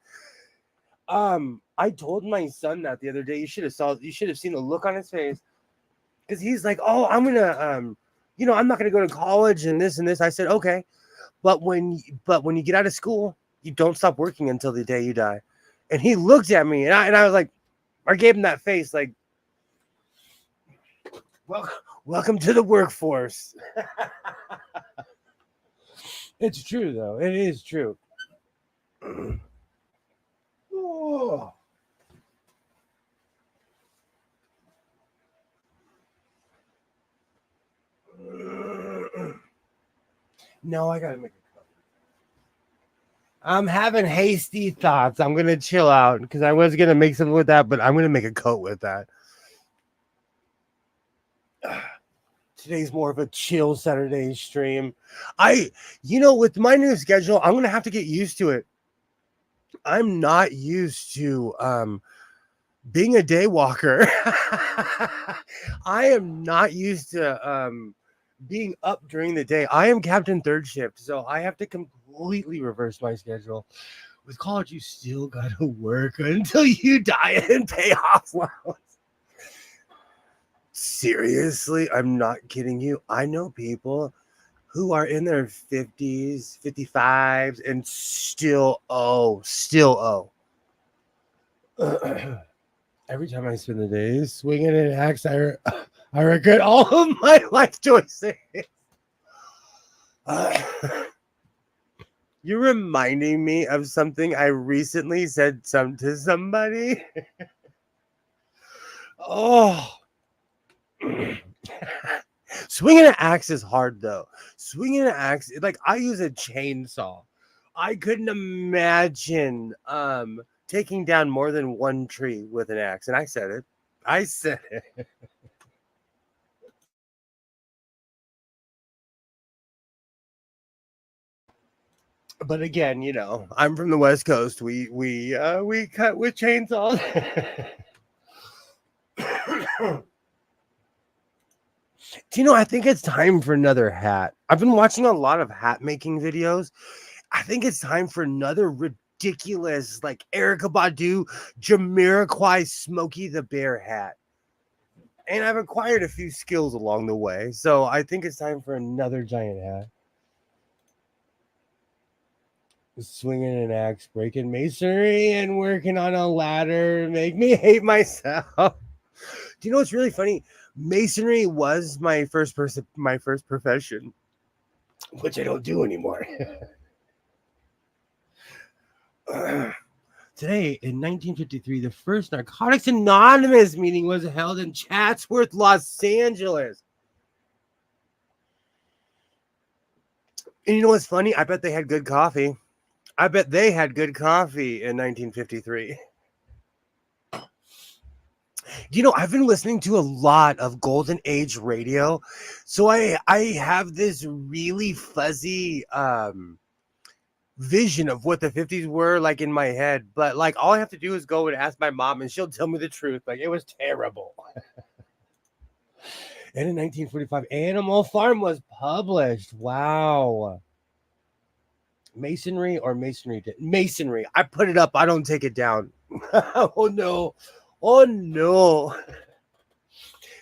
I told my son that the other day. You should have seen the look on his face, because he's like, "Oh, I'm gonna I'm not gonna go to college and this and this." I said, "Okay, but when you get out of school, you don't stop working until the day you die." And he looked at me, and I was like, I gave him that face, like, welcome to the workforce. It's true, though. It is true. Oh. No, I gotta make a coat. I'm having hasty thoughts. I'm gonna chill out because I was gonna make something with that, but I'm gonna make a coat with that. Today's more of a chill Saturday stream. With my new schedule, I'm gonna have to get used to it. I'm not used to being a day walker. I am not used to being up during the day. I am captain third shift, so I have to completely reverse my schedule. With college, you still gotta work until you die and pay off loans. Seriously, I'm not kidding you. I know people who are in their 50s, 55s, and still owe. Every time I spend the day swinging an axe, I regret all of my life choices. You're reminding me of something I recently said to somebody. Oh. Swinging an axe is hard, though. Swinging an axe, like, I use a chainsaw. I couldn't imagine taking down more than one tree with an axe. And I said it. But again, I'm from the West Coast. We cut with chainsaws. I think it's time for another hat. I've been watching a lot of hat making videos. I think it's time for another ridiculous, like, Erykah Badu, Jamiroquai, Smokey the Bear hat. And I've acquired a few skills along the way, so I think it's time for another giant hat. Swinging an axe, breaking masonry, and working on a ladder make me hate myself. Do you know what's really funny? Masonry was my first profession, which I don't do anymore. Today, in 1953, the first Narcotics Anonymous meeting was held in Chatsworth, Los Angeles. And you know what's funny? I bet they had good coffee. In 1953. I've been listening to a lot of Golden Age radio. So I have this really fuzzy vision of what the 50s were like in my head. But, like, all I have to do is go and ask my mom and she'll tell me the truth. Like, it was terrible. And in 1945, Animal Farm was published. Wow. Masonry. I put it up. I don't take it down. Oh no.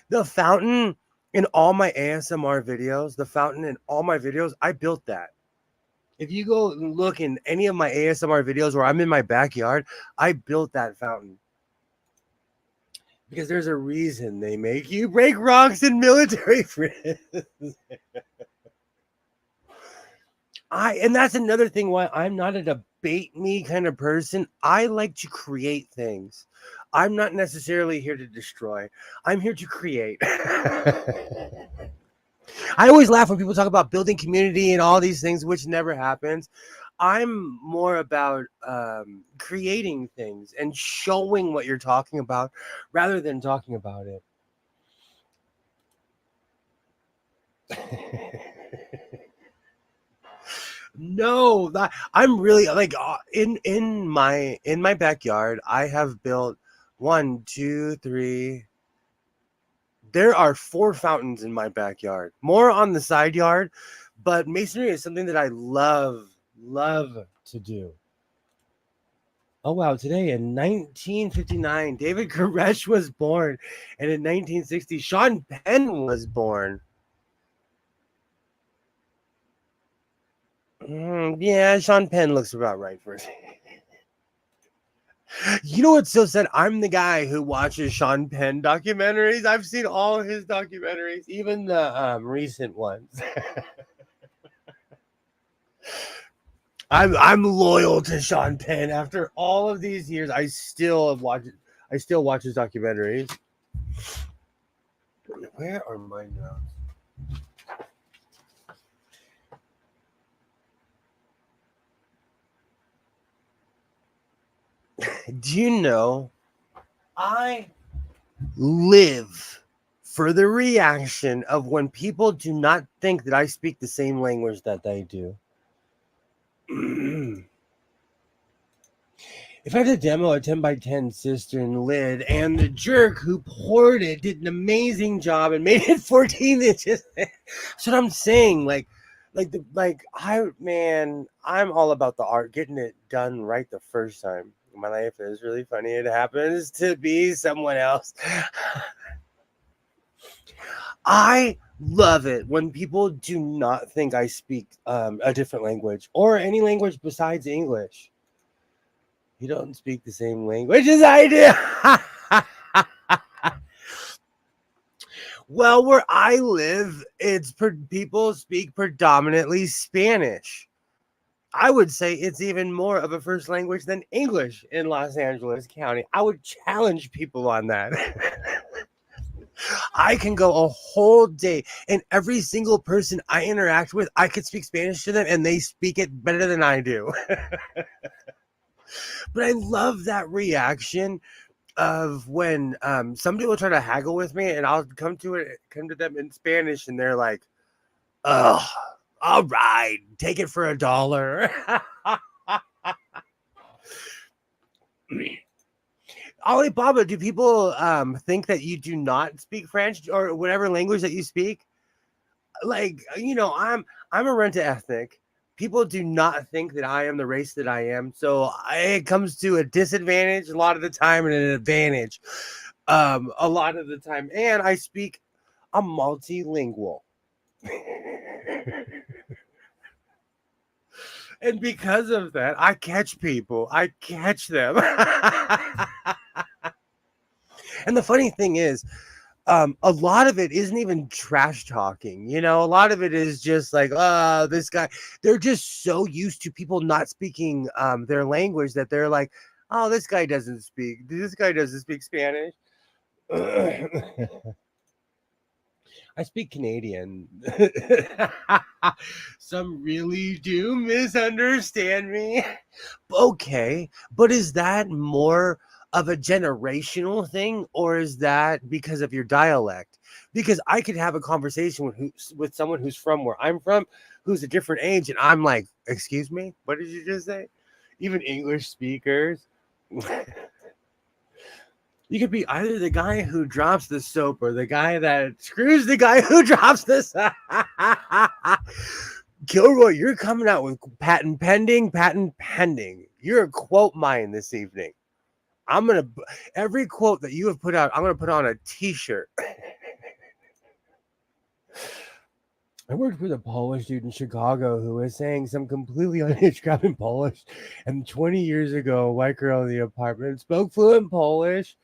The fountain in all my ASMR videos, I built that. If you go look in any of my ASMR videos where I'm in my backyard, I built that fountain. Because there's a reason they make you break rocks in military prisons. And that's another thing why I'm not a debate me kind of person. I like to create things. I'm not necessarily here to destroy. I'm here to create. I always laugh when people talk about building community and all these things, which never happens. I'm more about creating things and showing what you're talking about rather than talking about it. No, I'm really like in my backyard. I have built 1, 2, 3. There are 4 fountains in my backyard. More on the side yard, but masonry is something that I love to do. Oh wow, today in 1959, David Koresh was born, and in 1960, Sean Penn was born. Yeah, Sean Penn looks about right for it. You know what's so sad? I'm the guy who watches Sean Penn documentaries. I've seen all his documentaries, even the recent ones. I'm loyal to Sean Penn. After all of these years, I still watch his documentaries. Where are my notes? Do you know I live for the reaction of when people do not think that I speak the same language that they do. If I had to demo a 10 by 10 cistern lid and the jerk who poured it did an amazing job and made it 14 inches, that's what I'm saying. I'm all about the art, getting it done right the first time. My life is really funny. It happens to be someone else. I love it when people do not think I speak a different language or any language besides English. You don't speak the same language as I do. Well, where I live, people speak predominantly Spanish. I would say it's even more of a first language than English in Los Angeles County. I would challenge people on that. I can go a whole day and every single person I interact with, I could speak Spanish to them and they speak it better than I do. But I love that reaction of when some people try to haggle with me and I'll come to them in Spanish and they're like, "Oh, all right, take it for $1." Alibaba, do people think that you do not speak French or whatever language that you speak? Like, I'm a renta ethnic. People do not think that I am the race that I am, so it comes to a disadvantage a lot of the time and an advantage a lot of the time. And I speak a multilingual. And because of that, I catch people. I catch them. And the funny thing is, a lot of it isn't even trash talking. A lot of it is just like, this guy. They're just so used to people not speaking their language that they're like, oh, this guy doesn't speak Spanish. I speak Canadian. Some really do misunderstand me. Okay, but is that more of a generational thing or is that because of your dialect? Because I could have a conversation with someone who's from where I'm from, who's a different age, and I'm like, excuse me, what did you just say? Even English speakers. You could be either the guy who drops the soap or the guy that screws the guy who drops the soap. Gilroy, you're coming out with patent pending. You're a quote mine this evening. Every quote that you have put out, I'm going to put on a t-shirt. I worked with a Polish dude in Chicago who was saying some completely unhinged crap in Polish. And 20 years ago, a white girl in the apartment spoke fluent Polish.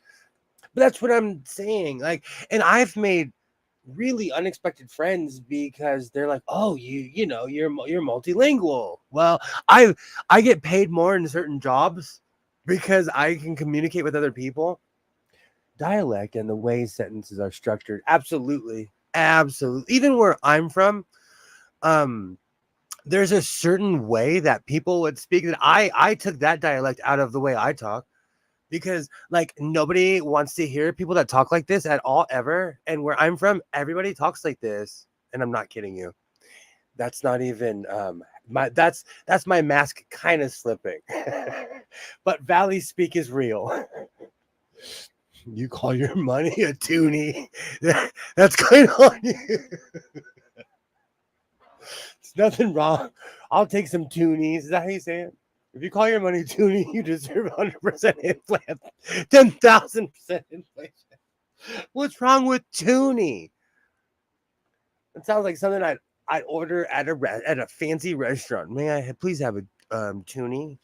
But that's what I'm saying. Like, and I've made really unexpected friends because they're like, "Oh, you're multilingual." Well, I get paid more in certain jobs because I can communicate with other people. Dialect and the way sentences are structured, absolutely. Even where I'm from, there's a certain way that people would speak that I took that dialect out of the way I talk. Because like nobody wants to hear people that talk like this at all ever. And where I'm from, everybody talks like this. And I'm not kidding you. That's not even that's my mask kind of slipping. But Valley speak is real. You call your money a toonie. That's going on you. It's nothing wrong. I'll take some toonies. Is that how you say it? If you call your money Toonie, you deserve 100% inflation, 10,000% inflation. What's wrong with Toonie? It sounds like something I'd order at a fancy restaurant. May I please have a Toonie?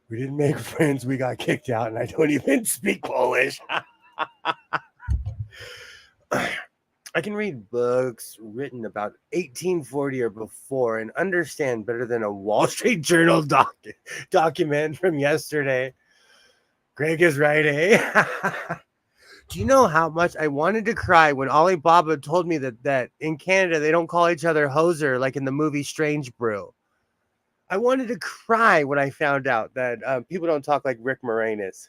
We didn't make friends. We got kicked out, and I don't even speak Polish. I can read books written about 1840 or before and understand better than a Wall Street Journal document from yesterday. Greg is right, eh? Do you know how much I wanted to cry when Alibaba told me that in Canada they don't call each other hoser like in the movie Strange Brew? I wanted to cry when I found out that people don't talk like Rick Moranis.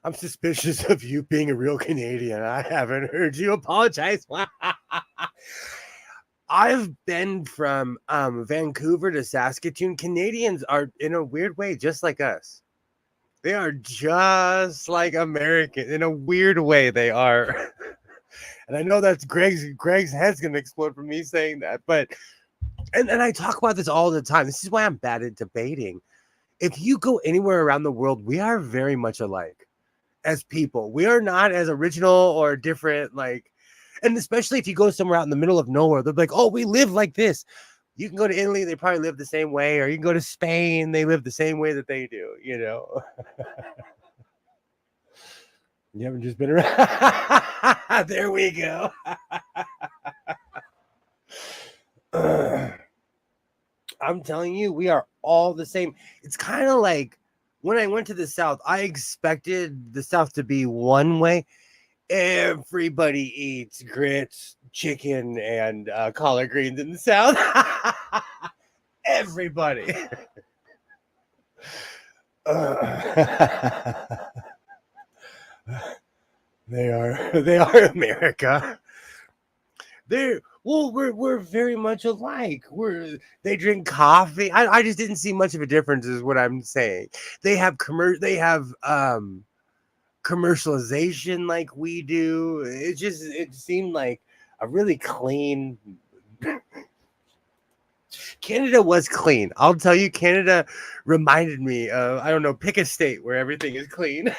I'm suspicious of you being a real Canadian. I haven't heard you apologize. I've been from Vancouver to Saskatoon. Canadians are, in a weird way, just like us. They are just like Americans. In a weird way, they are. And I know that's Greg's head's going to explode from me saying that. But, and I talk about this all the time. This is why I'm bad at debating. If you go anywhere around the world, we are very much alike as people. We are not as original or different, like, and especially if you go somewhere out in the middle of nowhere, they're like, oh, we live like this. You can go to Italy, they probably live the same way, or you can go to Spain, they live the same way that they do, you know. You haven't just been around. There we go. I'm telling you, we are all the same. It's kind of like when I went to the South, I expected the South to be one way. Everybody eats grits, chicken, and collard greens in the South. Everybody. They are America. We're very much alike. They drink coffee. I just didn't see much of a difference, is what I'm saying. They have commercialization like we do. It seemed like a really clean. Canada was clean. I'll tell you, Canada reminded me of, I don't know, pick a state where everything is clean.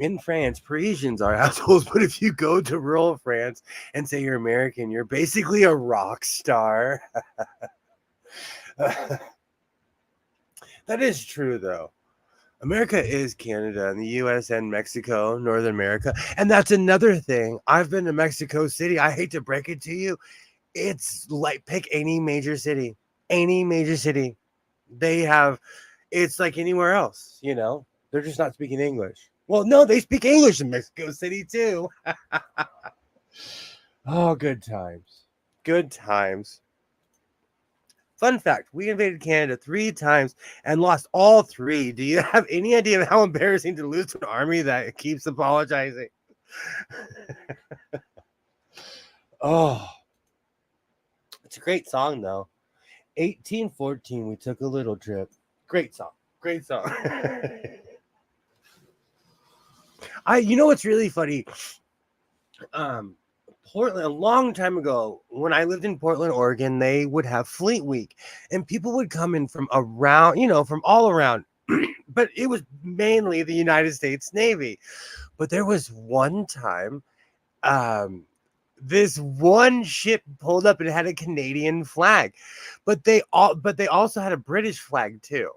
In France, Parisians are assholes, but if you go to rural France and say you're American, you're basically a rock star. That is true, though. America is Canada and the U.S. and Mexico, North America. And that's another thing. I've been to Mexico City. I hate to break it to you. It's like, pick any major city. Any major city. It's like anywhere else, you know. They're just not speaking English. Well, no, they speak English in Mexico City, too. Oh, good times. Good times. Fun fact, we invaded Canada 3 times and lost all 3. Do you have any idea of how embarrassing to lose to an army that keeps apologizing? Oh, it's a great song, though. 1814, we took a little trip. Great song. Great song. You know what's really funny? Portland, a long time ago, when I lived in Portland, Oregon, they would have Fleet Week, and people would come in from around, from all around, but it was mainly the United States Navy. But there was one time, this one ship pulled up and it had a Canadian flag, but they also had a British flag too.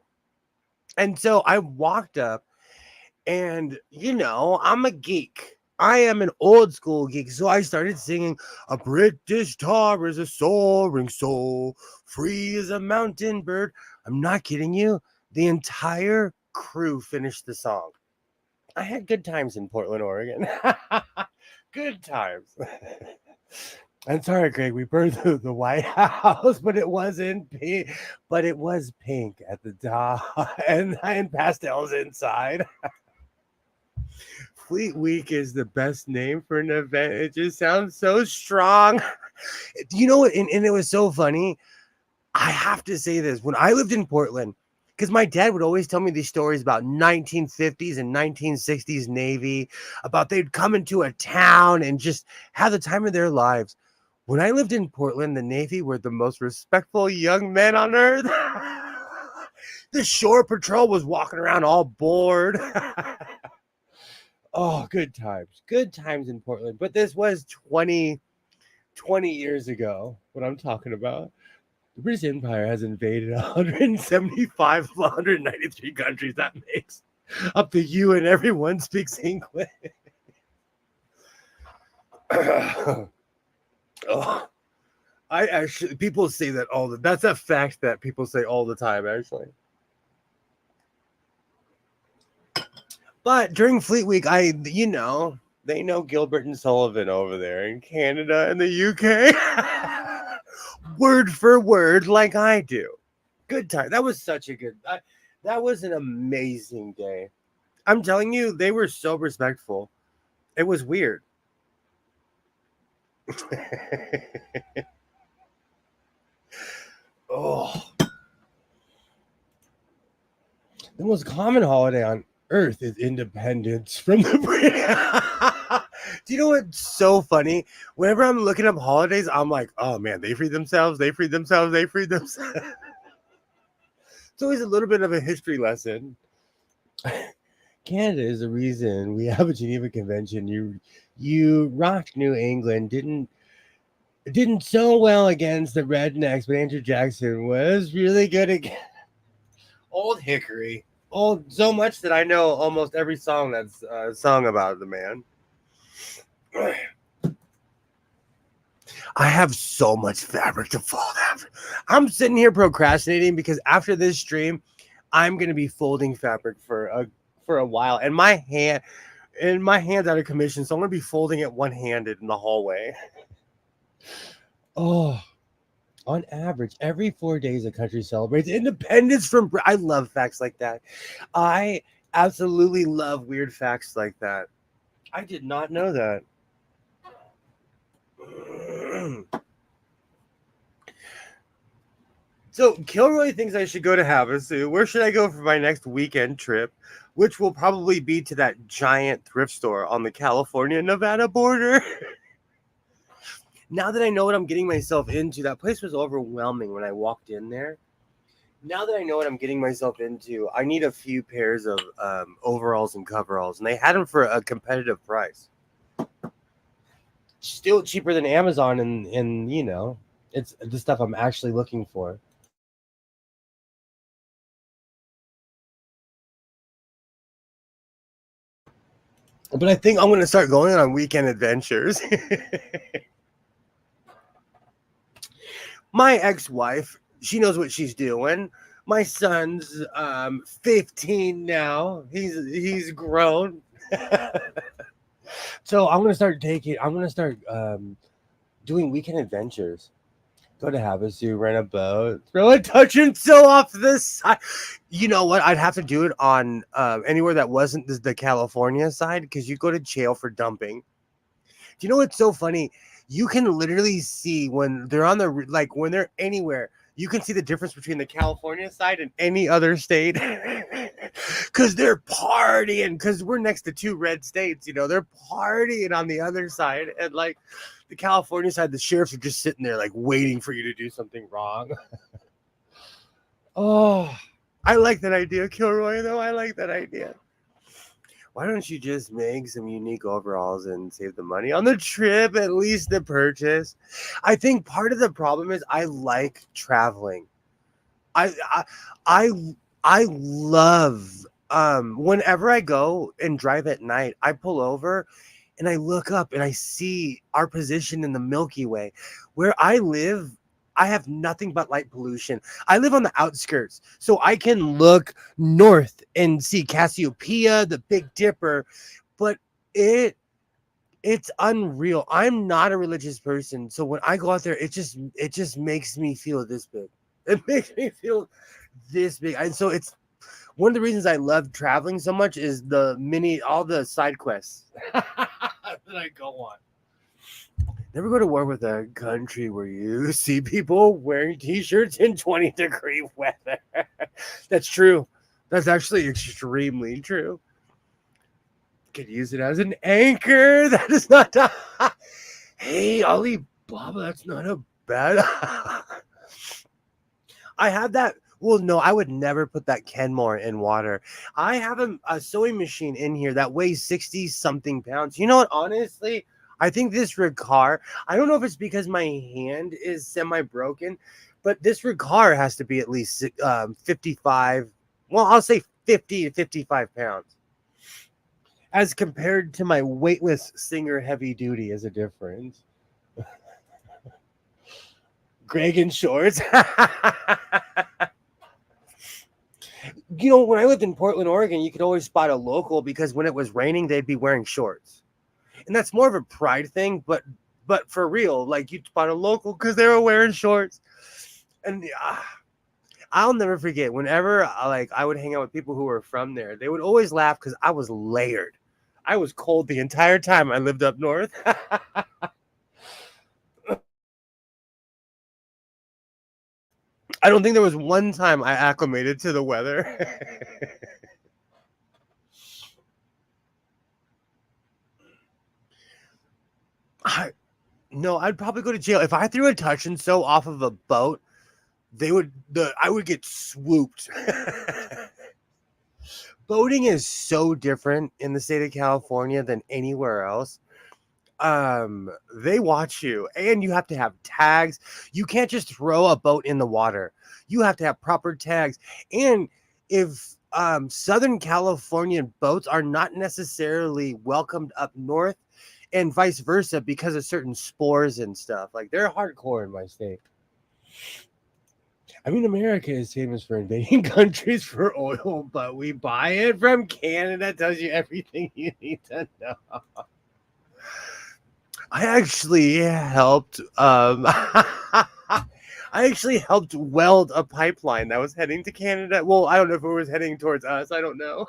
And so I walked up, and I'm a geek. I am an old school geek. So I started singing, "A British tar is a soaring soul, free as a mountain bird." I'm not kidding you. The entire crew finished the song. I had good times in Portland, Oregon. Good times. I'm sorry, Greg. We burned the White House, but it wasn't pink. But it was pink at the top and pastels inside. Fleet Week is the best name for an event. It just sounds so strong. You know what? And it was so funny. I have to say this. When I lived in Portland, because my dad would always tell me these stories about 1950s and 1960s Navy, about they'd come into a town and just have the time of their lives. When I lived in Portland, the Navy were the most respectful young men on earth. The shore patrol was walking around all bored. Oh, good times in Portland. But this was 20 years ago, what I'm talking about. The British Empire has invaded 175 of 193 countries. That makes up to you, and everyone speaks English. Oh, I actually, people say that that's a fact that people say all the time, actually. But during Fleet Week, they know Gilbert and Sullivan over there in Canada and the UK. Word for word, like I do. Good time. That was such a that was an amazing day. I'm telling you, they were so respectful. It was weird. Oh. The most common holiday on Earth is independence from the British. Do you know what's so funny? Whenever I'm looking up holidays, I'm like, oh man, they freed themselves, they freed themselves, they freed themselves. It's always a little bit of a history lesson. Canada is the reason we have a Geneva Convention. You rocked New England, didn't so well against the Rednecks, but Andrew Jackson was really good again. Old Hickory. Old so much that I know almost every song that's sung about the man. I have so much fabric to fold after. I'm sitting here procrastinating because after this stream, I'm gonna be folding fabric for a while, and my hand's out of commission, so I'm gonna be folding it one-handed in the hallway. Oh. On average, every 4 days, a country celebrates independence from. I love facts like that. I absolutely love weird facts like that. I did not know that. So Kilroy thinks I should go to Havasu. Where should I go for my next weekend trip? Which will probably be to that giant thrift store on the California-Nevada border. Now that I know what I'm getting myself into, that place was overwhelming when I walked in there. Now that I know what I'm getting myself into, I need a few pairs of overalls and coveralls, and they had them for a competitive price. Still cheaper than Amazon, and it's the stuff I'm actually looking for. But I think I'm going to start going on weekend adventures. My ex-wife, she knows what she's doing. My son's 15 now. He's grown. So I'm gonna start doing weekend adventures. Go to Havasu, rent a boat, throw a touch and sew off the side. You know what? I'd have to do it on anywhere that wasn't the California side, because you go to jail for dumping. Do you know what's so funny? You can literally see when they're on when they're anywhere, you can see the difference between the California side and any other state. Because they're partying, because we're next to two red states, they're partying on the other side. And the California side, the sheriffs are just sitting there waiting for you to do something wrong. Oh, I like that idea, Kilroy, though. I like that idea. Why don't you just make some unique overalls and save the money on the trip, at least the purchase? I think part of the problem is I like traveling. I love whenever I go and drive at night, I pull over and I look up and I see our position in the Milky Way. Where I live, I have nothing but light pollution. I live on the outskirts, so I can look north and see Cassiopeia, the Big Dipper, but it's unreal. I'm not a religious person, so when I go out there, it just makes me feel this big. It makes me feel this big, and so it's one of the reasons I love traveling so much is all the side quests that I go on. Never go to war with a country where you see people wearing t-shirts in 20-degree weather. That's true. That's actually extremely true. Could use it as an anchor. That is not. Hey, Alibaba, that's not a bad. I have that. Well, no, I would never put that Kenmore in water. I have a sewing machine in here that weighs 60 something pounds. You know what? Honestly, I think this Riccar, I don't know if it's because my hand is semi broken, but this Riccar has to be at least 55. Well, I'll say 50 to 55 pounds. As compared to my weightless Singer heavy duty is a difference. Greg in shorts. You know, when I lived in Portland, Oregon, you could always spot a local because when it was raining, they'd be wearing shorts. And that's more of a pride thing, but for real, like you'd spot a local because they were wearing shorts. And I'll never forget whenever I would hang out with people who were from there, they would always laugh because I was layered. I was cold the entire time I lived up north. I don't think there was one time I acclimated to the weather. No, I'd probably go to jail. If I threw a touch and sew off of a boat, I would get swooped. Boating is so different in the state of California than anywhere else. They watch you, and you have to have tags. You can't just throw a boat in the water. You have to have proper tags. And if Southern California boats are not necessarily welcomed up north, and vice versa, because of certain spores and stuff, like they're hardcore in my state. I mean, America is famous for invading countries for oil, but we buy it from Canada. Tells you everything you need to know. I actually helped. I actually helped weld a pipeline that was heading to Canada. Well, I don't know if it was heading towards us. I don't know.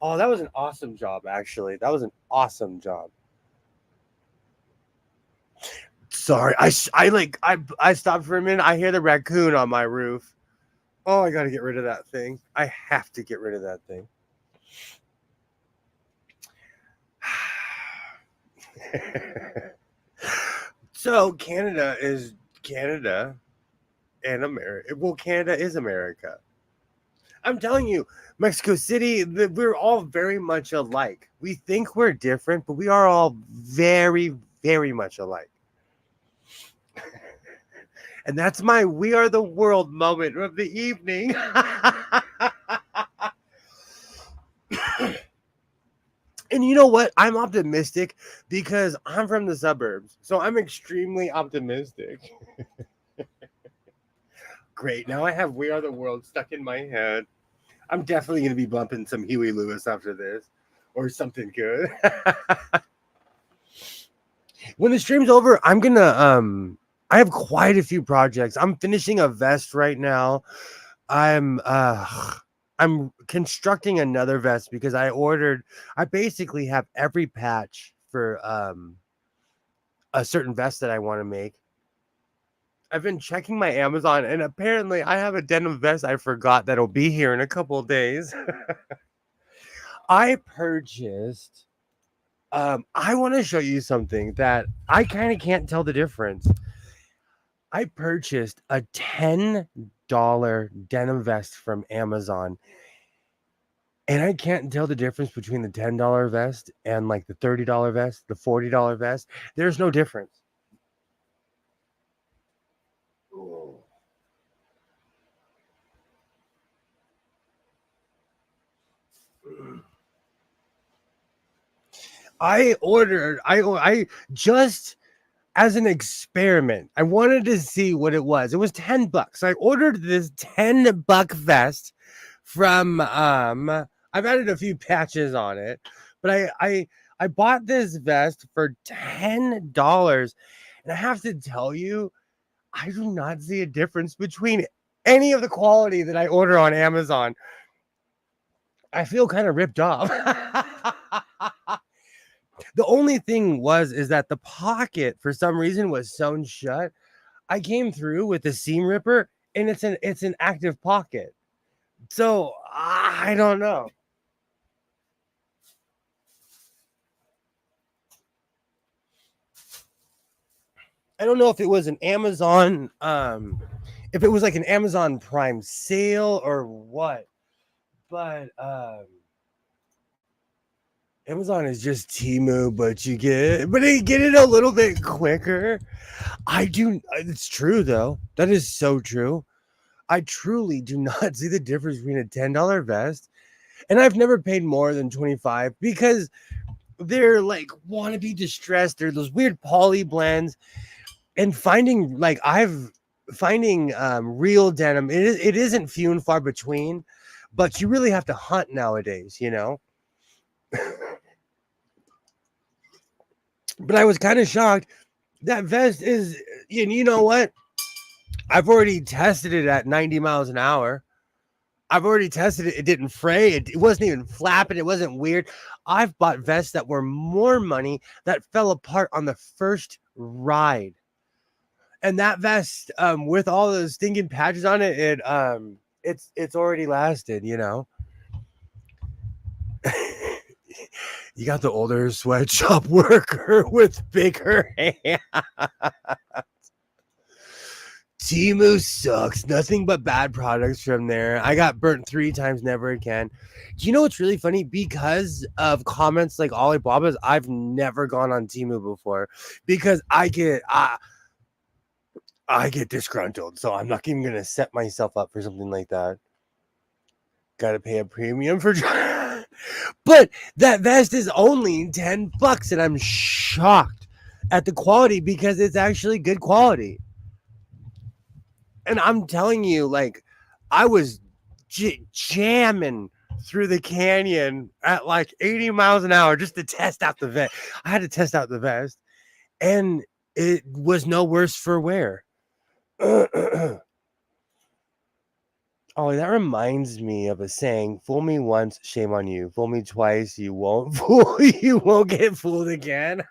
Oh, that was an awesome job. Actually, that was an awesome job. Sorry, I stopped for a minute. I hear the raccoon on my roof. Oh, I got to get rid of that thing. I have to get rid of that thing. So Canada is Canada and America. Well, Canada is America. I'm telling you, Mexico City, we're all very much alike. We think we're different, but we are all very, very much alike. And that's my We Are the World moment of the evening. And you know what? I'm optimistic because I'm from the suburbs. So I'm extremely optimistic. Great. Now I have We Are the World stuck in my head. I'm definitely going to be bumping some Huey Lewis after this or something good. When the stream's over, I'm going to I have quite a few projects. I'm finishing a vest right now. I'm constructing another vest because I basically have every patch for a certain vest that I want to make. I've been checking my Amazon and apparently I have a denim vest I forgot that'll be here in a couple of days. I purchased I want to show you something that I kind of can't tell the difference. I purchased a $10 denim vest from Amazon. And I can't tell the difference between the $10 vest and like the $30 vest, the $40 vest. There's no difference. I just as an experiment, I wanted to see what it was. It was $10. I ordered this $10 vest from I've added a few patches on it, but I bought this vest for $10, and I have to tell you, I do not see a difference between any of the quality that I order on Amazon. I feel kind of ripped off. The only thing is that the pocket, for some reason, was sewn shut. I came through with the seam ripper, and it's an active pocket. So I don't know. I don't know if it was an Amazon, if it was like an Amazon Prime sale or what, but Amazon is just Temu, but you get it a little bit quicker. It's true though. That is so true. I truly do not see the difference between a $10 vest, and I've never paid more than 25 because they're like want to be distressed. They're those weird poly blends, and finding real denim. It isn't few and far between, but you really have to hunt nowadays, you know. But I was kind of shocked. That vest is, and you know what? I've already tested it at 90 miles an hour. I've already tested it. It didn't fray. It wasn't even flapping. It wasn't weird. I've bought vests that were more money that fell apart on the first ride. And that vest, with all those stinking patches on it, it's already lasted, you know. You got the older sweatshop worker with bigger hands. Temu sucks. Nothing but bad products from there. I got burnt 3 times, never again. Do you know what's really funny? Because of comments like Alibaba's, I've never gone on Temu before because I get disgruntled. So I'm not even going to set myself up for something like that. Got to pay a premium for but that vest is only $10 and I'm shocked at the quality because it's actually good quality. And I'm telling you, like, I was jamming through the canyon at like 80 miles an hour just to test out the vest. I had to test out the vest, and it was no worse for wear. Oh, that reminds me of a saying: "Fool me once, shame on you. Fool me twice, you won't fool. You won't get fooled again."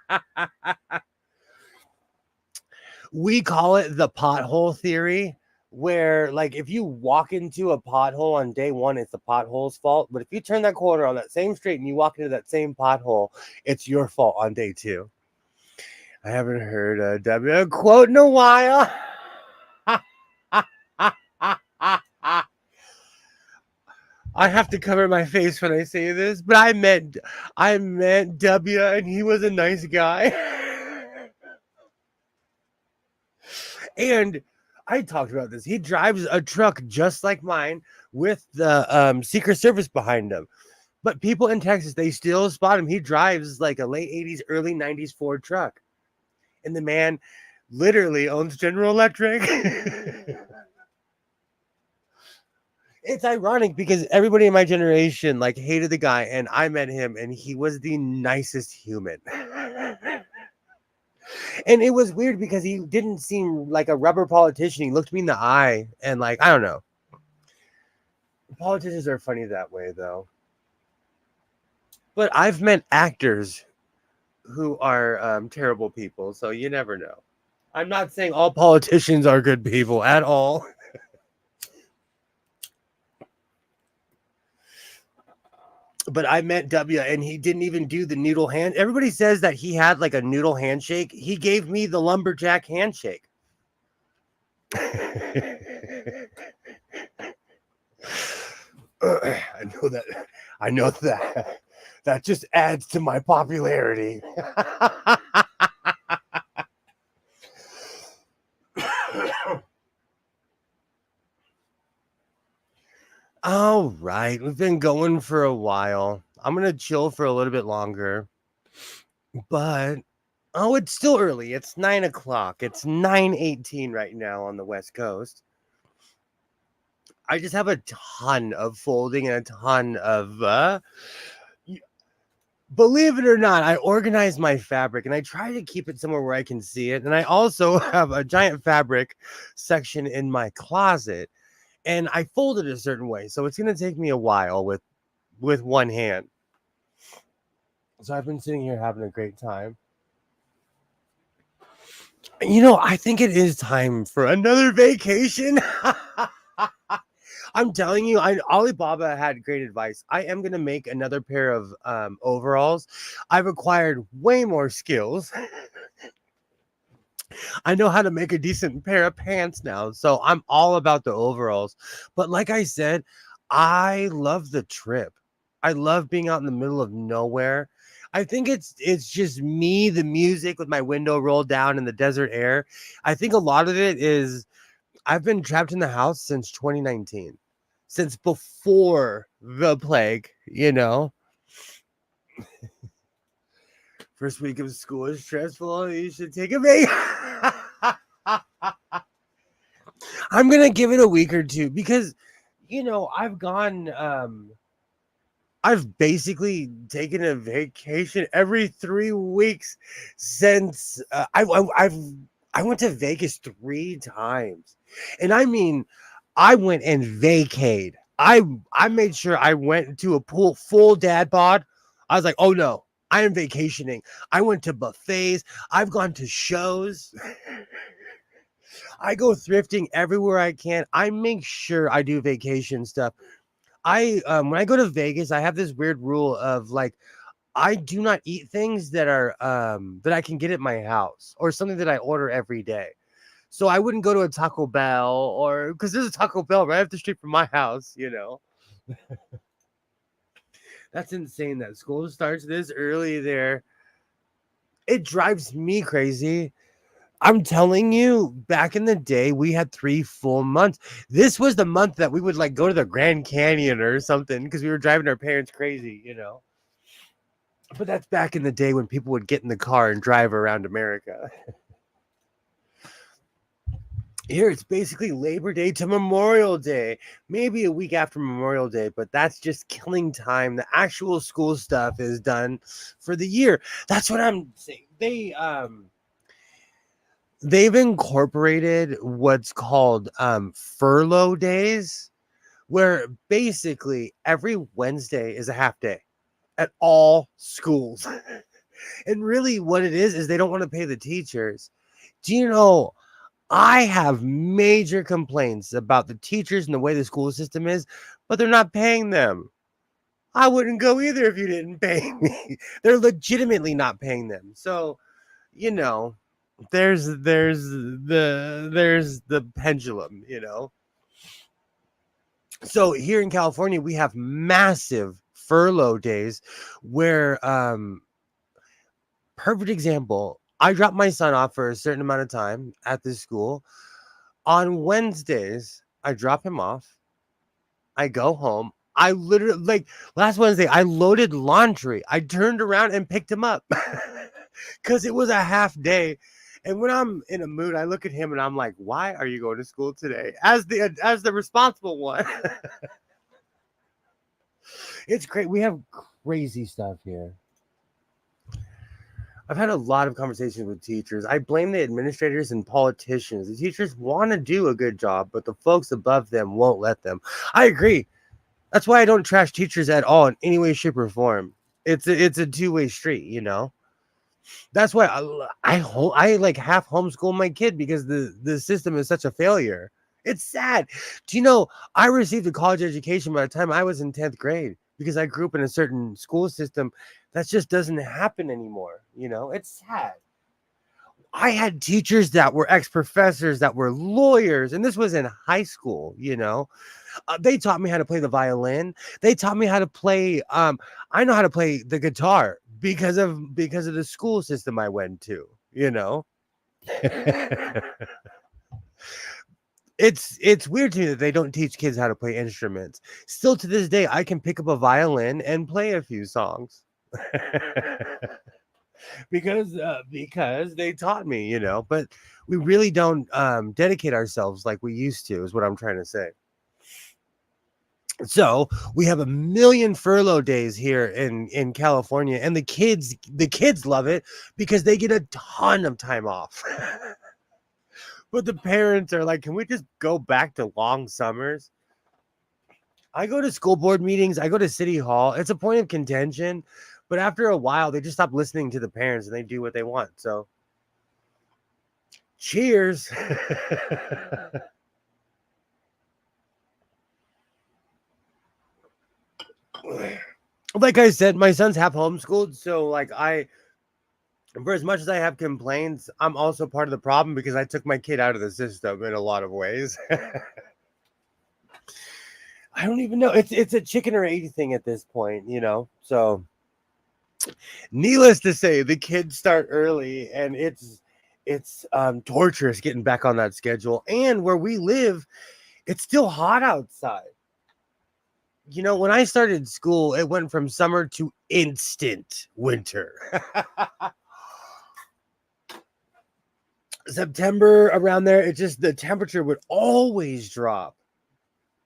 We call it the pothole theory, where like if you walk into a pothole on day one, it's the pothole's fault. But if you turn that corner on that same street and you walk into that same pothole, it's your fault on day 2. I haven't heard a W quote in a while. I have to cover my face when I say this, but I meant W, and he was a nice guy. And I talked about this. He drives a truck just like mine with the Secret Service behind him. But people in Texas, they still spot him. He drives like a late 80s, early 90s Ford truck. And the man literally owns General Electric. It's ironic because everybody in my generation like hated the guy, and I met him and he was the nicest human. And it was weird because he didn't seem like a rubber politician. He looked me in the eye and like, I don't know. Politicians are funny that way though. But I've met actors who are terrible people, so you never know. I'm not saying all politicians are good people at all. But I met W, and he didn't even do the noodle hand. Everybody says that he had like a noodle handshake. He gave me the lumberjack handshake. I know that. That just adds to my popularity. All right, we've been going for a while. I'm gonna chill for a little bit longer, but it's still early. It's 9 o'clock. It's 9:18 right now on the West Coast. I just have a ton of folding and a ton of believe it or not, I organize my fabric and I try to keep it somewhere where I can see it. And I also have a giant fabric section in my closet. And I fold it a certain way, so it's going to take me a while with one hand. So I've been sitting here having a great time. I think it is time for another vacation. I'm telling you, Alibaba had great advice. I am gonna make another pair of overalls. I've acquired way more skills. I know how to make a decent pair of pants now, so I'm all about the overalls. But like I said, I love the trip. I love being out in the middle of nowhere. I think it's just me, the music with my window rolled down in the desert air. I think a lot of it is I've been trapped in the house since 2019, since before the plague. First week of school is stressful. You should take a break. I'm gonna give it a week or two because I've basically taken a vacation every 3 weeks since I went to Vegas 3 times, and I mean I went and vacayed. I made sure I went to a pool full dad bod. I was like, oh no, I am vacationing. I went to buffets. I've gone to shows. I go thrifting everywhere I can. I make sure I do vacation stuff. I when I go to Vegas, I have this weird rule of like I do not eat things that are that I can get at my house or something that I order every day. So I wouldn't go to a Taco Bell or because there's a Taco Bell right up the street from my house. That's insane that school starts this early there. It drives me crazy. I'm telling you, back in the day, we had 3 full months. This was the month that we would like go to the Grand Canyon or something because we were driving our parents crazy. But that's back in the day when people would get in the car and drive around America. Here, it's basically Labor Day to Memorial Day, maybe a week after Memorial Day, but that's just killing time. The actual school stuff is done for the year. That's what I'm saying. They've incorporated what's called furlough days, where basically every Wednesday is a half day at all schools. And really what it is they don't want to pay the teachers. Do you know, I have major complaints about the teachers and the way the school system is, but they're not paying them. I wouldn't go either if you didn't pay me. They're legitimately not paying them. So, you know, there's the pendulum. So here in California we have massive furlough days where perfect example, I drop my son off for a certain amount of time at this school. On Wednesdays I drop him off, I go home. I literally, like, last Wednesday I loaded laundry. I turned around and picked him up because it was a half day. And when I'm in a mood, I look at him and I'm like, "Why are you going to school today?" As the responsible one. It's great. We have crazy stuff here. I've had a lot of conversations with teachers. I blame the administrators and politicians. The teachers want to do a good job, but the folks above them won't let them. I agree. That's why I don't trash teachers at all in any way, shape, or form. It's a two-way street. That's why I like half homeschool my kid because the system is such a failure. It's sad. Do you know I received a college education by the time I was in 10th grade because I grew up in a certain school system that just doesn't happen anymore. It's sad. I had teachers that were ex-professors that were lawyers, and this was in high school. They taught me how to play the violin. They taught me how to play. I know how to play the guitar because of the school system I went to. It's weird to me that they don't teach kids how to play instruments. Still to this day, I can pick up a violin and play a few songs. because they taught me. But we really don't dedicate ourselves like we used to, is what I'm trying to say. So we have a million furlough days here in California, and the kids love it because they get a ton of time off. But the parents are like, can we just go back to long summers? I go to school board meetings, I go to city hall. It's a point of contention, but after a while they just stop listening to the parents and they do what they want. So Cheers. Like I said, my son's half homeschooled, so like for as much as I have complaints, I'm also part of the problem because I took my kid out of the system in a lot of ways. I don't even know. It's a chicken or 80 thing at this point, you know. So needless to say, the kids start early and it's torturous getting back on that schedule. And where we live, it's still hot outside. You know, when I started school, it went from summer to instant winter. September around there, it just the temperature would always drop.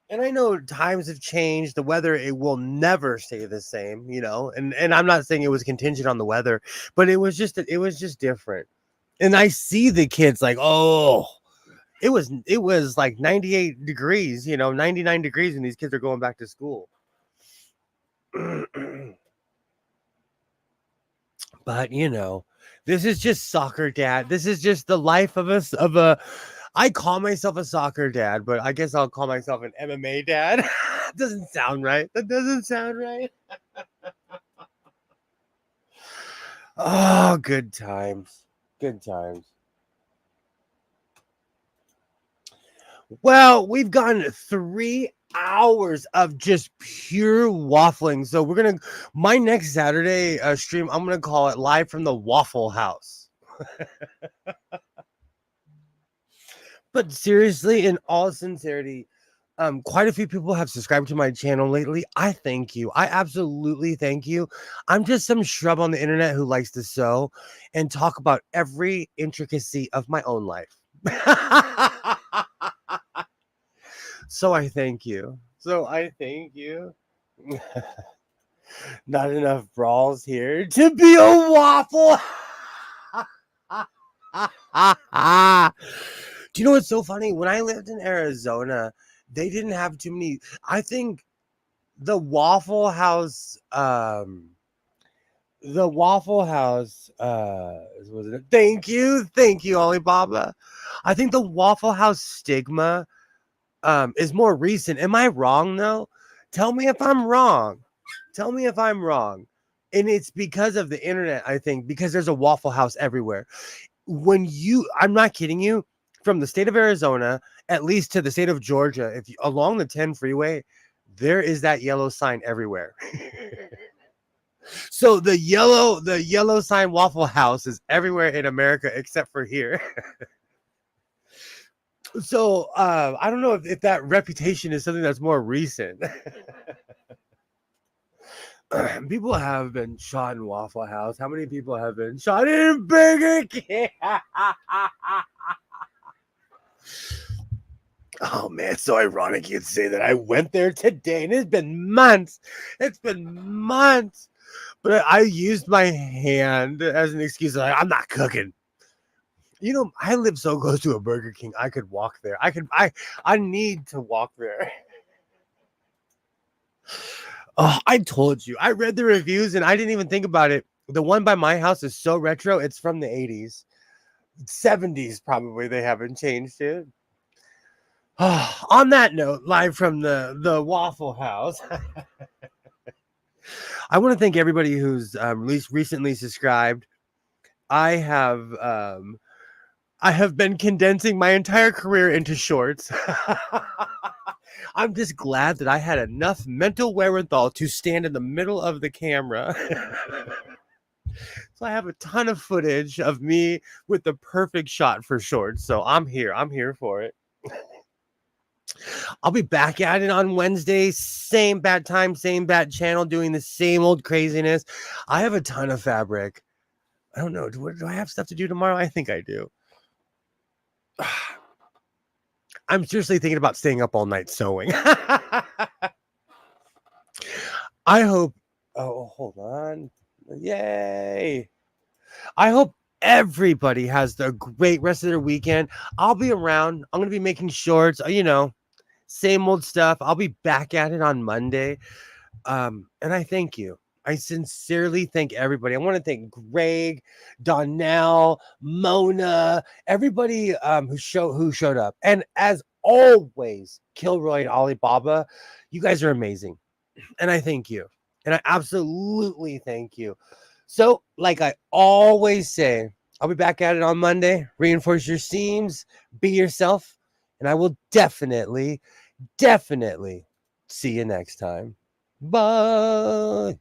And I know times have changed. The weather, it will never stay the same, you know. And I'm not saying it was contingent on the weather, but it was just different. And I see the kids like, oh, it was like 98 degrees, you know, 99 degrees, and these kids are going back to school. But you know, this is just soccer dad. This is just the life of us of a. I call myself a soccer dad, but I guess I'll call myself an MMA dad. Doesn't sound right. That doesn't sound right. Oh, good times. Good times. Well, we've gone 3 hours of just pure waffling. So we're gonna my next Saturday stream, I'm gonna call it live from the Waffle House. But seriously, in all sincerity, quite a few people have subscribed to my channel lately. I thank you. I absolutely thank you. I'm just some shrub on the internet who likes to sew and talk about every intricacy of my own life. So I thank you. Not enough brawls here to be a waffle. Do you know what's so funny? When I lived in Arizona, they didn't have too many. I think the Waffle House, was it? Thank you, Alibaba. I think the Waffle House stigma is more recent. Am I wrong though? Tell me if I'm wrong. And it's because of the internet, I think, because there's a Waffle House everywhere. I'm not kidding you, from the state of Arizona, at least to the state of Georgia, if you, along the 10 freeway, there is that yellow sign everywhere. So the yellow sign Waffle House is everywhere in America except for here. So I don't know if that reputation is something that's more recent. People have been shot in Waffle House. How many people have been shot in Burger King? Oh man, it's so ironic you'd say that. I went there today and it's been months. But I used my hand as an excuse. Like, I'm not cooking. You know, I live so close to a Burger King. I could walk there. I need to walk there. Oh, I told you. I read the reviews and I didn't even think about it. The one by my house is so retro. It's from the 80s. 70s probably. They haven't changed it. On that note, live from the Waffle House. I want to thank everybody who's recently subscribed. I have been condensing my entire career into shorts. I'm just glad that I had enough mental wherewithal to stand in the middle of the camera. So I have a ton of footage of me with the perfect shot for shorts. So I'm here for it. I'll be back at it on Wednesday. Same bad time, same bad channel, doing the same old craziness. I have a ton of fabric. I don't know. Do I have stuff to do tomorrow? I think I do. I'm seriously thinking about staying up all night sewing. I hope. Oh, hold on. Yay. I hope everybody has a great rest of their weekend. I'll be around. I'm going to be making shorts, you know, same old stuff. I'll be back at it on Monday. And I thank you. I sincerely thank everybody. I want to thank Greg, Donnell, Mona, everybody who showed up. And as always, Kilroy and Alibaba, you guys are amazing. And I thank you. And I absolutely thank you. So, like I always say, I'll be back at it on Monday. Reinforce your seams, be yourself, and I will definitely see you next time. Bye.